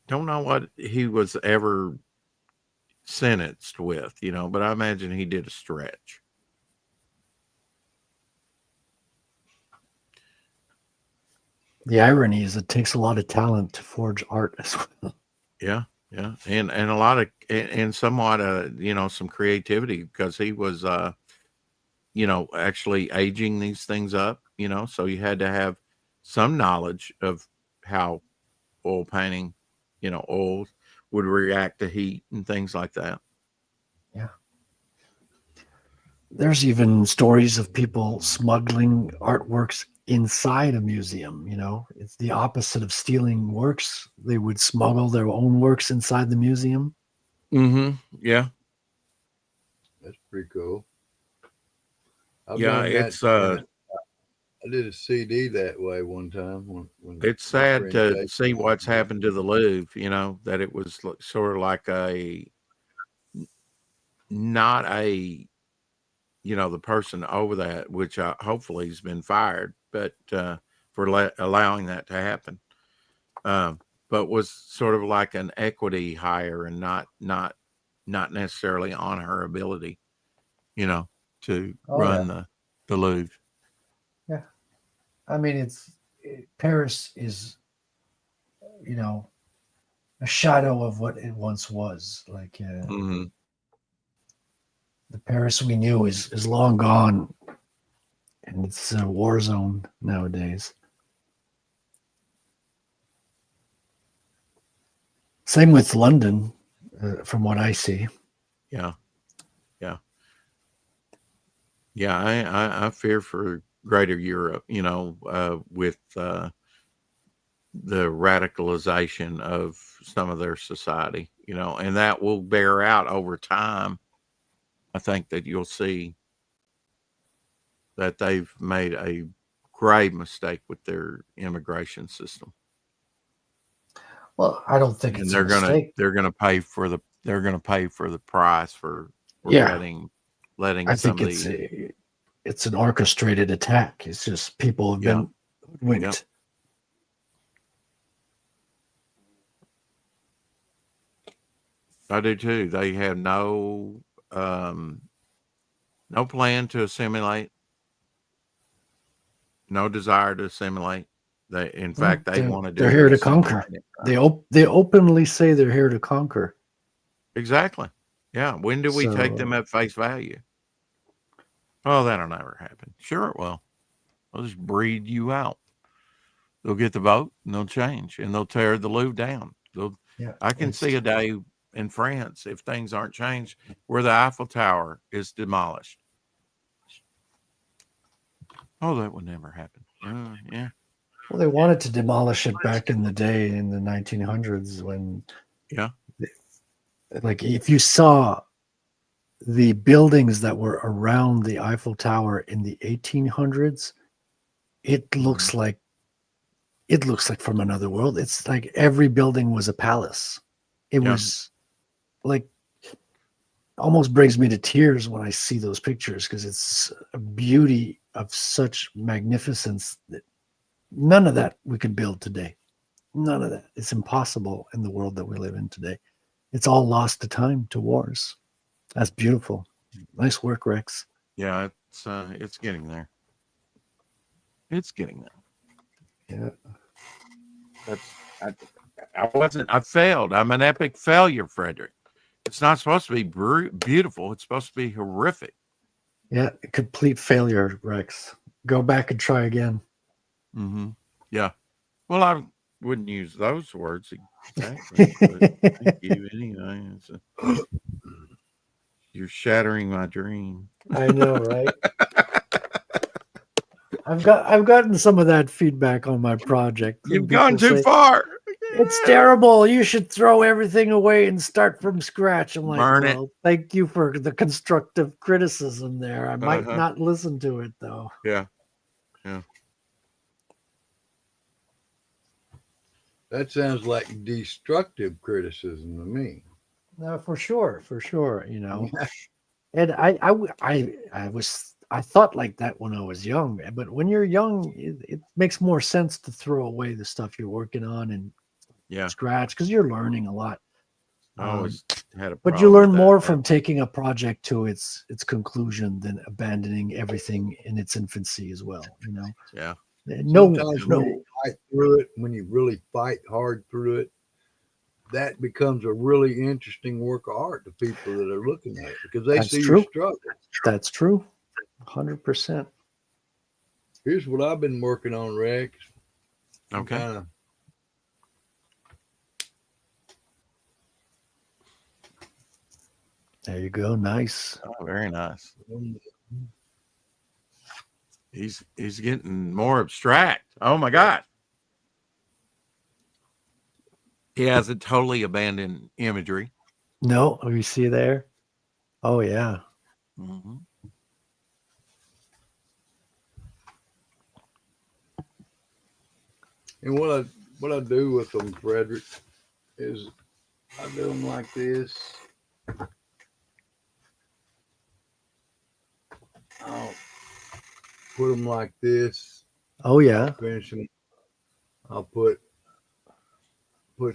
Don't know what he was ever sentenced with, you know, but I imagine he did a stretch. The irony is it takes a lot of talent to forge art as well. Yeah, yeah, and a lot of and somewhat you know, some creativity, because he was you know, actually aging these things up, you know, so you had to have some knowledge of how oil painting, you know, oils would react to heat and things like that. Yeah. There's even stories of people smuggling artworks inside a museum. You know, it's the opposite of stealing works. They would smuggle their own works inside the museum. Mhm. Yeah. That's pretty cool. I've Yeah, done that. it's I did a CD that way one time when it's my sad friend to Jake. see what's happened to the Louvre, you know, that it was sort of like a not a you know, the person over that, which hopefully has been fired, but for allowing that to happen, um, but was sort of like an equity hire and not necessarily on her ability, you know, to Oh run yeah, the Louvre. yeah. I mean, Paris is, you know, a shadow of what it once was. Like Hmm. the Paris we knew is long gone, and it's a war zone nowadays. Same with London, from what I see. Yeah, yeah, yeah. I fear for Greater Europe, you know, with the radicalization of some of their society, you know, and that will bear out over time. I think that you'll see that they've made a grave mistake with their immigration system, Well, I don't think and it's a mistake. they're gonna pay for the price for Yeah, letting I some think of the it's an orchestrated attack. It's just people have yeah, been yeah, hoodwinked. I do too. They have um no plan to assimilate, no desire to assimilate. They in No, fact they want to they're do the here to conquer. assimilating. They openly say they're here to conquer. Exactly. Yeah. When do we take So them at face value? Oh, that'll never happen. Sure it will. I'll just breed you out. they'll get the vote and they'll change and they'll tear the Louvre down. Yeah, I can see a day in France, if things aren't changed, where the Eiffel Tower is demolished. Oh, that would never happen. Yeah. Well, they wanted to demolish it back in the day in the 1900s when, Yeah. like, if you saw the buildings that were around the Eiffel Tower in the 1800s, it looks like from another world. It's like every building was a palace. It was like almost brings me to tears when I see those pictures because it's a beauty of such magnificence that none of that we could build today. None of that. It's impossible in the world that we live in today. It's all lost to time, to wars. That's beautiful. Nice work, Rex. Yeah, it's getting there. It's getting there. Yeah. I failed. I'm an epic failure, Frederic. It's not supposed to be beautiful. It's supposed to be horrific. Yeah, complete failure, Rex. Go back and try again. Mm-hmm. Yeah. Well, I wouldn't use those words exactly. But thank you anyway. You're shattering my dream. I know, right? I've gotten some of that feedback on my project. You've gone too far. It's terrible. You should throw everything away and start from scratch. I'm like, Burn it. well, thank you for the constructive criticism there. I might not listen to it though. Yeah. That sounds like destructive criticism to me. No, for sure, you know. And I thought like that when I was young, but when you're young, it makes more sense to throw away the stuff you're working on and scratch because you're learning a lot. I always had a problem. But you learn more from taking a project to its conclusion than abandoning everything in its infancy as well. You know. Yeah. Sometimes when you fight through it, when you really fight hard through it, that becomes a really interesting work of art to people that are looking at it because they see your struggle. That's true. 100%. Here's what I've been working on, Rex. Okay. There you go. Nice. Oh, very nice. He's getting more abstract. Oh my God. He hasn't totally abandoned imagery. No, you see there? Oh yeah. Mm-hmm. And what I do with them, Frederic, is I do them like this. I'll put them like this. Oh yeah. Finish them. I'll put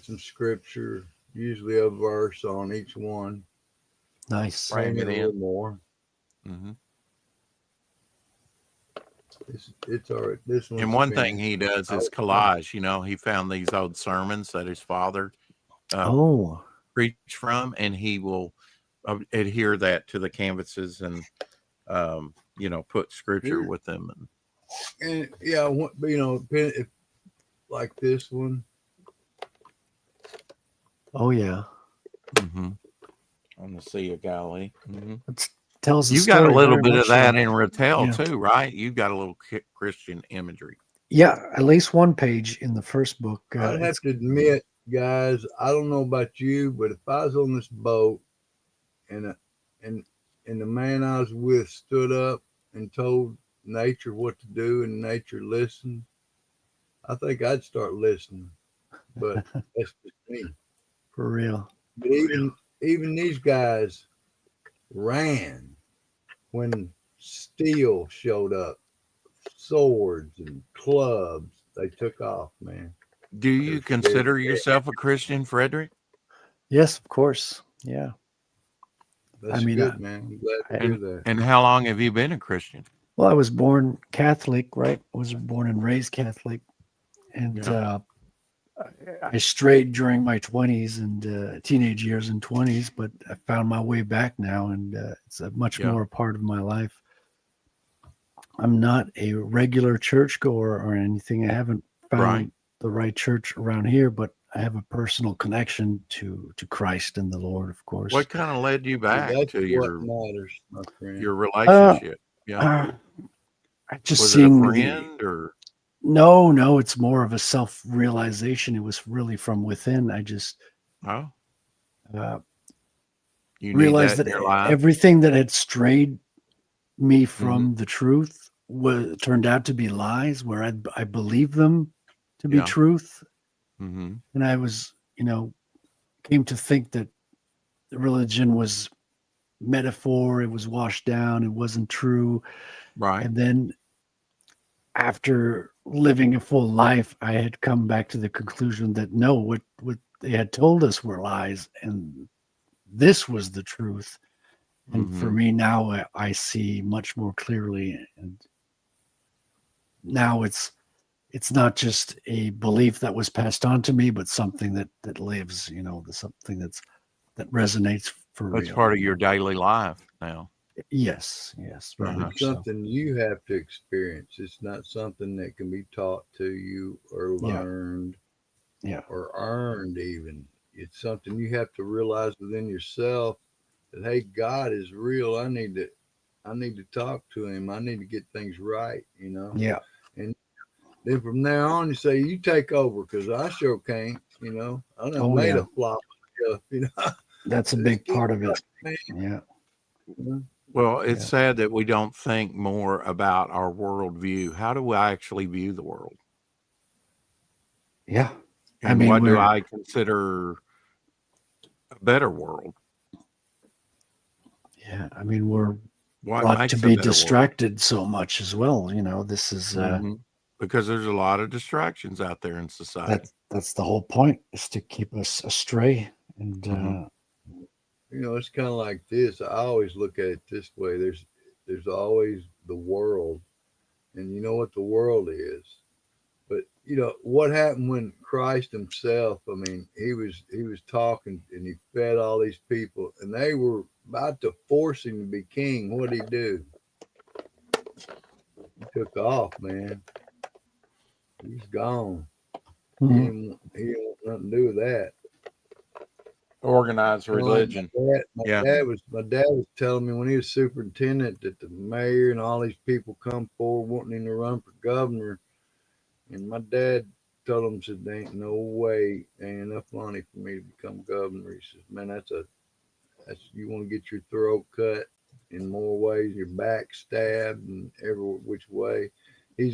some scripture, usually a verse on each one. Nice. Frame it a little more. Mm-hmm. It's all right. This one. And one thing he does is collage. You know, he found these old sermons that his father preached from, and he will adhere that to the canvases and you know, put scripture with them. And yeah, you know, like this one. Oh yeah. Mm-hmm. On the Sea of Galilee. Mm-hmm. It tells you got a little bit of that in Rattel too, right? You've got a little Christian imagery. Yeah, at least one page in the first book. I have to admit, guys, I don't know about you, but if I was on this boat and the man I was with stood up and told nature what to do and nature listened, I think I'd start listening. But that's just me. For real. But even these guys ran when steel showed up, swords and clubs. They took off, man. Do you consider yourself a Christian, Frederic? Yes, of course. Yeah. That's good, man. I'm glad to hear that. And how long have you been a Christian? Well, I was born Catholic, right? I was born and raised Catholic. And I strayed during my 20s and teenage years and 20s, but I found my way back now, and it's a much more a part of my life. I'm not a regular churchgoer or anything. I haven't found the right church around here, but I have a personal connection to Christ and the Lord, of course. What kind of led you See, back that's to what matters, my friend. your relationship? Yeah. I just Was it a seeing friend or? no, it's more of a self-realization. It was really from within. I just Oh, uh, you need realized that in that your life? everything that had strayed me Mhm. from the truth was turned out to be lies, where I believed them to be Yeah. truth, Mm-hmm. and I was, came to think that the religion was metaphor. It was washed down. It wasn't true. Right. And then after living a full life, I had come back to the conclusion that no, what they had told us were lies, and this was the truth. And for Mm-hmm. me now, I see much more clearly, and now it's not just a belief that was passed on to me, but something that lives. Something that resonates for That's real. part of your daily life now. Yes, very Uh-huh. much It's so. something you have to experience. It's not something that can be taught to you or Yeah, learned yeah, or earned even. It's something you have to realize within yourself that hey, God is real. I need to talk to him. I need to get things right. yeah. And then from there on you say, you take over because I sure can't. I done Oh made yeah, a flop of stuff. that's a Just big keep part of it. going, Yeah, man. Well, it's yeah, sad that we don't think more about our worldview. How do I actually view the world? yeah. I And mean, what do we're I consider a better world? yeah. I mean, we're What brought to makes a be better world? distracted so much as well. This is Hmm. Because there's a lot of distractions out there in society. that's the whole point, is to keep us astray. And Hmm. It's kind of like this. I always look at it this way. There's always the world, and you know what the world is. But what happened when Christ Himself? I mean, he was talking and he fed all these people, and they were about to force him to be king. What did he do? He took off, man. He's gone. He Mhm. didn't want nothing to do with that. Organized Kind of like religion. my dad. My Yeah. dad was my dad was telling me when he was superintendent that the mayor and all these people come forward wanting him to run for governor, and my dad told him, said, "There ain't no way, there ain't enough money for me to become governor." He says, "Man, that's you want to get your throat cut in more ways, your back stabbed, and every which way." It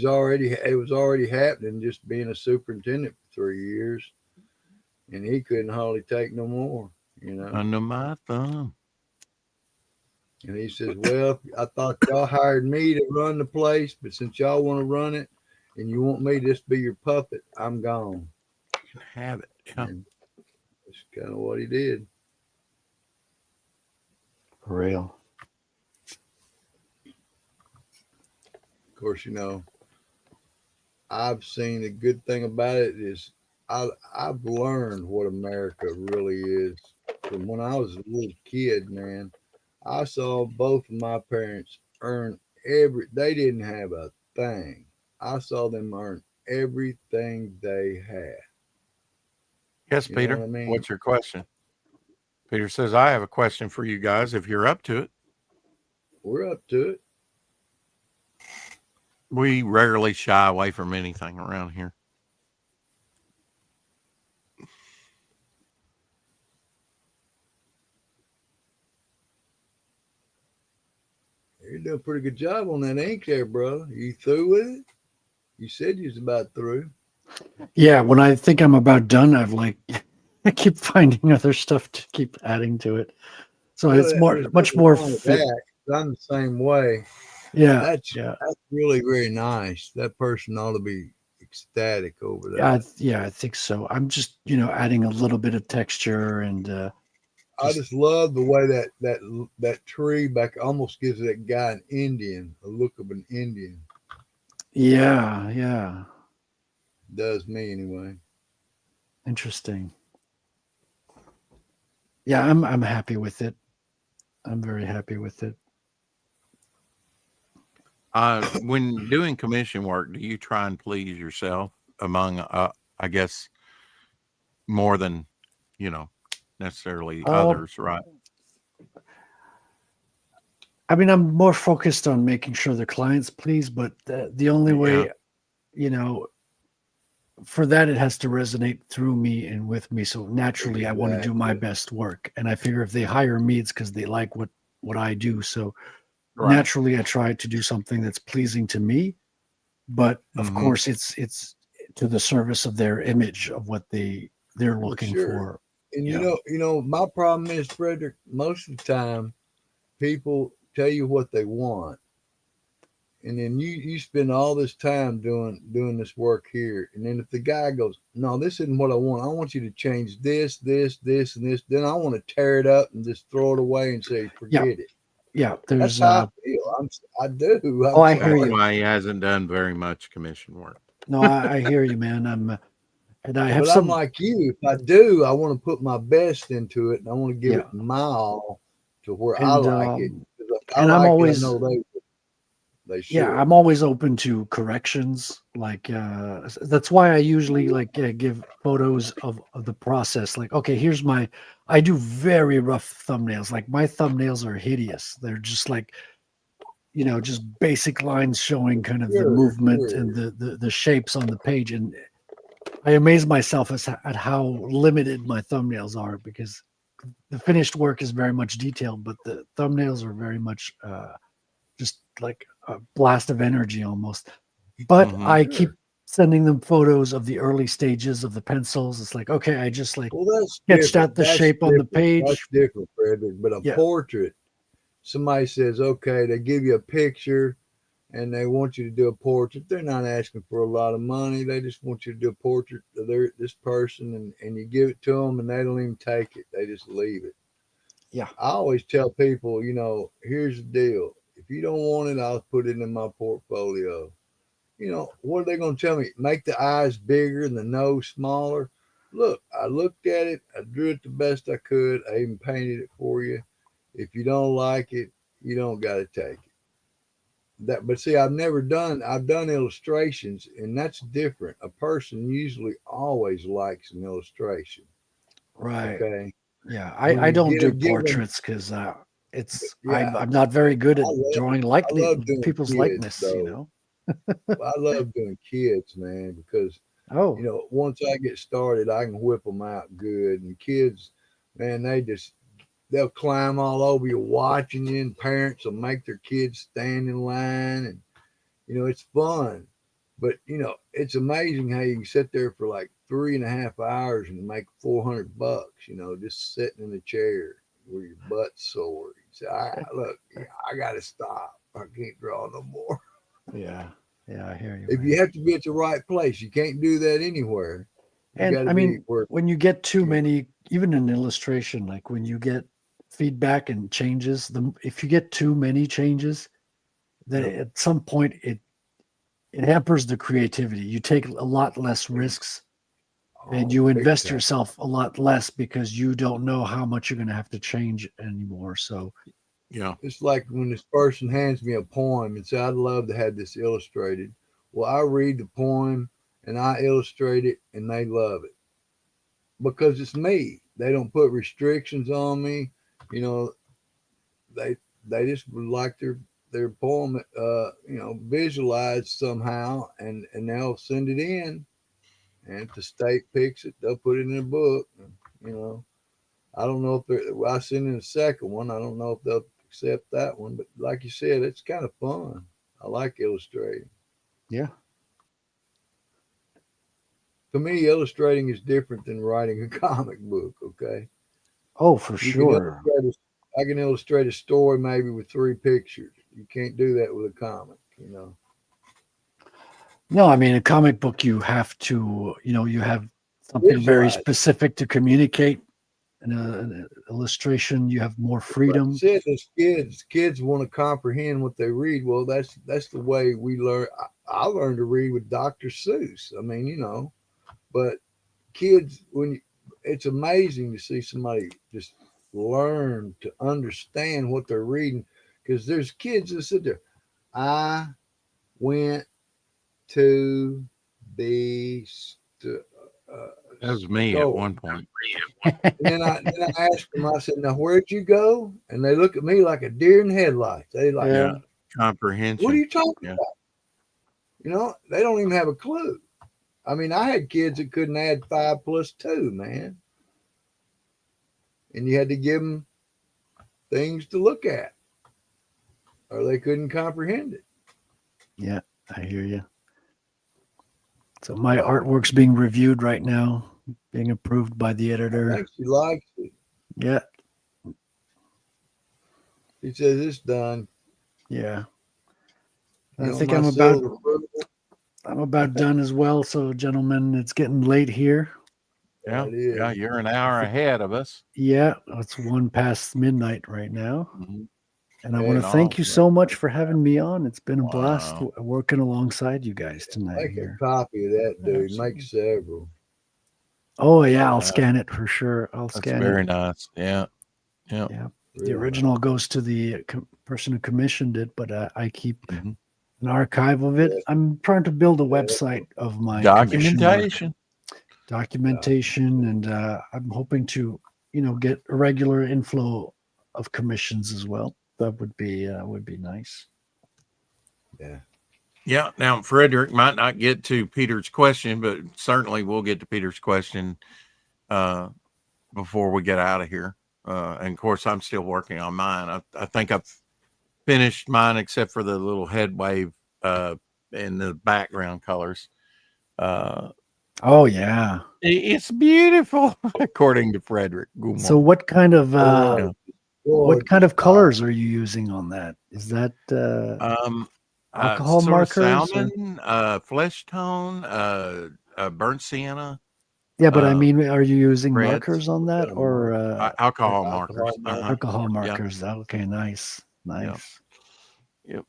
was already happening just being a superintendent for 3 years, and he couldn't hardly take no more, you know. Under my thumb. And he says, "Well, I thought y'all hired me to run the place, but since y'all want to run it and you want me to just be your puppet, I'm gone." You can have it. Yeah. And that's kind of what he did. For real. Of course, I've seen the good thing about it is I've learned what America really is from when I was a little kid, man. I saw both of my parents earn they didn't have a thing. I saw them earn everything they had. Yes, You know what Peter. I mean? What's your question? Peter says, I have a question for you guys if you're up to it. We're up to it. We rarely shy away from anything around here. You're doing a pretty good job on that ink there, brother. You through with it? You said you was about through. Yeah, when I think I'm about done, I keep finding other stuff to keep adding to it. So Well, it's there's much nothing more wrong with fit. that. 'Cause I'm the same way. Yeah, That's yeah, that's really very nice. That person ought to be ecstatic over that. yeah. I think so. I'm just adding a little bit of texture and I just just love the way that tree back almost gives that guy an Indian, a look of an Indian. yeah, yeah. Does me anyway. Interesting. Yeah, I'm happy with it. I'm very happy with it. When doing commission work, do you try and please yourself among, I guess, more than, you know, necessarily Um, others, right? I mean, I'm more focused on making sure the clients please, but the only Yeah. way, you know, for that it has to resonate through me and with me. So naturally, I want to do my Exactly. best work, and I figure if they hire me, it's because they like what I do. So Right. naturally, I try to do something that's pleasing to me, but of Hmm. course, it's to the service of their image of what they're Well, looking sure. for. And Yeah, my problem is, Frederick, most of the time people tell you what they want, and then you spend all this time doing this work here, and then if the guy goes, no, this isn't what I want you to change this and this, then I want to tear it up and just throw it away and say yeah, forget it. yeah. That's There's how I feel. I do. oh, I'm I hear That's sorry. you. why he hasn't done very much commission work. No, I hear you, man. And I have But I'm some, like you. If I do, I want to put my best into it, and I want to give yeah, it my all to where I and like it. 'Cause if I and I'm like it, I always know they yeah, should. I'm always open to corrections. Like that's why I usually like give photos of the process. Like, okay, here's my. I do very rough thumbnails. Like my thumbnails are hideous. They're just like just basic lines showing kind of the Sure, movement sure. and the shapes on the page. And I amaze myself at how limited my thumbnails are because the finished work is very much detailed, but the thumbnails are very much just like a blast of energy almost. But Hmm. I keep Sure. sending them photos of the early stages of the pencils. It's like, okay, I just like Well, that's sketched different. out the shape on the That's page. different, Frederick. But a Yeah, portrait, somebody says, okay, they give you a picture and they want you to do a portrait. They're not asking for a lot of money. They just want you to do a portrait of this person, and you give it to them, and they don't even take it. They just leave it. yeah, I always tell people, here's the deal. If you don't want it, I'll put it in my portfolio. What are they going to tell me? Make the eyes bigger and the nose smaller. Look, I looked at it. I drew it the best I could. I even painted it for you. If you don't like it, you don't got to take it. But see, I've done illustrations, and that's different. A person usually always likes an illustration. right. Okay. Yeah, When I you don't do give them, portraits because it's yeah, I'm not very good at I love, drawing I love doing people's kids likeness. though. I love doing kids, man, because Oh, once I get started, I can whip them out good. And kids, man, they'll climb all over you watching you, and parents will make their kids stand in line, and it's fun. But it's amazing how you can sit there for like 3.5 hours and make $400. Just sitting in a chair where your butt's sore. You say, look, I gotta stop. I can't draw no more. yeah, yeah. I hear you, If you man. have to be at the right place, you can't do that anywhere. You And got to I be mean, where when you get too you know. many, even in illustration, like when you get feedback and changes, if you get too many changes, then Yeah. at some point it hampers the creativity. You take a lot less risks and Oh, you big invest time. yourself a lot less because you don't know how much you're going to have to change anymore. So, Yeah. It's like when this person hands me a poem and say, "I'd love to have this illustrated." Well, I read the poem and I illustrate it, and they love it because it's me. They don't put restrictions on me. You know, they they just would like their poem, visualized somehow, and they'll send it in. And if the state picks it, they'll put it in a book. You know, I don't know if I send in a second one. I don't know if they'll accept that one. But like you said, it's kind of fun. I like illustrating. yeah. To me, illustrating is different than writing a comic book. Okay, Oh, for you can sure. illustrate. I can illustrate a story maybe with three pictures. You can't do that with a comic. No, I mean, a comic book, you have to, you have something very Visualize. specific to communicate. In an illustration, you have more Like I freedom. said, those kids want to comprehend what they read. Well, that's the way we learn. I learned to read with Dr. Seuss. I mean, but kids, it's amazing to see somebody just learn to understand what they're reading, because there's kids that sit there. I went to beast. That was me at So, one point. and then I asked them. I said, "Now where'd you go?" And they look at me like a deer in headlights. They like, Yeah. Yeah, "What are comprehension. you talking Yeah. about?" You know, they don't even have a clue. I mean, I had kids that couldn't add 5 + 2, man, and you had to give them things to look at, or they couldn't comprehend it. Yeah, I hear you. So my artwork's being reviewed right now, being approved by the I editor. think she likes it. Yeah, She says it's done. yeah. You I know, think my I'm seal of approval. about done as well. So, gentlemen, it's getting late here. Yeah. It is. Yeah. You're an hour ahead of us. Yeah, it's 1 past midnight right now. Mhm. And I want to And thank you all. so much for having me on. It's been a blast Wow. working alongside you guys tonight Make a here. copy of that, dude. Absolutely. Make several. Oh yeah, I'll Yeah. scan it for sure. I'll That's scan very it. nice. Yeah. Yeah. Yeah, the Really. original goes to the person who commissioned it, but I keep Mhm. an archive of it. Yeah. I'm trying to build a Yeah. website of my commission work, Documentation. and I'm hoping to, get a regular inflow of commissions as well. That would be nice. Yeah. Yeah. Now, Frederic might not get to Peter's question, but certainly we'll get to Peter's question before we get out of here. And of course, I'm still working on mine. I think I've finished mine except for the little head wave and the background colors. Oh yeah. It's beautiful, according to Frederic Guimont. So what kind of Yeah. what kind of colors are you using on that? Is that alcohol Sort markers? of salmon, flesh tone, burnt sienna, Yeah, but I mean, are you using reds, markers on that or alcohol markers. alcohol Yeah. markers? Okay, nice, Yeah. nice, Yep.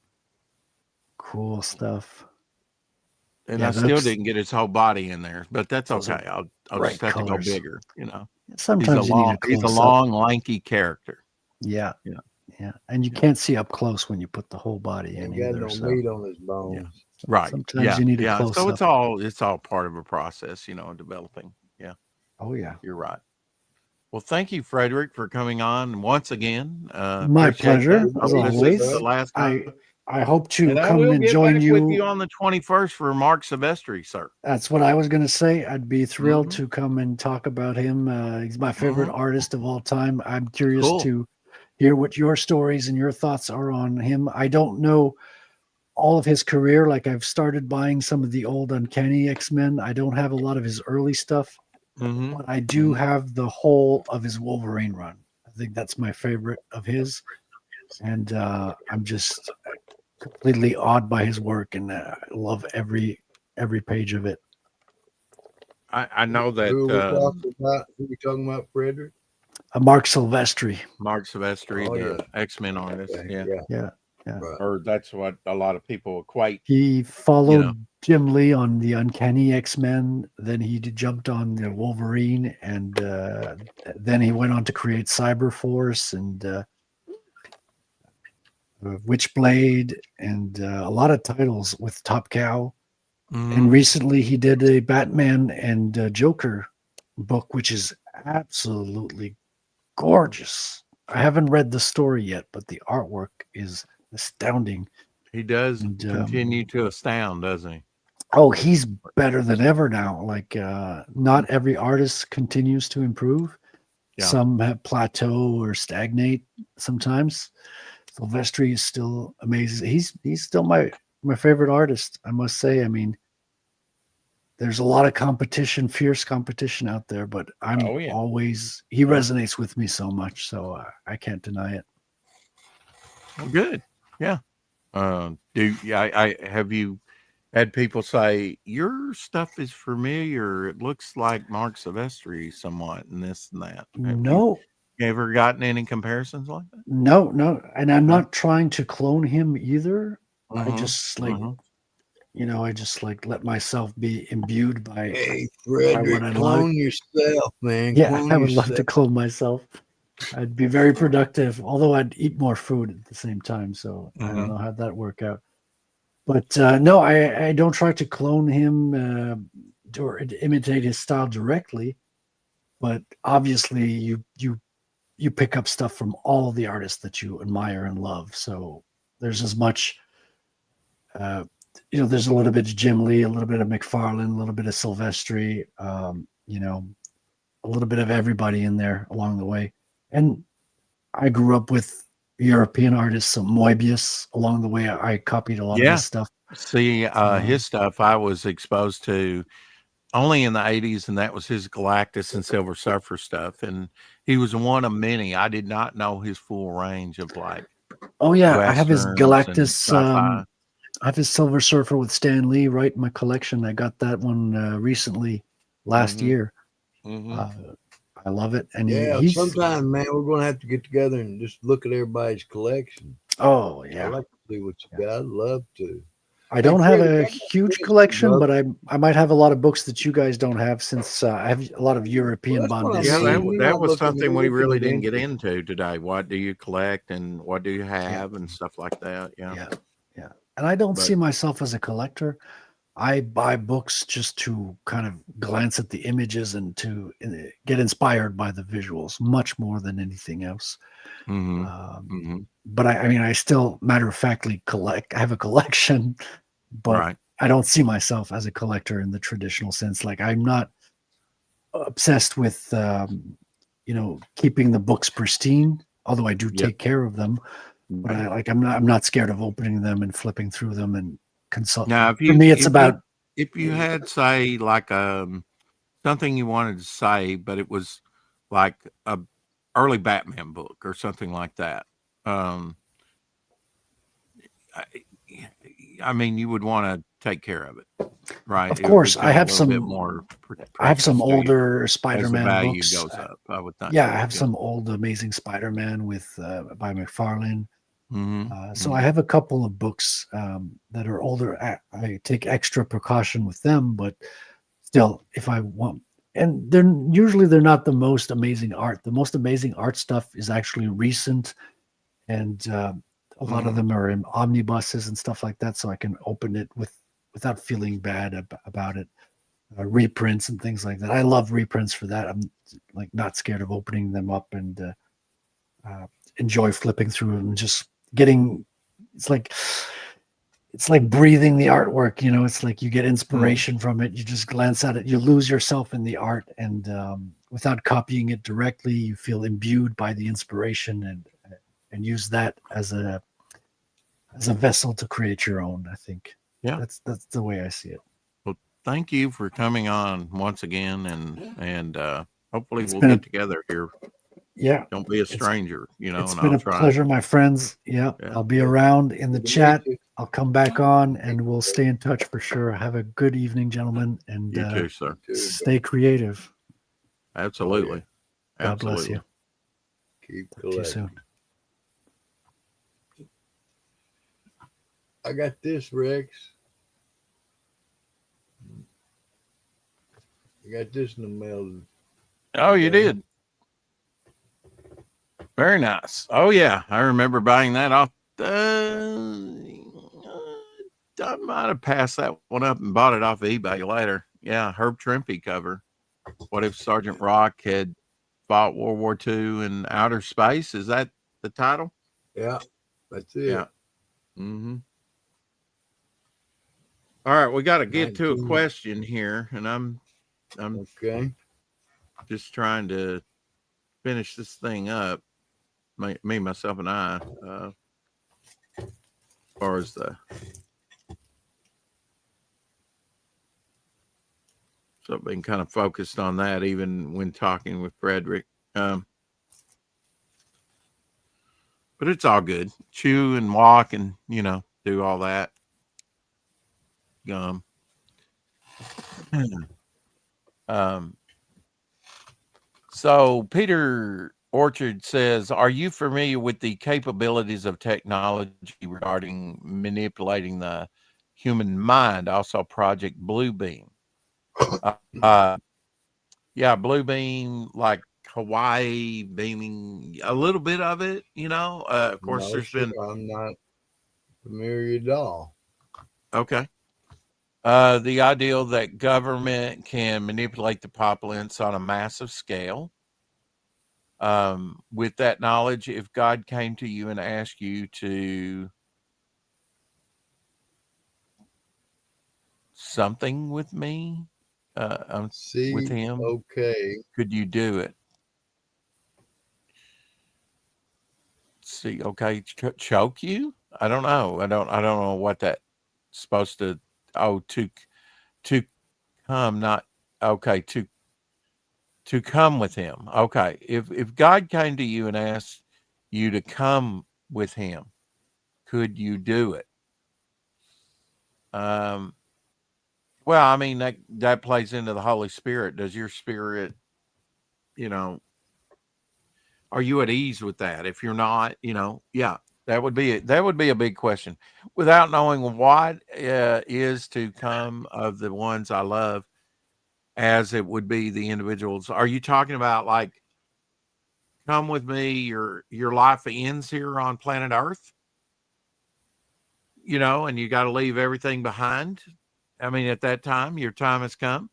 cool stuff. And Yeah, I still those didn't get his whole body in there, but that's those are okay. I'll bright just have to go colors. bigger. He's Sometimes you need a he's a close up. long, lanky character. Yeah, Yeah. yeah, and you can't see up close when you put the whole body in Ain't got either. no So meat on his bones. Right. sometimes Yeah. you need a Yeah. close So up. it's all part of a process, developing. Yeah. Oh yeah, You're right. Well, thank you, Frederic, for coming on once again. my Appreciate pleasure that. as Hope this isn't always. the last time. I hope to And I come will and get join back with you you. on the 21st for Mark Silvestri, sir. That's what I was going to say. I'd be thrilled Mhm. to come and talk about him. He's my favorite Mhm. artist of all time. I'm curious Cool. to hear what your stories and your thoughts are on him. I don't know all of his career. Like I've started buying some of the old Uncanny X-Men. I don't have a lot of his early stuff, Mhm. but I do have the whole of his Wolverine run. I think that's my favorite of his. And I'm just completely awed by his work, and I love every page of it. I know that Who are we talking about? Who are we talking about, Frederic? Mark Silvestri. Mark Silvestri, Oh, the X-Men artist. Okay. Yeah. Yeah. Right. Or that's what a lot of people equate. He followed Jim Lee on the Uncanny X-Men. Then he jumped on the Wolverine, and then he went on to create Cyberforce and Witchblade, and a lot of titles with Top Cow. Mhm. And recently he did a Batman and Joker book, which is absolutely gorgeous. I haven't read the story yet, but the artwork is astounding. He does And, continue to astound, doesn't he? Oh, he's better than ever now. Like not every artist continues to improve. Yeah. Some have plateau or stagnate sometimes. Silvestri is still amazing. He's still my favorite artist, I must say. I mean, there's a lot of competition, fierce competition out there, but I'm always, he resonates with me so much, so I can't deny it. Well, good. Yeah. I have you had people say your stuff is familiar? It looks like Mark Silvestri somewhat, and this and that. Have No, you ever gotten any comparisons like that? no, and I'm No? not trying to clone him either. I Mhm. just like, I just like let myself be imbued by Hey, what Frederic, I clone yourself, man. Yeah, Clone I would love to yourself. clone myself. I'd be very productive, although I'd eat more food at the same time. So I don't know how'd that work out. But no, I don't try to clone him or imitate his style directly. But obviously, you pick up stuff from all the artists that you admire and love. So there's as much, uh, there's a little bit of Jim Lee, a little bit of McFarlane, a little bit of Silvestri, a little bit of everybody in there along the way. And I grew up with European artists, so Moebius along the way. I copied a lot of Yeah. his stuff. See, his stuff I was exposed to only in the 80s, and that was his Galactus and Silver Surfer stuff. And he was one of many. I did not know his full range of like Oh yeah, I have his Westerns and Galactus. sci-fi. I have his Silver Surfer with Stan Lee right in my collection. I got that one recently, last Mhm. year. Mhm. I love it, and Yeah, he's sometime, man, we're gonna have to get together and just look at everybody's collection. oh I yeah. like to see what you got. I'd love to. I Hey, don't have Frederic, a I got huge this, collection, brother. but I might have a lot of books that you guys don't have, since I have a lot of Well, European that's what I Bandes. Yeah, mean. We're that not was looking. something We're we looking really at didn't get interest. into today. What do you collect and what do you Yeah, have and stuff like that? Yeah. yeah, yeah. And I don't But see myself as a collector. I buy books just to kind of glance at the images and to get inspired by the visuals, much more than anything else. hmm Um, hmm but I mean, I still matter of factly collect. I have a collection, but Right. I don't see myself as a collector in the traditional sense. Like, I'm not obsessed with keeping the books pristine, although I do Yep. take care of them. But Right. I'm not scared of opening them and flipping through them and consult. Now, For me, it's about if you had say like something you wanted to say, but it was like a early Batman book or something like that. Um, I, I mean, you would want to take care of it, right? of It would course, I become a have little bit some more I have some precious to you older as the Spider-Man value books. goes up. I would think. Yeah, I have Yeah. some old Amazing Spider-Man with by McFarlane. So I hmm have a couple of books that are older. I take extra precaution with them, but still, if I want, and they're not the most amazing art. The most amazing art stuff is actually recent, and a lot of hmm them are in omnibuses and stuff like that, so I can open it without feeling bad about it. Reprints and things like that. I love reprints for that. I'm like not scared of opening them up and uh, enjoy flipping through them, just getting. It's like it's like breathing the artwork. It's like you get inspiration from it. You just glance at it. You lose yourself in the art, and without copying it directly, you feel imbued by the inspiration and use that as a vessel to create your own. I think Yeah. that's the way I see it. Well, thank you for coming on once again, and hopefully It's we'll been a get together here. yeah. Don't be a It's stranger, it's and been I'll a try. pleasure, my friends. Yeah, Yeah. I'll be Yeah. around in the Good to meet chat. you. I'll come back on and we'll stay in touch for sure. Have a good evening, gentlemen, and You too, sir. Too. stay creative. Oh yeah. Absolutely. God bless Absolutely. you. Keep Talk to you collecting. soon. I got this, Rex. I got this in the mail. Oh, you today. did. Very nice. Oh yeah, I remember buying that off. I might have passed that one up and bought it off eBay later. Yeah, Herb Trimpe cover. What if Sergeant Rock had fought World War II in outer space? Is that the title? Yeah, that's it. Yeah. Mm-hmm. All right, we got to get to a 19. question here, and I'm Okay. just trying to finish this thing up. Me, myself, and I. As far as so I've been kind of focused on that, even when talking with Frederic. But it's all good. Chew and walk, and do all that. Gum. Um, So Peter Orchard says, "Are you familiar with the capabilities of technology regarding manipulating the human mind? Also, Project Bluebeam. Uh, uh, yeah, Bluebeam, like Hawaii beaming, a little bit of it. Of course, No, there's sir. been I'm not familiar at all. Okay. The ideal that government can manipulate the populace on a massive scale. With that knowledge, if God came to you and asked you to something with me, with See, him, okay. could you do it? See, okay, choke you? I don't know. I don't know what that's supposed to. Oh, to come, not okay. To come with him. Okay, if God came to you and asked you to come with him, could you do it? Um, well, I mean that plays into the Holy Spirit. Does your spirit, you know, are you at ease with that? If you're not, yeah, that would be a big question. Without knowing what is to come of the ones I love, as it would be the individuals. Are you talking about like come with me? Your life ends here on planet Earth, and you got to leave everything behind. I mean, at that time, your time has come.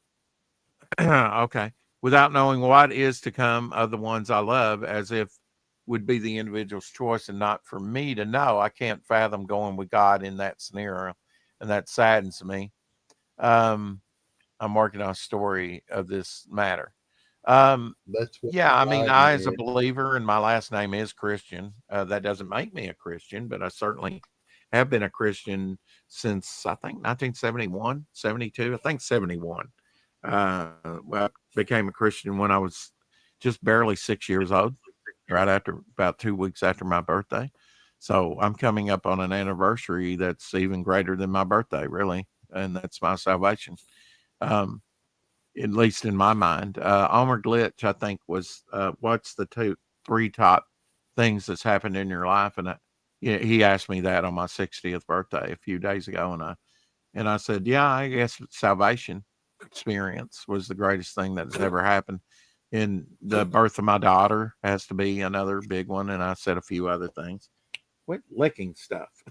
Okay. Without knowing what is to come of the ones I love, as if would be the individual's choice and not for me to know. I can't fathom going with God in that scenario, and that saddens me. Um, I'm working on a story of this matter. That's what Yeah, I mean, dividing I, as a is. believer, and my last name is Christian, that doesn't make me a Christian, but I certainly have been a Christian since I think 1971, 72, I think 71. Well, I became a Christian when I was just barely 6 years old, right after about 2 weeks after my birthday. So I'm coming up on an anniversary that's even greater than my birthday, really, and that's my salvation. Um, at least in my mind. Omer Glitch, I think, was what's the three top things that's happened in your life? And yeah, he asked me that on my 60th birthday a few days ago, and I said, yeah, I guess salvation experience was the greatest thing that's ever happened. And the birth of my daughter has to be another big one, and I said a few other things. Quit licking stuff.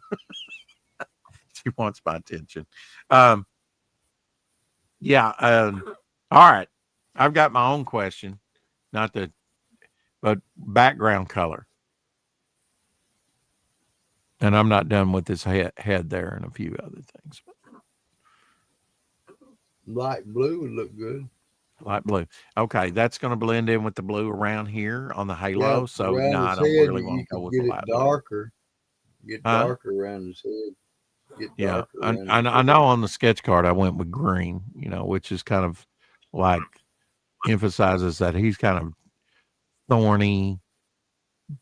She wants my attention. Um, yeah. All right. I've got my own question. Not the but background color. And I'm not done with this head there and a few other things. Light blue would look good. Light blue. Okay, that's going to blend in with the blue around here on the Yeah, halo. So no, around I his don't head, really you want to go could with the get light it blue. darker. Get Huh? darker around his head. Get Yeah, darker around his I know head. on the sketch card I went with green. Which is kind of like emphasizes that he's kind of thorny,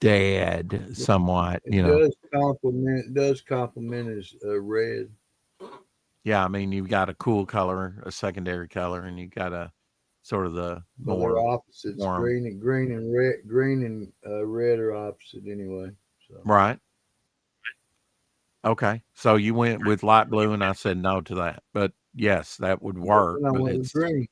dead, somewhat. It does complement. It does complement his red. Yeah, I mean, you've got a cool color, a secondary color, and you got a sort of the Well, they're more opposites. warm, Green and red. Green and red are opposite anyway. So right? Okay, so you went with light blue, and I said no to that, but yes, that would but work. then I But went with it's green.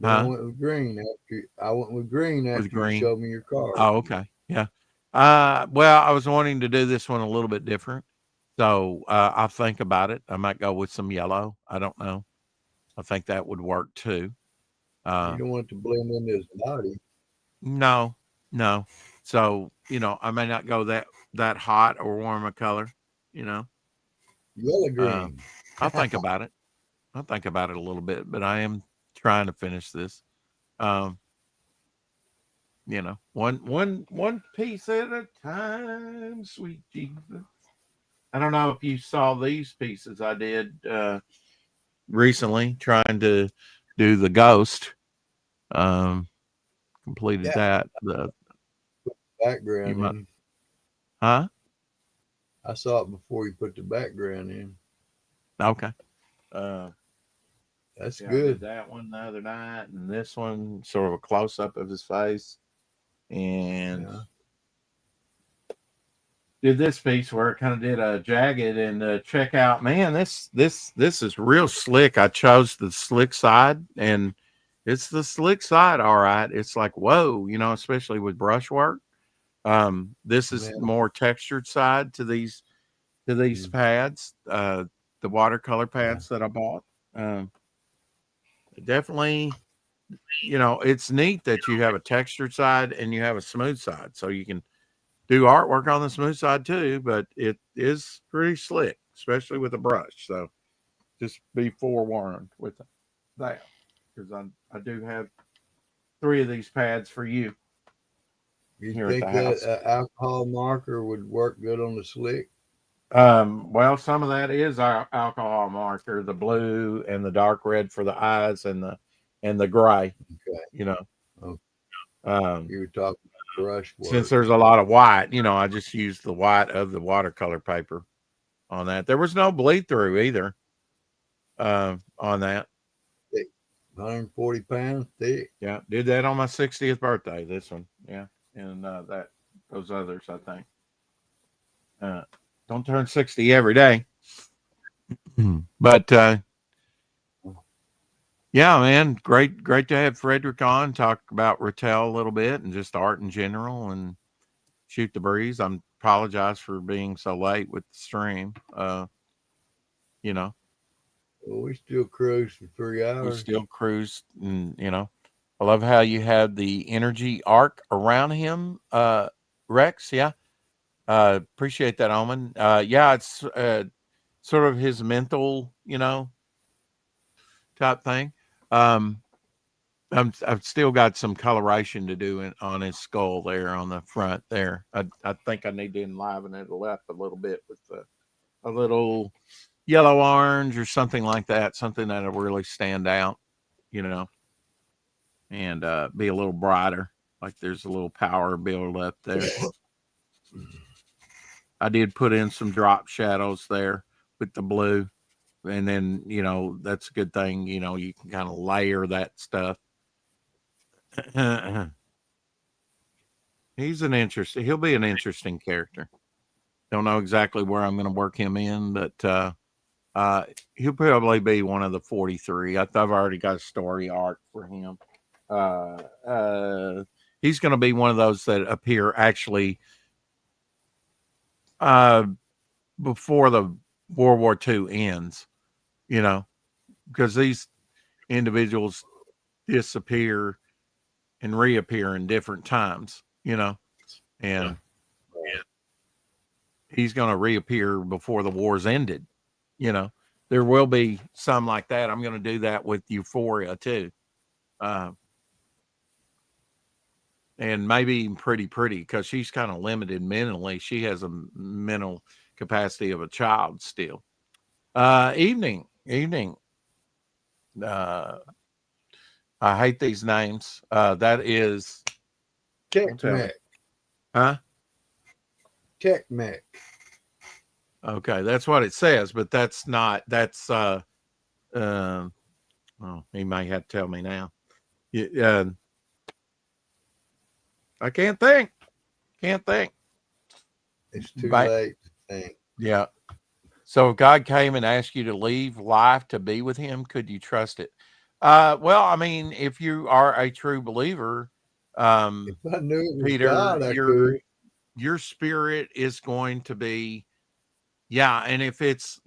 Then I huh went with green after I went with green with after you green. showed me your card. Oh, okay, yeah. Well, I was wanting to do this one a little bit different, so I'll think about it. I might go with some yellow. I don't know. I think that would work too. You Uh, don't want it to blend into his body. no, no. So I may not go that hot or warm a color. You know. Yellow Uh, green. I'll think about it. I'll think about it a little bit, but I am trying to finish this. Um, one piece at a time, sweet Jesus. I don't know if you saw these pieces I did recently, trying to do the ghost. Um, completed Yeah, that. The you background might, in. huh? I saw it before you put the background in. Okay. Uh, That's yeah, I did good. that one the other night, and this one sort of a close up of his face, and Yeah. did this piece where it kind of did a jagged and check out. Man, this is real slick. I chose the slick side, and it's the slick side. All right, it's like whoa, especially with brushwork. This is Yeah. more textured side to these Mm. pads. the watercolor Yeah. pads that I bought. Um, Definitely, it's neat that you have a textured side and you have a smooth side, so you can do artwork on the smooth side too. But it is pretty slick, especially with a brush. So just be forewarned with that, because I do have 3 of these pads for you You here at the think that house. alcohol marker would work good on the slick? Well, some of that is our alcohol marker, the blue and the dark red for the eyes, and the gray. Okay. You know, Oh, um, you were talking brush since work. there's a lot of white, I just used the white of the watercolor paper on that. There was no bleed through either on that. Thick, 140 pounds thick. Yeah, did that on my 60th birthday. This one, yeah, and that those others, I think. Uh, don't turn 60 every day, but yeah, man, great to have Frederic on, talk about Rattel a little bit and just art in general and shoot the breeze. I apologize for being so late with the stream. You know, Well, we still cruise for three we hours. still cruised, and I love how you had the energy arc around him, Rex. Yeah, appreciate that, Omen. Yeah, it's sort of his mental, type thing. Um, I've still got some coloration to do on his skull there on the front there. I think I need to enliven it up a little bit with a little yellow orange or something like that, something that'll really stand out, you know, and be a little brighter. Like there's a little power build up there. I did put in some drop shadows there with the blue, and then that's a good thing. You can kind of layer that stuff. He'll be an interesting character. Don't know exactly where I'm going to work him in, but uh, he'll probably be one of the 43. I've already got a story arc for him. Uh, uh, he's going to be one of those that appear actually uh, before the World War II ends, you know, because these individuals disappear and reappear in different times, Yeah. and he's going to reappear before the war's ended. You know, there will be some like that. I'm going to do that with Euphoria too, uh, and maybe even pretty because she's kind of limited mentally. She has a mental capacity of a child still. Evening. Uh, I hate these names. That is, don't tell me, Tech huh? Mech. Okay, that's what it says, but that's not. That's uh, oh, he may have to tell me now. Yeah, I can't think. Can't think. It's too But late to think. yeah. So if God came and asked you to leave life to be with Him, could you trust it? Well, I mean, if you are a true believer, If um, I knew it was Peter, God, I your could. your spirit is going to be, yeah. And if He's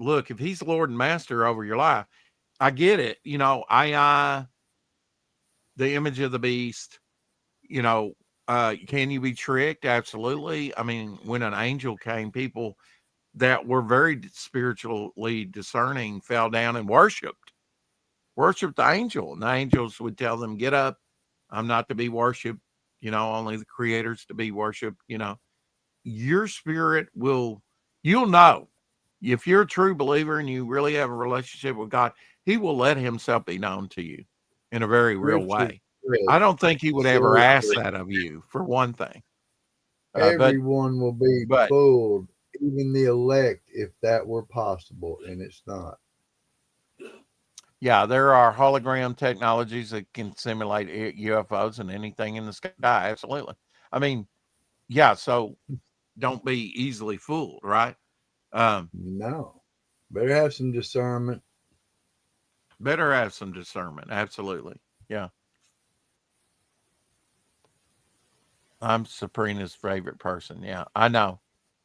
Lord and Master over your life, I get it. The image of the beast. You know, can you be tricked? Absolutely. I mean, when an angel came, people that were very spiritually discerning fell down and worshiped the angel, and the angels would tell them, get up, I'm not to be worshiped, only the creator's to be worshiped. Your spirit you'll know if you're a true believer and you really have a relationship with God. He will let Himself be known to you in a very real Scripture way. I says, don't think He would ever says ask that that of you, for one thing. But everyone will be but fooled, even the elect, if that were possible, and it's not. yeah, there are hologram technologies that can simulate UFOs and anything in the sky. Absolutely. I mean, yeah. So don't be easily fooled, right? Um, No. Better have some discernment. Better have some discernment. Absolutely. Yeah. I'm Sabrina's favorite person. Yeah, I know.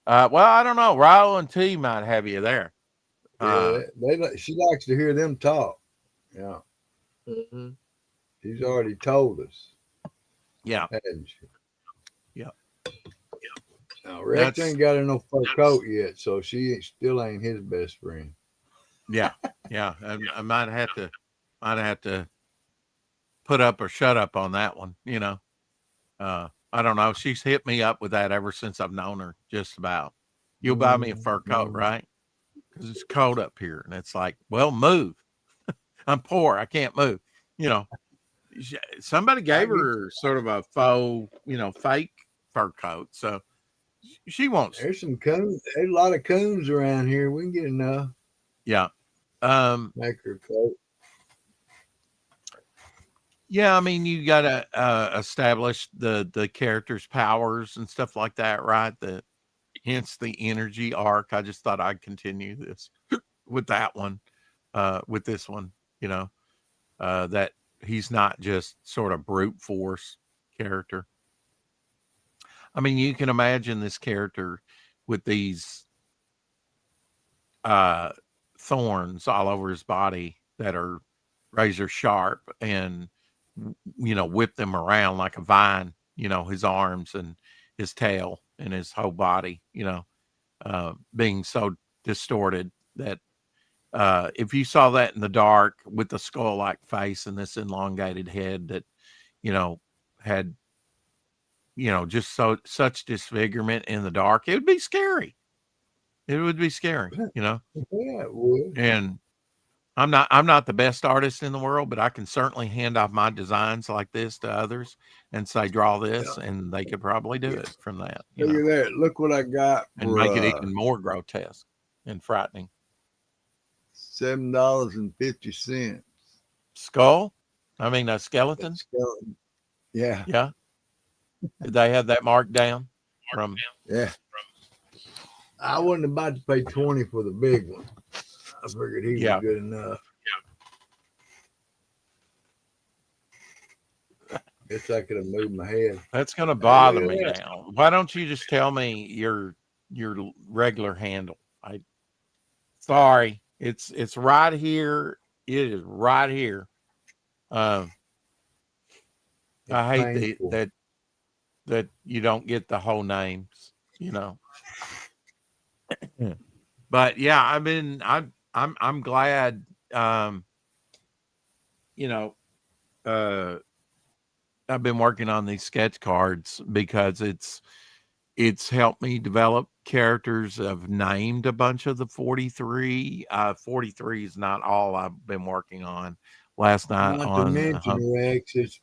Well, I don't know. Ryle and T might have you there. Uh, She likes to hear them talk. Yeah, mhm. she's already told us, Yeah, hadn't she? yeah. Now Rex That's ain't got her no fur coat yet, so still ain't his best friend. yeah, yeah. I might have to put up or shut up on that one. I don't know. She's hit me up with that ever since I've known her. Just about. You'll buy me a fur coat, Mm-hmm. right? Because it's cold up here, and it's like, well, move. I'm poor. I can't move. You know, somebody I gave get her sort of a faux, fake fur coat, so she wants. there's some coons. There's a lot of coons around here. We can get enough. Yeah. Um, Make her a coat. yeah, I mean, you got to establish the character's powers and stuff like that, right? Hence the energy arc. I just thought I'd continue this with that one, with this one, you know, that he's not just sort of brute force character. I mean, you can imagine this character with these uh, thorns all over his body that are razor sharp and whip them around like a vine, his arms and his tail and his whole body, being so distorted that if you saw that in the dark with the skull like face and this elongated head that, you know, had, just such disfigurement in the dark, it would be scary. It would be scary. Yeah, it would. And I'm not the best artist in the world, but I can certainly hand off my designs like this to others and say, draw Yeah. this, and they could probably do Yeah. it from that, Look at that. Look what I got and for make it even more grotesque and frightening. $7.50. Skull? I mean, a skeleton? Yeah, Yeah. Did they have that marked down from? yeah. I wasn't about to pay 20 for the big one. I figured he Yeah. was good enough. Guess I could have moved my head. That's going to Hey, bother look me at that. now. Why don't you just tell me your regular handle? Sorry. It's right here. It is right here. Um, It's I hate painful. that you don't get the whole names, But yeah, I mean, I'm glad, you know, uh, I've been working on these sketch cards because it's helped me develop characters. I've named a bunch of the 43. 43 is not all I've been working on. Last night Not to on mention, Rex, it's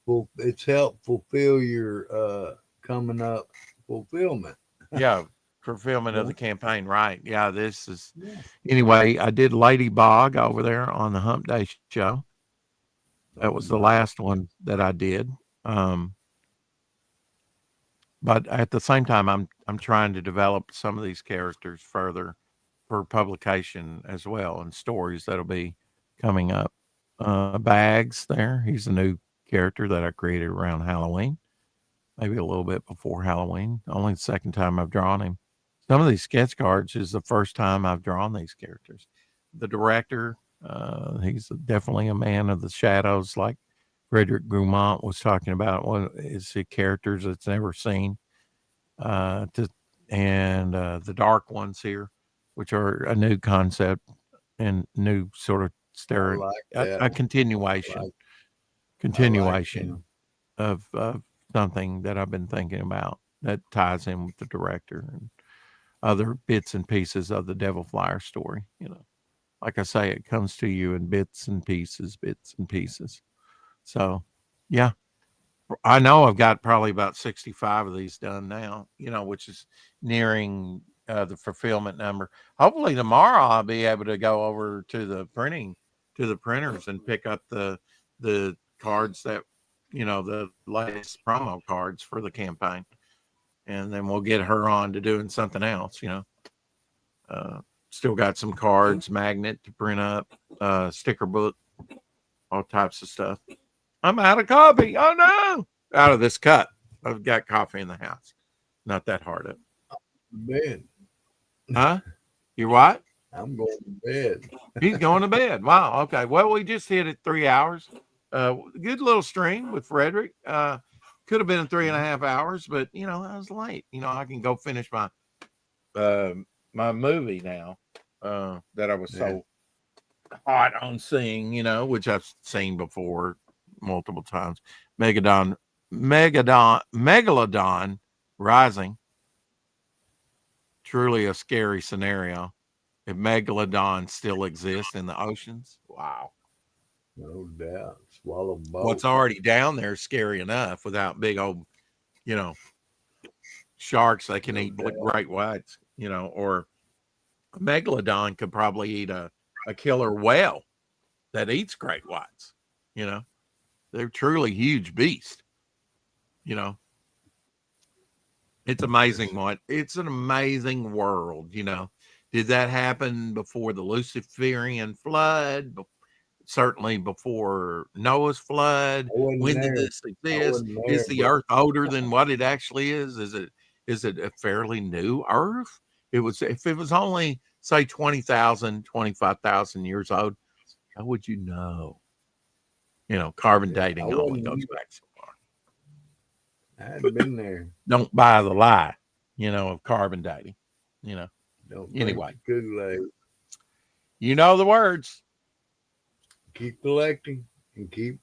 helped fulfill your coming up fulfillment. yeah, fulfillment of Yeah. the campaign, right? Yeah, this is Yeah. anyway. I did Ladybug over there on the Hump Day show. That Oh, was the nice. last one that I did. Um, but at the same time, I'm trying to develop some of these characters further for publication as well, and stories that'll be coming up. Bags there, he's a new character that I created around Halloween, maybe a little bit before Halloween. Only the second time I've drawn him. Some of these sketch cards is the first time I've drawn these characters. The director, he's definitely a man of the shadows, like Frederic Guimont was talking about. One is the characters that's never seen, to, and the dark ones here, which are a new concept and new sort of I like that a one. continuation I like continuation him. of something that I've been thinking about that ties in with the director and other bits and pieces of the Devil Flyer story. Like I say, it comes to you in bits and pieces, bits and pieces. So, yeah, I know I've got probably about 65 of these done now, which is nearing the fulfillment number. Hopefully tomorrow I'll be able to go over to the printers and pick up the cards that, the latest promo cards for the campaign. And then we'll get her on to doing something else, Still got some cards, magnet to print up, sticker book, all types of stuff. I'm out of coffee. Oh no! Out of this cup. I've got coffee in the house. Not that hard up. Man, Huh? You what? I'm going to bed. He's going to bed. Wow. Okay. Well, we just hit it 3 hours. Good little stream with Frederic. Could have been 3.5 hours, but I was late. I can go finish my movie now. That I was so hot on seeing, which I've seen before multiple times. Megalodon Rising. Truly a scary scenario. If megalodons still exist in the oceans, wow. No doubt. Swallow boat. What's already down there is scary enough without big old, sharks that can eat great whites, or a megalodon could probably eat a killer whale that eats great whites. They're truly huge beasts. It's amazing it's an amazing world. Did that happen before the Luciferian flood? Certainly before Noah's flood. When did this exist? Is the earth older than what it actually is? Is it a fairly new earth? If it was only say 20,000, 25,000 years old, how would you know? Carbon dating only goes back so far. I hadn't been there. Don't buy the lie, of carbon dating. Don't Anyway. Kool-Aid. You know the words. Keep collecting and keep